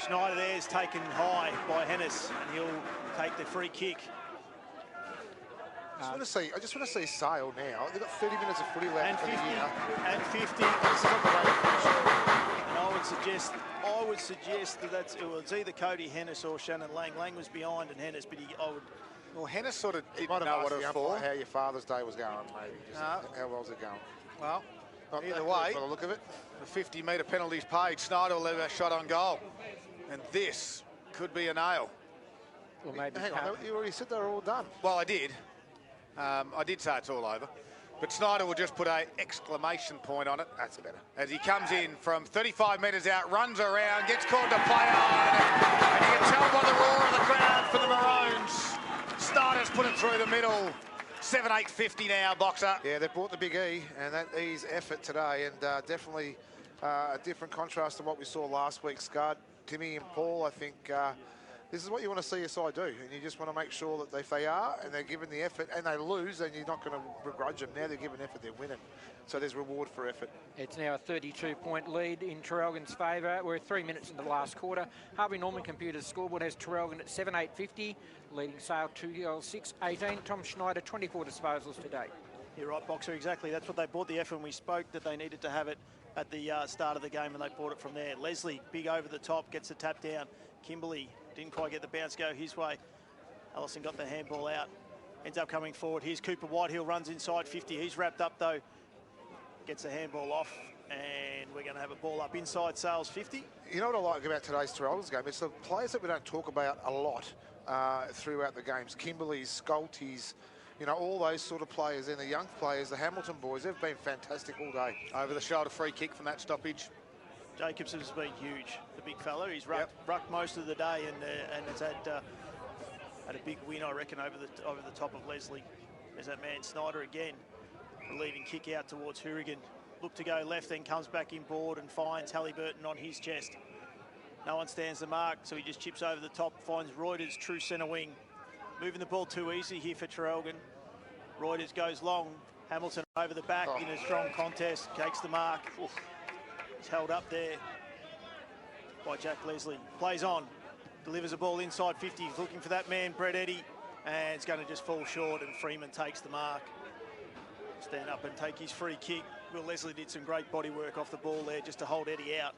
Speaker 2: Schneider there is taken high by Hennis, and he'll take the free kick.
Speaker 1: I just want to see Sale now. They've got 30 minutes of footy left.
Speaker 2: And 50. And 50.
Speaker 1: This is not the way to finish it.
Speaker 2: And I would suggest that it was either Cody Hennis or Shannon Lang. Lang was behind and Hennis, but
Speaker 3: Well, Hennis sort of didn't
Speaker 1: Might have
Speaker 3: know
Speaker 1: asked
Speaker 3: what it
Speaker 1: the
Speaker 3: was for.
Speaker 1: umpire how your Father's Day was going, maybe. Just how well was it going?
Speaker 3: Well,
Speaker 1: Not
Speaker 3: either
Speaker 1: that
Speaker 3: way,
Speaker 1: good by the look of it.
Speaker 3: the 50-metre penalty's paid. Snyder will leave a shot on goal. And this could be a nail.
Speaker 4: Or maybe
Speaker 1: Hang on, you already said they were all done.
Speaker 3: Well, I did. I did say it's all over. But Snyder will just put an exclamation point on it.
Speaker 1: That's better.
Speaker 3: As he comes in from 35 metres out, runs around, gets called to play on. And you can tell by the roar of the crowd for the Maroons. Snyder's put it through the middle. 7-8-50 now, Boxer.
Speaker 1: Yeah, they brought the big E, and that E's effort today, and definitely a different contrast to what we saw last week. Scud, Timmy and Paul, I think this is what you want to see your side do, and you just want to make sure that if they are, and they're given the effort, and they lose, then you're not going to begrudge them. Now they're given effort, they're winning. So there's reward for effort.
Speaker 4: It's now a 32-point lead in Traralgon's favour. We're 3 minutes into the last quarter. Harvey Norman Computers scoreboard has Traralgon at 7-8-50, leading Sale 2-6-18. Tom Schneider, 24 disposals today.
Speaker 2: You're right, Boxer, exactly. That's what they bought the effort, and we spoke that they needed to have it at the start of the game, and they bought it from there. Leslie, big over the top, gets the tap down. Kimberley didn't quite get the bounce go his way. Allison got the handball out. Ends up coming forward. Here's Cooper Whitehill, runs inside 50. He's wrapped up, though. Gets the handball off, and we're going to have a ball up inside Sales 50.
Speaker 1: You know what I like about today's Traralgon's game? It's the players that we don't talk about a lot throughout the games. Kimberley's, Scolties, you know, all those sort of players, and the young players, the Hamilton boys, they've been fantastic all day.
Speaker 3: Over the shoulder free kick from that stoppage.
Speaker 2: Jacobson has been huge, the big fella. He's rucked most of the day, and it's had a big win, I reckon, over the top of Leslie. There's that man Snyder again, relieving kick out towards Hourigan. Look to go left, then comes back inboard and finds Halliburton on his chest. No one stands the mark, so he just chips over the top, finds Reuters, true centre wing. Moving the ball too easy here for Traralgon. Reuters goes long. Hamilton over the back in a strong contest, takes the mark. Oof. He's held up there by Jack Leslie. Plays on, delivers a ball inside 50. He's looking for that man, Brett Eddy, and it's going to just fall short, and Freeman takes the mark. Stand up and take his free kick. Will Leslie did some great body work off the ball there just to hold Eddie out.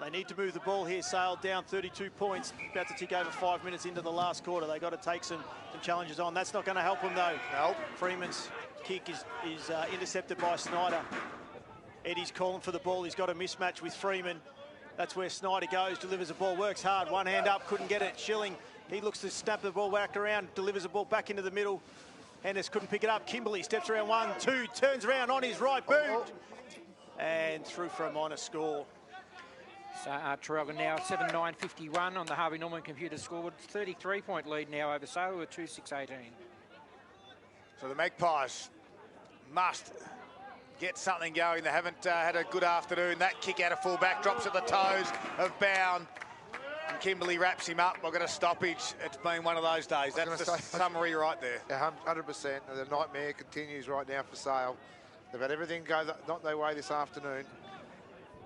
Speaker 2: They need to move the ball here. Sale down 32 points. About to tick over 5 minutes into the last quarter. They've got to take some challenges on. That's not going to help them, though.
Speaker 3: Nope.
Speaker 2: Freeman's kick is intercepted by Snyder. Eddie's calling for the ball. He's got a mismatch with Freeman. That's where Snyder goes, delivers the ball, works hard. One hand up, couldn't get it. Schilling, he looks to snap the ball back around, delivers the ball back into the middle. Hennis couldn't pick it up. Kimberley steps around 1, 2, turns around on his right boot. And through for a minor score.
Speaker 4: So Traralgon now 7-9-51 on the Harvey Norman Computers scoreboard. 33-point lead now over Sale with 2-6-18.
Speaker 3: So the Magpies must get something going. They haven't had a good afternoon. That kick out of full back drops at the toes of Bound. And Kimberley wraps him up. I've got a stoppage. It's been one of those days. That's the summary right there.
Speaker 1: Yeah, 100%. The nightmare continues right now for Sale. They've had everything go not their way this afternoon.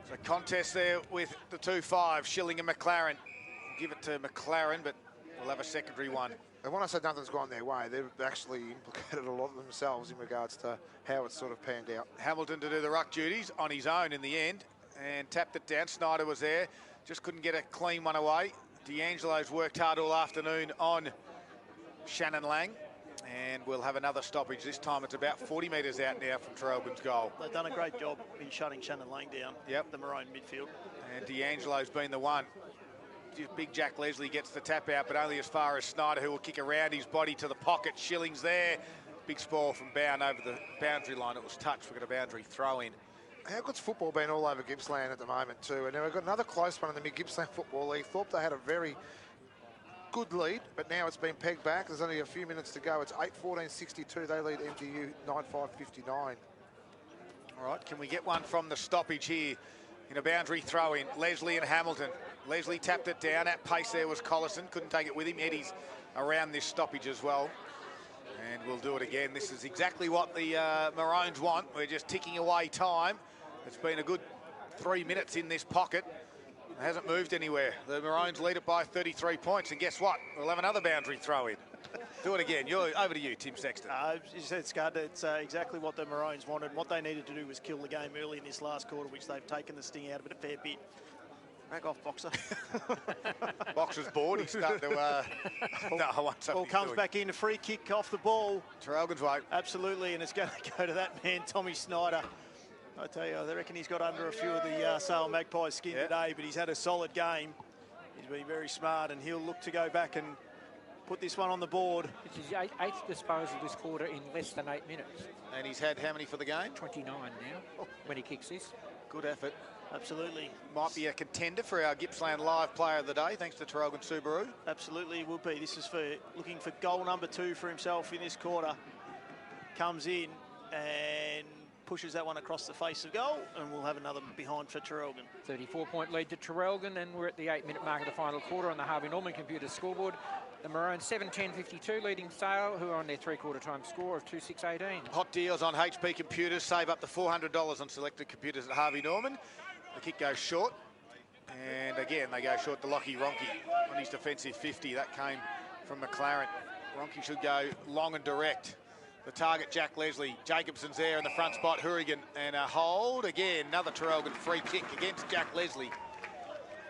Speaker 3: So contest there with the 2-5, Schilling and McLaren. Give it to McLaren, but we'll have a secondary one.
Speaker 1: And when I said nothing's gone their way, they've actually implicated a lot of themselves in regards to how it's sort of panned out.
Speaker 3: Hamilton to do the ruck duties on his own in the end and tapped it down. Snyder was there, just couldn't get a clean one away. D'Angelo's worked hard all afternoon on Shannon Lang. And we'll have another stoppage. This time it's about 40 metres out now from Traralgon's goal.
Speaker 2: They've done a great job in shutting Shannon Lang down.
Speaker 3: Yep.
Speaker 2: The Maroon midfield.
Speaker 3: And D'Angelo's been the one. Big Jack Leslie gets the tap out, but only as far as Snyder, who will kick around his body to the pocket. Schilling's there. Big spoil from Bound over the boundary line. It was touched. We've got a boundary throw in.
Speaker 1: How good's football been all over Gippsland at the moment too? And now we've got another close one in the Mid-Gippsland Football League. Thorpe they had a very good lead, but now it's been pegged back. There's only a few minutes to go. It's 8-14-62. They lead MGU 9-5-59.
Speaker 3: All right, can we get one from the stoppage here in a boundary throw-in? Leslie and Hamilton. Leslie tapped it down. At pace there was Collison. Couldn't take it with him. Eddie's around this stoppage as well. And we'll do it again. This is exactly what the Maroons want. We're just ticking away time. It's been a good 3 minutes in this pocket. It hasn't moved anywhere. The Maroons lead it by 33 points. And guess what? We'll have another boundary throw in. Do it again. Over to you, Tim Sexton.
Speaker 2: You said, Scud, it's exactly what the Maroons wanted. What they needed to do was kill the game early in this last quarter, which they've taken the sting out of it a fair bit. Back off, Boxer.
Speaker 3: Boxer's bored. He's starting to... no, I want something.
Speaker 2: Ball comes back in, a free kick off the ball.
Speaker 3: Traralgon's way.
Speaker 2: Absolutely, and it's going to go to that man, Tommy Snyder. I tell you, I reckon he's got under a few of the Sale Magpies skin today, but he's had a solid game. He's been very smart, and he'll look to go back and put this one on the board.
Speaker 4: It's his eighth disposal this quarter in less than 8 minutes.
Speaker 3: And he's had how many for the game?
Speaker 4: 29 now, when he kicks this.
Speaker 3: Good effort.
Speaker 2: Absolutely.
Speaker 3: Might be a contender for our Gippsland Live Player of the Day, thanks to Traralgon Subaru.
Speaker 2: Absolutely will be. This is for looking for goal number 2 for himself in this quarter. Comes in and pushes that one across the face of goal, and we'll have another behind for Traralgon. 34-point
Speaker 4: lead to Traralgon, and we're at the 8-minute mark of the final quarter on the Harvey Norman computer scoreboard. The Maroons 7-10-52, leading Sale, who are on their three-quarter time score of 2-6-18.
Speaker 3: Hot deals on HP computers. Save up to $400 on selected computers at Harvey Norman. The kick goes short, and again they go short to Lockie Ronke on his defensive 50. That came from McLaren. Ronke should go long and direct. The target, Jack Leslie. Jacobson's there in the front spot. Hourigan, and a hold again. Another Traralgon free kick against Jack Leslie.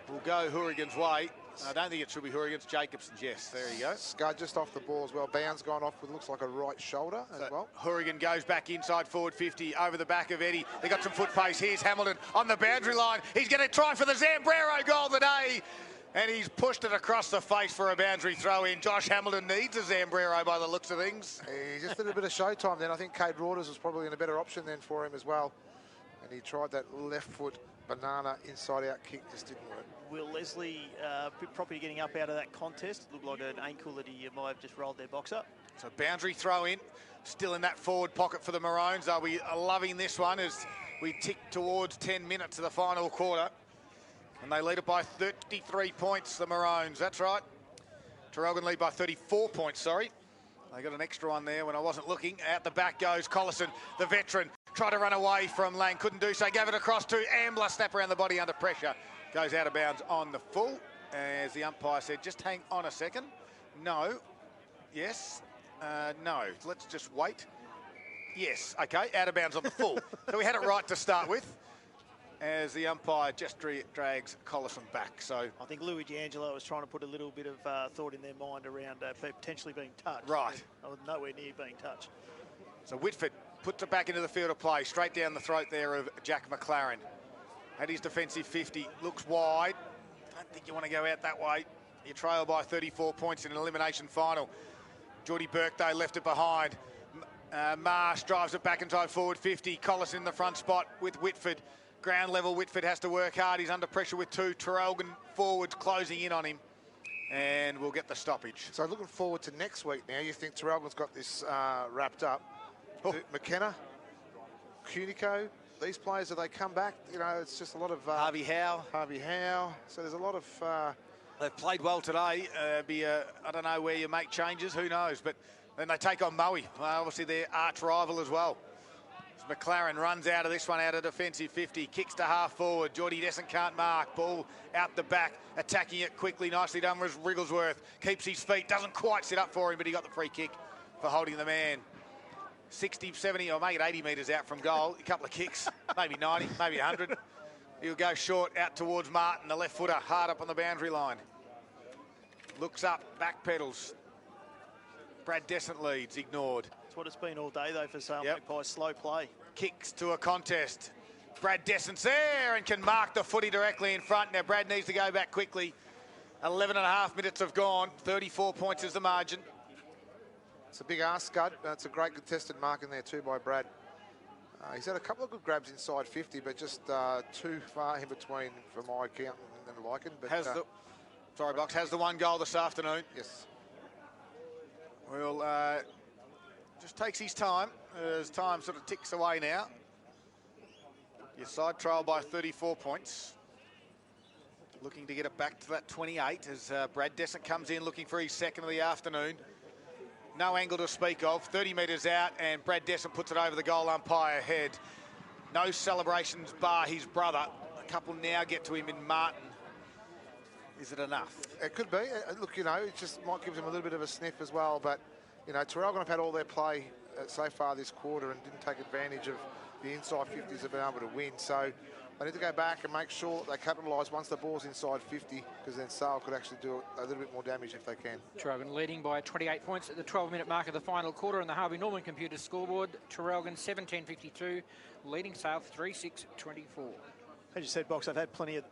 Speaker 3: Will go Hourigan's way. I don't think it should be Hourigan's. Jacobson's, yes. There you go.
Speaker 1: Scud just off the ball as well. Bounds gone off with looks like a right shoulder as well.
Speaker 3: Hourigan goes back inside forward 50 over the back of Eddie. They got some foot pace. Here's Hamilton on the boundary line. He's going to try for the Zambrero goal today. And he's pushed it across the face for a boundary throw in. Josh Hamilton needs a Zambrero by the looks of things.
Speaker 1: He just did a bit of showtime then. I think Cade Rauders was probably in a better option then for him as well. And he tried that left foot banana inside out kick, just didn't work.
Speaker 2: Will Leslie probably getting up out of that contest? It looked like an ankle that he might have just rolled their box up.
Speaker 3: So boundary throw in, still in that forward pocket for the Maroons. They'll be loving this one as we tick towards 10 minutes of the final quarter. And they lead it by 33 points, the Maroons. That's right. Traralgon lead by 34 points, sorry. They got an extra one there when I wasn't looking. Out the back goes Collison, the veteran. Tried to run away from Lang, couldn't do so. Gave it across to Ambler, snap around the body under pressure. Goes out of bounds on the full. As the umpire said, just hang on a second. No. Yes. No. Let's just wait. Yes. Okay, out of bounds on the full. So we had it right to start with. As the umpire just drags Collison back. So
Speaker 2: I think Louis D'Angelo was trying to put a little bit of thought in their mind around potentially being touched.
Speaker 3: Right.
Speaker 2: Nowhere near being touched.
Speaker 3: So Whitford puts it back into the field of play, straight down the throat there of Jack McLaren. At his defensive 50, looks wide. Don't think you want to go out that way. You trail by 34 points in an elimination final. Geordie Birkday left it behind. Marsh drives it back inside forward 50. Collis in the front spot with Whitford. Ground level, Whitford has to work hard. He's under pressure with 2 Traralgon forwards closing in on him. And we'll get the stoppage.
Speaker 1: So looking forward to next week now. You think Traralgon's got this wrapped up. Oh. McKenna, Cunico, these players, as they come back, you know, it's just a lot of...
Speaker 3: Harvey Howe.
Speaker 1: So there's a lot of...
Speaker 3: They've played well today. I don't know where you make changes, who knows. But then they take on Moe, obviously their arch rival as well. As McLaren runs out of this one, out of defensive 50, kicks to half forward. Geordie Descent can't mark. Ball out the back, attacking it quickly. Nicely done with Wrigglesworth. Keeps his feet, doesn't quite sit up for him, but he got the free kick for holding the man. 60, 70, or make it 80 metres out from goal. A couple of kicks, maybe 90, maybe 100. He'll go short out towards Martin, the left footer, hard up on the boundary line. Looks up, back pedals. Brad Descent leads, ignored.
Speaker 2: That's what it's been all day, though, for Sale Magpies. Slow play.
Speaker 3: Kicks to a contest. Brad Descent's there and can mark the footy directly in front. Now, Brad needs to go back quickly. 11 and a half minutes have gone. 34 points is the margin.
Speaker 1: It's a big ask, Scud. It's a great contested mark in there too by Brad. He's had a couple of good grabs inside 50, but just too far in between for my account and the liking. But
Speaker 3: sorry, Box, has the one goal this afternoon.
Speaker 1: Yes.
Speaker 3: Well, just takes his time as time sort of ticks away now. Your side trail by 34 points. Looking to get it back to that 28 as Brad Descent comes in looking for his second of the afternoon. No angle to speak of. 30 metres out, and Brad Desson puts it over the goal umpire head. No celebrations bar his brother. A couple now get to him in Martin. Is it enough?
Speaker 1: It could be. Look, you know, it just might give them a little bit of a sniff as well. But, you know, Traralgon have had all their play so far this quarter and didn't take advantage of the inside 50s have been able to win. So they need to go back and make sure that they capitalise once the ball's inside 50, because then Sale could actually do a little bit more damage if they can.
Speaker 4: Traralgon leading by 28 points at the 12-minute mark of the final quarter on the Harvey Norman computer scoreboard. Traralgon 17.52, leading Sale 3-6-24.
Speaker 2: As you said, Box, they've had plenty of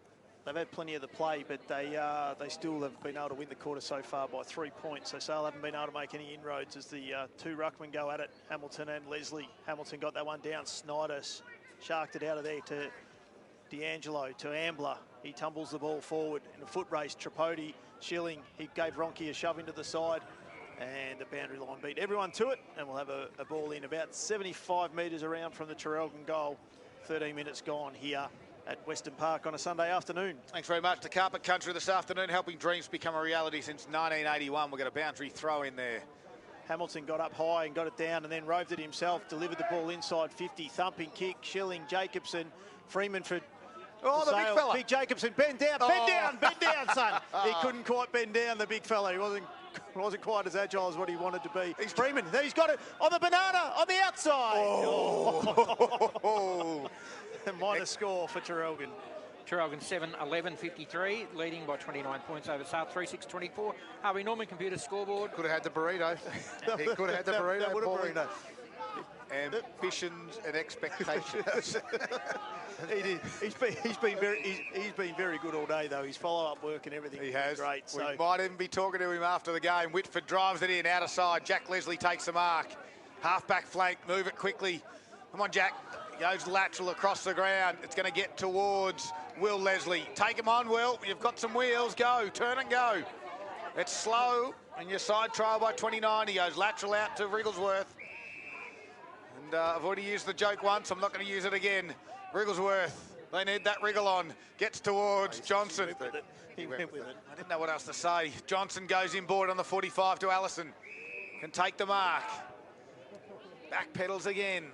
Speaker 2: the play, but they still have been able to win the quarter so far by 3 points. So Sale haven't been able to make any inroads as the two ruckmen go at it, Hamilton and Leslie. Hamilton got that one down. Snyder sharked it out of there to D'Angelo, to Ambler. He tumbles the ball forward in a foot race. Tripodi, Schilling, he gave Ronke a shove into the side, and the boundary line beat everyone to it, and we'll have a ball in about 75 metres around from the Traralgon goal. 13 minutes gone here at Western Park on a Sunday afternoon.
Speaker 3: Thanks very much to Carpet Country this afternoon, helping dreams become a reality since 1981. We've got a boundary throw in there.
Speaker 2: Hamilton got up high and got it down and then roved it himself, delivered the ball inside 50, thumping kick, Schilling, Jacobson, Freeman for
Speaker 3: the big fella.
Speaker 2: Big Jacobson, bend down, son. He couldn't quite bend down, the big fella. He wasn't quite as agile as what he wanted to be. Freeman, he's got it on the banana, on the outside.
Speaker 3: Oh.
Speaker 2: Minor score for Traralgon.
Speaker 4: Traralgon 7-11-53, leading by 29 points over South 3-6-24. Harvey Norman computer scoreboard.
Speaker 1: Could have had the burrito. He could have had the burrito.
Speaker 2: That would have burrito.
Speaker 3: Ambitions and expectations.
Speaker 2: He's been very good all day though. His follow-up work and everything.
Speaker 3: He has.
Speaker 2: Great.
Speaker 3: We
Speaker 2: So
Speaker 3: might even be talking to him after the game. Whitford drives it in, outer side. Jack Leslie takes the mark. Half-back flank, move it quickly. Come on, Jack. Goes lateral across the ground. It's going to get towards Will Leslie. Take him on, Will. You've got some wheels. Go. Turn and go. It's slow, and your side trial by 29. He goes lateral out to Wrigglesworth. And I've already used the joke once. I'm not going to use it again. Wrigglesworth. They need that wriggle on. Gets towards Johnson.
Speaker 2: he went with it.
Speaker 3: I didn't know what else to say. Johnson goes inboard on the 45 to Allison. Can take the mark. Back pedals again.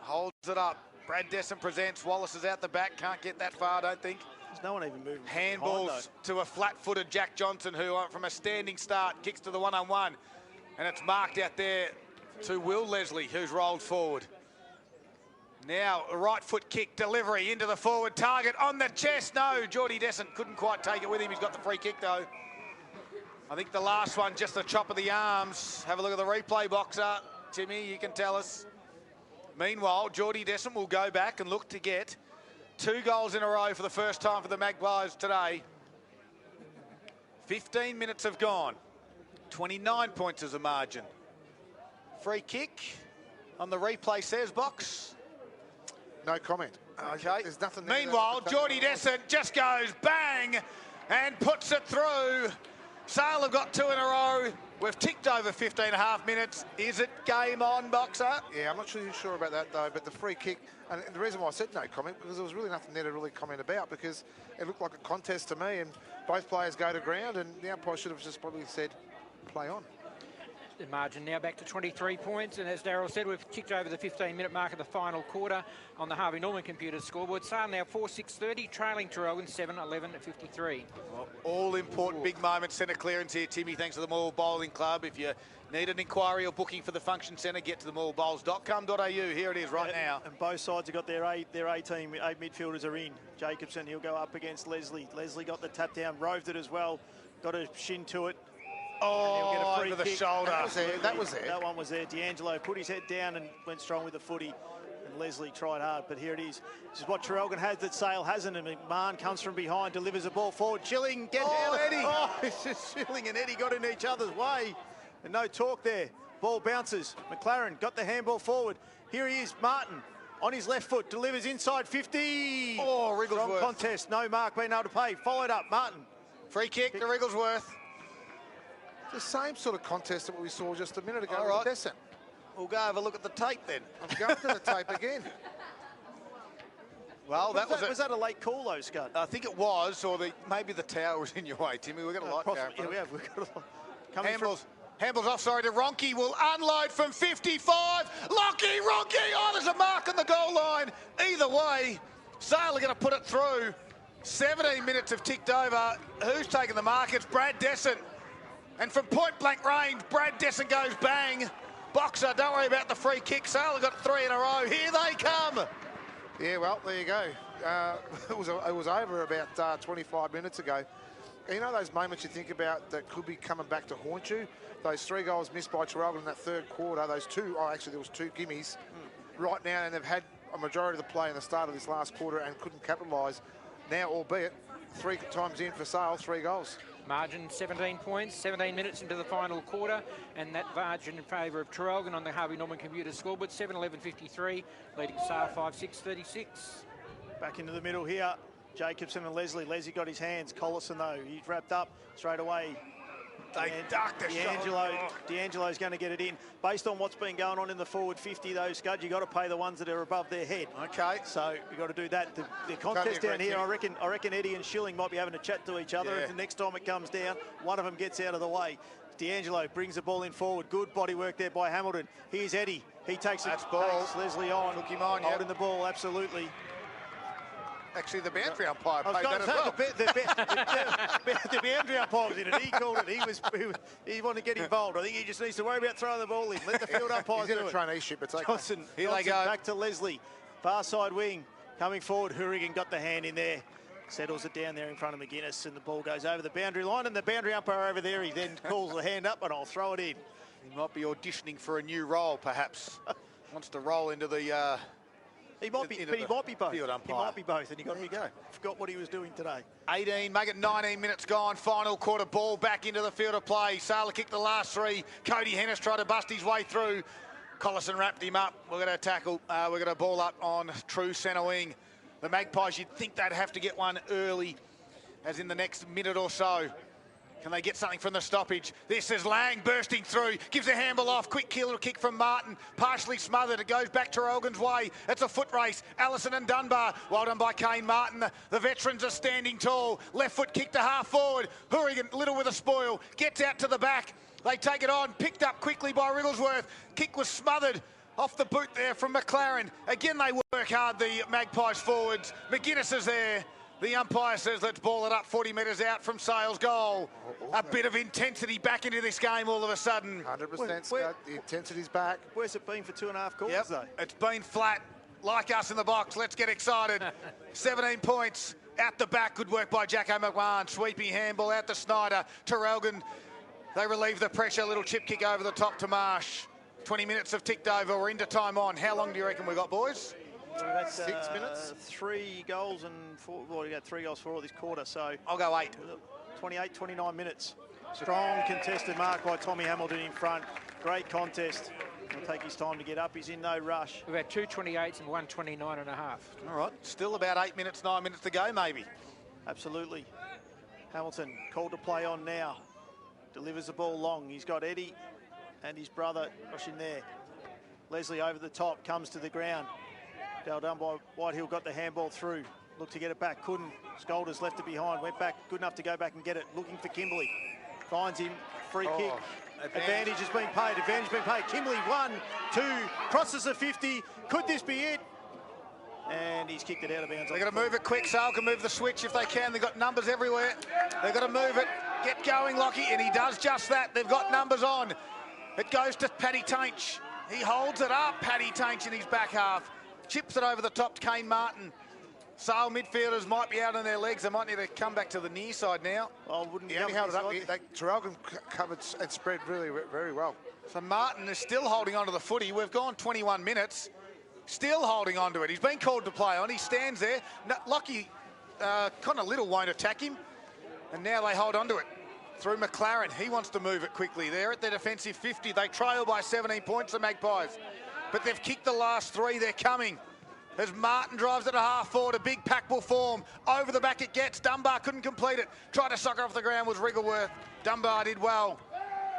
Speaker 3: Holds it up. Brad Desson presents. Wallace is out the back. Can't get that far, I don't think.
Speaker 2: There's no one even moving.
Speaker 3: Handballs to a flat-footed Jack Johnson, who from a standing start kicks to the one-on-one. And it's marked out there to Will Leslie, who's rolled forward. Now, a right foot kick delivery into the forward target on the chest. No, Geordie Desson couldn't quite take it with him. He's got the free kick, though. I think the last one, just the chop of the arms. Have a look at the replay boxer. Timmy, you can tell us. Meanwhile, Geordie Desson will go back and look to get 2 goals in a row for the first time for the Magpies today. 15 minutes have gone. 29 points as a margin. Free kick on the replay says, Box.
Speaker 1: No comment.
Speaker 3: Okay.
Speaker 1: There's nothing there.
Speaker 3: Meanwhile, Geordie Desson just goes bang and puts it through. Sale have got 2 in a row. We've ticked over 15 and a half minutes. Is it game on, Boxer?
Speaker 1: Yeah, I'm not really sure about that, though, but the free kick, and the reason why I said no comment, because there was really nothing there to really comment about, because it looked like a contest to me, and both players go to ground, and the umpire should have just probably said, play on.
Speaker 4: The margin now back to 23 points, and as Darryl said, we've ticked over the 15-minute mark of the final quarter on the Harvey Norman computer scoreboard. Sale now 4-6-30, trailing Traralgon 7-11-53.
Speaker 3: Well, all important big moments. Centre clearance here, Timmy, thanks to the Moore Bowling Club. If you need an inquiry or booking for the function centre, get to themorebowls.com.au. Here it is right now.
Speaker 2: And both sides have got their A-team. 8 midfielders are in. Jacobson, he'll go up against Leslie. Leslie got the tap down, roved it as well. Got a shin to it.
Speaker 3: Oh, over the shoulder.
Speaker 1: That was there.
Speaker 2: That one was there. D'Angelo put his head down and went strong with the footy. And Leslie tried hard, but here it is. This is what Traralgon has that Sale hasn't. And McMahon comes from behind, delivers the ball forward. Schilling, get down.
Speaker 3: Eddie.
Speaker 2: Oh, it's just Schilling and Eddie got in each other's way. And no talk there. Ball bounces. McLaren got the handball forward. Here he is, Martin. On his left foot, delivers inside 50.
Speaker 3: Oh, Wrigglesworth.
Speaker 2: Strong contest, no mark being able to pay. Followed up, Martin.
Speaker 3: Free kick to Wrigglesworth.
Speaker 1: The same sort of contest that we saw just a minute ago
Speaker 3: All
Speaker 1: with
Speaker 3: right.
Speaker 1: Desson.
Speaker 3: We'll go have a look at the tape then.
Speaker 1: I'm going to the tape again.
Speaker 3: Well,
Speaker 2: Was that a late call though, Scud?
Speaker 3: I think it was, or maybe the tower was in your way, Timmy. We've got a lot
Speaker 2: Yeah, we have. We've got a lot. Coming from,
Speaker 3: Handball's off, sorry, to Ronke. Will unload from 55. Lockie, Ronke. Oh, there's a mark on the goal line. Either way, Sale are going to put it through. 17 minutes have ticked over. Who's taken the mark? It's Brad Desson. And from point-blank range, Brad Desson goes bang. Boxer, don't worry about the free kick. Sale have got 3 in a row. Here they come.
Speaker 1: Yeah, well, there you go. It was over about 25 minutes ago. You know those moments you think about that could be coming back to haunt you? Those 3 goals missed by Traralgon in that third quarter, those 2, oh, actually there was 2 gimmies right now, and they've had a majority of the play in the start of this last quarter and couldn't capitalise. Now, albeit 3 times in for Sale, 3 goals.
Speaker 4: Margin 17 points, 17 minutes into the final quarter, and that margin in favour of Traralgon on the Harvey Norman computer scoreboard, 7-11-53, leading Sale 5-6-36.
Speaker 2: Back into the middle here, Jacobson and Leslie. Leslie got his hands. Collison, though, he's wrapped up straight away.
Speaker 3: They ducked the shot.
Speaker 2: D'Angelo's going to get it in. Based on what's been going on in the forward 50, though, Scud, you've got to pay the ones that are above their head.
Speaker 3: Okay.
Speaker 2: So you've got to do that. The contest down here, I reckon Eddie and Schilling might be having a chat to each other.
Speaker 3: Yeah.
Speaker 2: If the next time it comes down, one of them gets out of the way. D'Angelo brings the ball in forward. Good body work there by Hamilton. Here's Eddie. He takes Leslie on.
Speaker 3: Took him on,
Speaker 2: holding the ball, absolutely.
Speaker 3: Actually, the boundary umpire played that as
Speaker 2: well. The boundary umpire was in it. He called it. He wanted to get involved. I think he just needs to worry about throwing the ball in. Let the field umpires do it.
Speaker 1: He's in a traineeship. It's okay.
Speaker 2: Johnson,
Speaker 3: here they go.
Speaker 2: Back to Leslie. Far side wing. Coming forward. Hourigan got the hand in there. Settles it down there in front of McGuinness, and the ball goes over the boundary line. And the boundary umpire over there, he then calls the hand up, and I'll throw it in.
Speaker 3: He might be auditioning for a new role, perhaps. Wants to roll into the...
Speaker 2: He might be both.
Speaker 3: Field umpire.
Speaker 2: He might be both, and there you go. Forgot what he was doing today.
Speaker 3: 18, make it 19 minutes gone. Final quarter, ball back into the field of play. Sailor kicked the last 3. Cody Hennis tried to bust his way through. Collison wrapped him up. We're going to tackle. We're going to ball up on true centre wing. The Magpies, you'd think they'd have to get one early, as in the next minute or so. Can they get something from the stoppage? This is Lang bursting through, gives a handball off, quick killer kick from Martin, partially smothered, it goes back to Traralgon's way. It's a foot race, Allison and Dunbar, well done by Kane Martin. The veterans are standing tall, left foot kick to half forward, Hourigan, little with a spoil, gets out to the back, they take it on, picked up quickly by Wrigglesworth, kick was smothered. Off the boot there from McLaren. Again, they work hard, the Magpies forwards. McGuinness is there. The umpire says, let's ball it up 40 metres out from Sale's goal. A bit of intensity back into this game all of a sudden.
Speaker 1: 100%, Scott. The intensity's back.
Speaker 2: Where's it been for 2.5 quarters, though?
Speaker 3: It's been flat, like us in the box. Let's get excited. 17 points out the back. Good work by Jacko McMahon. Sweeping handball out to Snyder. Traralgon, they relieve the pressure. Little chip kick over the top to Marsh. 20 minutes have ticked over. We're into time on. How long do you reckon we got, boys?
Speaker 2: So that's
Speaker 1: 6 minutes.
Speaker 2: 3 goals and 4. Well, we got 3 goals for all this quarter. So
Speaker 3: I'll go 8.
Speaker 2: 28, 29 minutes. Strong contested mark by Tommy Hamilton in front. Great contest. He'll take his time to get up. He's in no rush.
Speaker 4: We've had 2 28s and 1 29.5.
Speaker 3: All right. Still about 8 minutes, 9 minutes to go, maybe.
Speaker 2: Absolutely. Hamilton called to play on now. Delivers the ball long. He's got Eddie and his brother rushing there. Leslie over the top, comes to the ground. Well done by Whitehill, got the handball through. Looked to get it back, couldn't. Scolders left it behind, went back, good enough to go back and get it. Looking for Kimberley. Finds him, free kick. Advantage has been paid, advantage has been paid. Kimberley 1, 2, crosses the 50. Could this be it? And he's kicked it out of bounds.
Speaker 3: They've got to move it quick. Sale can move the switch if they can. They've got numbers everywhere. They've got to move it. Get going, Lockie, and he does just that. They've got numbers on. It goes to Paddy Tainch. He holds it up, Paddy Tainch in his back half. Chips it over the top to Kane Martin. Sale midfielders might be out on their legs. They might need to come back to the near side now.
Speaker 2: Oh, wouldn't
Speaker 1: he only held it up. Traralgon covered and spread really very well.
Speaker 3: So Martin is still holding on to the footy. We've gone 21 minutes. Still holding on to it. He's been called to play on. He stands there. Lockie, kind of little won't attack him. And now they hold on to it. Through McLaren. He wants to move it quickly. They're at their defensive 50. They trail by 17 points, the Magpies. But they've kicked the last 3. They're coming. As Martin drives it a half forward, a big pack will form. Over the back it gets. Dunbar couldn't complete it. Tried to suck it off the ground was Wrigglesworth. Dunbar did well.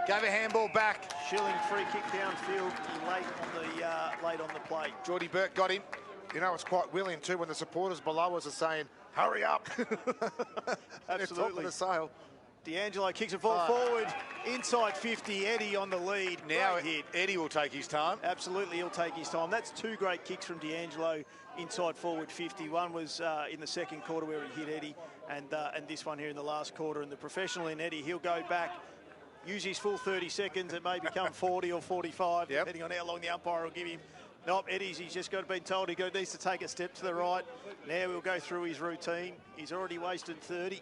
Speaker 3: Gave a handball back.
Speaker 2: Schilling free kick downfield late on the play.
Speaker 3: Geordie Burke got him.
Speaker 1: You know, it's quite willing too when the supporters below us are saying, hurry up.
Speaker 2: Absolutely.
Speaker 1: The Sale.
Speaker 2: D'Angelo kicks it forward, inside 50. Eddie on the lead.
Speaker 3: Now Eddie will take his time.
Speaker 2: Absolutely, he'll take his time. That's two great kicks from D'Angelo inside forward 50. One was in the second quarter where he hit Eddie, and this one here in the last quarter. And the professional in Eddie, he'll go back, use his full 30 seconds. It may become 40 or 45, depending on how long the umpire will give him. Nope, Eddie's, he's just got to be told he needs to take a step to the right. Now we'll go through his routine. He's already wasted 30.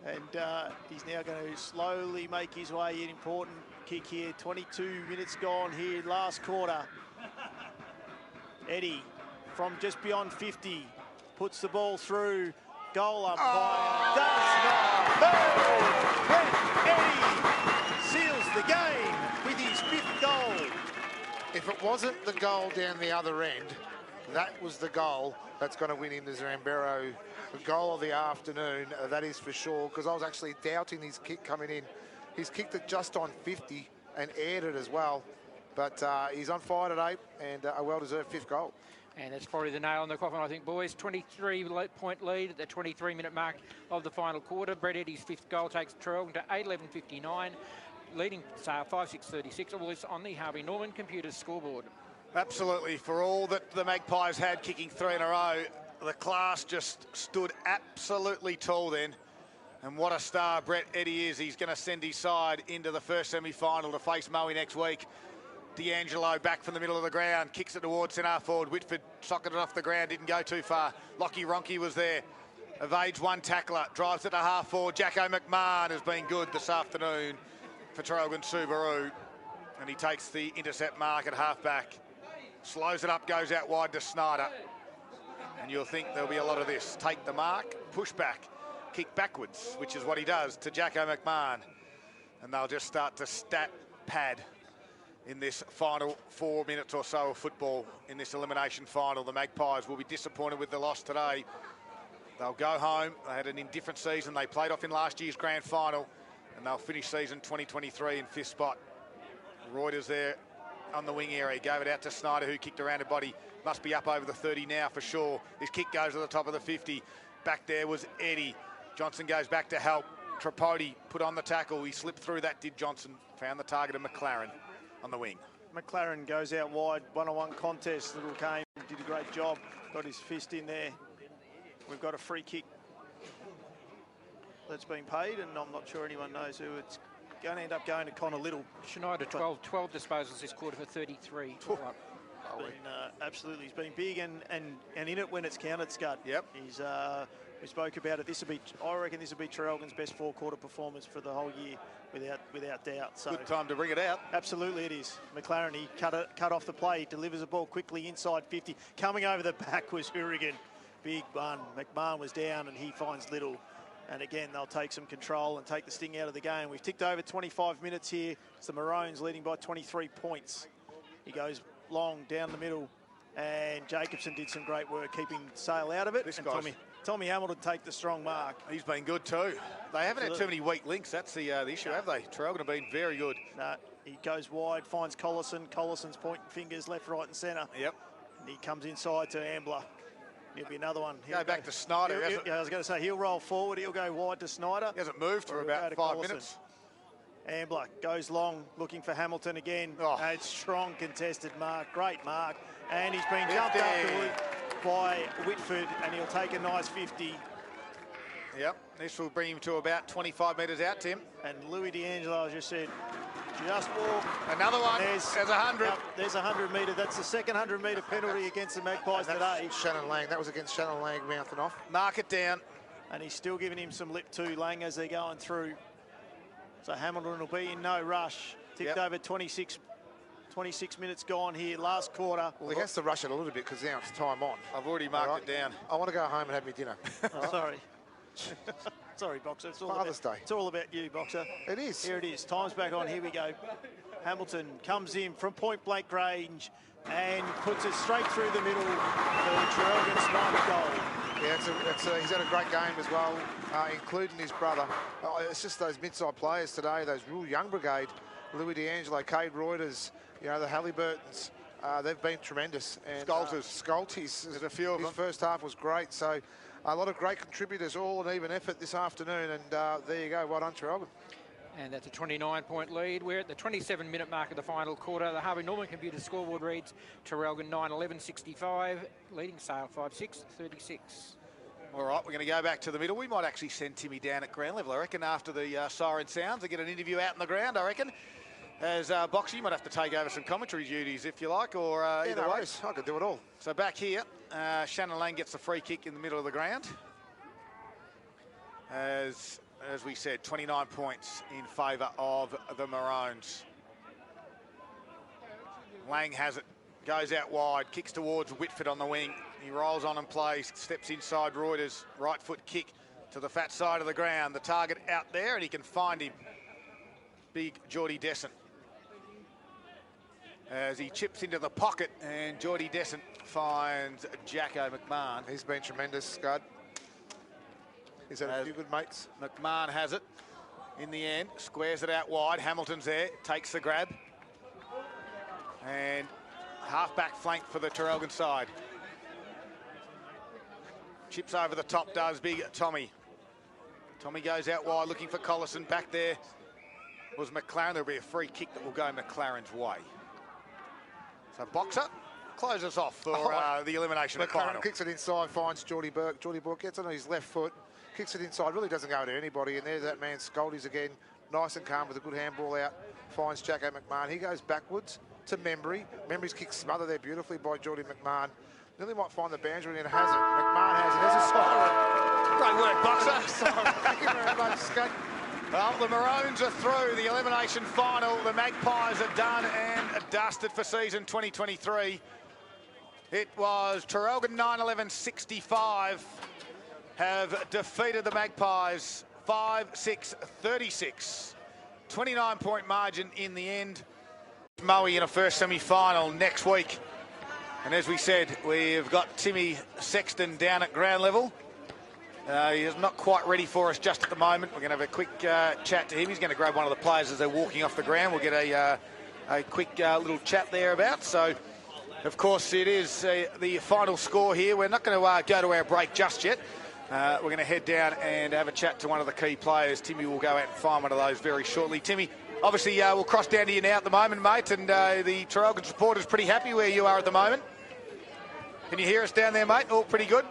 Speaker 2: And he's now going to slowly make his way in. Important kick here. 22 minutes gone here, last quarter. Eddie from just beyond 50 puts the ball through. Goal umpire does not move. When Eddie seals the game with his 5th goal.
Speaker 1: If it wasn't the goal down the other end, that was the goal that's going to win him the Zambero goal of the afternoon. That is for sure, because I was actually doubting his kick coming in. He's kicked it just on 50 and aired it as well. But he's on fire today, and a well-deserved 5th goal.
Speaker 4: And that's probably the nail in the coffin, I think, boys. 23-point lead at the 23-minute mark of the final quarter. Brett Eddie's 5th goal takes Traralgon to 8:11.59, leading Sale 5:6.36. All this on the Harvey Norman Computers scoreboard.
Speaker 3: Absolutely. For all that the Magpies had kicking 3 in a row, the class just stood absolutely tall then. And what a star Brett Eddie is. He's going to send his side into the first semi-final to face Moe next week. D'Angelo back from the middle of the ground, kicks it towards centre forward. Whitford socketed it off the ground, didn't go too far. Lockie Ronke was there. Evades one tackler, drives it to half forward. Jacko McMahon has been good this afternoon for Traralgon Subaru. And he takes the intercept mark at half-back. Slows it up, goes out wide to Snyder. And you'll think there'll be a lot of this. Take the mark, push back, kick backwards, which is what he does to Jacko McMahon. And they'll just start to stat pad in this final 4 minutes or so of football in this elimination final. The Magpies will be disappointed with the loss today. They'll go home. They had an indifferent season. They played off in last year's grand final, and they'll finish season 2023 in 5th spot. Reuters there on the wing area, gave it out to Snyder, who kicked around a body. Must be up over the 30 now for sure. His kick goes to the top of the 50. Back there was Eddie. Johnson goes back to help. Tripodi put on the tackle. He slipped through that, did Johnson. Found the target of McLaren on the wing.
Speaker 2: McLaren goes out wide, one-on-one contest. Little Kane did a great job, got his fist in there. We've got a free kick that's been paid, and I'm not sure anyone knows who it's going to end up going to Connor Little.
Speaker 4: Schneider, 12 disposals this quarter for 33.
Speaker 2: Absolutely, he's been big and in it when it's counted, Scud.
Speaker 3: Yep.
Speaker 2: He's we spoke about it. I reckon this will be Traralgon's best 4-quarter performance for the whole year, without doubt. So
Speaker 3: good time to bring it out.
Speaker 2: Absolutely, it is. McLaren, he cut off the play, delivers the ball quickly inside 50. Coming over the back was Hourigan. Big one. McMahon was down, and he finds Little. And again, they'll take some control and take the sting out of the game. We've ticked over 25 minutes here. It's the Maroons leading by 23 points. He goes long down the middle, and Jacobson did some great work keeping Sale out of it.
Speaker 3: This
Speaker 2: and
Speaker 3: guy's...
Speaker 2: Tommy Hamilton take the strong mark.
Speaker 3: He's been good too. They haven't had too many weak links. That's the issue, have they? Traralgon have been very good.
Speaker 2: No, he goes wide, finds Collison. Collison's pointing fingers left, right and centre.
Speaker 3: Yep.
Speaker 2: And he comes inside to Ambler. He'll be another one.
Speaker 3: Go back to Snyder.
Speaker 2: I was going to say, he'll roll forward. He'll go wide to Snyder.
Speaker 3: He hasn't moved for about 5 minutes.
Speaker 2: Ambler goes long, looking for Hamilton again.
Speaker 3: Oh.
Speaker 2: A strong contested mark. Great mark. And he's been jumped afterward by Whitford, and he'll take a nice 50.
Speaker 3: Yep. This will bring him to about 25 metres out, Tim.
Speaker 2: And Louis D'Angelo just said, just walk.
Speaker 3: Another one. There's 100.
Speaker 2: Yep, there's 100 metre. That's the second 100-metre penalty against the Magpies today.
Speaker 1: Shannon Lang. That was against Shannon Lang mouthing off.
Speaker 3: Mark it down.
Speaker 2: And he's still giving him some lip too, Lang, as they're going through. So Hamilton will be in no rush. Ticked over 26 minutes gone here, last quarter.
Speaker 1: Well, he has to rush it a little bit because now it's time on.
Speaker 3: I've already marked it down.
Speaker 1: I want to go home and have my dinner.
Speaker 2: Oh, sorry. Sorry, Boxer. It's all
Speaker 1: Father's Day.
Speaker 2: It's all about you, Boxer.
Speaker 1: It is.
Speaker 2: Here it is. Time's back on. Here we go. Hamilton comes in from point-blank range and puts it straight through the middle for Traralgon's 9th goal.
Speaker 1: Yeah, he's had a great game as well, including his brother. It's just those mid-side players today, those real young brigade, Louis D'Angelo, Cade Reuters, the Halliburtons, they've been tremendous. And
Speaker 3: Scolties.
Speaker 1: Scolties.
Speaker 3: There's a few of them.
Speaker 1: His first half was great, so A lot of great contributors, all an even effort this afternoon, and there you go. Well done, Traralgon.
Speaker 4: And that's a 29-point lead. We're at the 27-minute mark of the final quarter. The Harvey Norman computer scoreboard reads Traralgon 9-11-65, leading Sale 5-6-36.
Speaker 3: All right, we're going to go back to the middle. We might actually send Timmy down at ground level, I reckon, after the siren sounds and get an interview out in the ground, I reckon. As Boxy, you might have to take over some commentary duties if you like, or either way.
Speaker 1: I could do it all.
Speaker 3: So back here, Shannon Lang gets the free kick in the middle of the ground. As we said, 29 points in favour of the Maroons. Lang has it, goes out wide, kicks towards Whitford on the wing. He rolls on and plays, steps inside Reuters, right foot kick to the fat side of the ground. The target out there, and he can find him. Big Geordie Descent. As he chips into the pocket, and Geordie Descent finds Jacko McMahon.
Speaker 1: He's been tremendous, Scud. He's had a few good mates.
Speaker 3: McMahon has it in the end, squares it out wide. Hamilton's there, takes the grab. And half-back flank for the Traralgon side. Chips over the top, does big Tommy. Tommy goes out wide, looking for Collison. Back there was McLaren. There'll be a free kick that will go McLaren's way. So Boxer closes off for the elimination final.
Speaker 1: McLaren kicks it inside, finds Geordie Burke. Geordie Burke gets it on his left foot, kicks it inside, really doesn't go to anybody. And there's that man, Scoldies again, nice and calm with a good handball out, finds Jacko McMahon. He goes backwards to Membry. Membry's kick smothered there beautifully by Geordie McMahon. Nearly might find the boundary and has it. McMahon has it. There's a siren.
Speaker 3: Great work, Boxer.
Speaker 1: Thank you very much, Scott.
Speaker 3: Well, the Maroons are through the elimination final. The Magpies are done and dusted for season 2023. It was Traralgon 9-11-65 have defeated the Magpies 5-6-36. 29-point margin in the end. Moe in a first semi-final next week. And as we said, we've got Timmy Sexton down at ground level. He's not quite ready for us just at the moment. We're going to have a quick chat to him. He's going to grab one of the players as they're walking off the ground. We'll get a quick little chat there about. So, of course, it is the final score here. We're not going to go to our break just yet. We're going to head down and have a chat to one of the key players. Timmy will go out and find one of those very shortly. Timmy, obviously, we'll cross down to you now at the moment, mate, and the Traralgon supporters pretty happy where you are at the moment. Can you hear us down there, mate? All pretty good?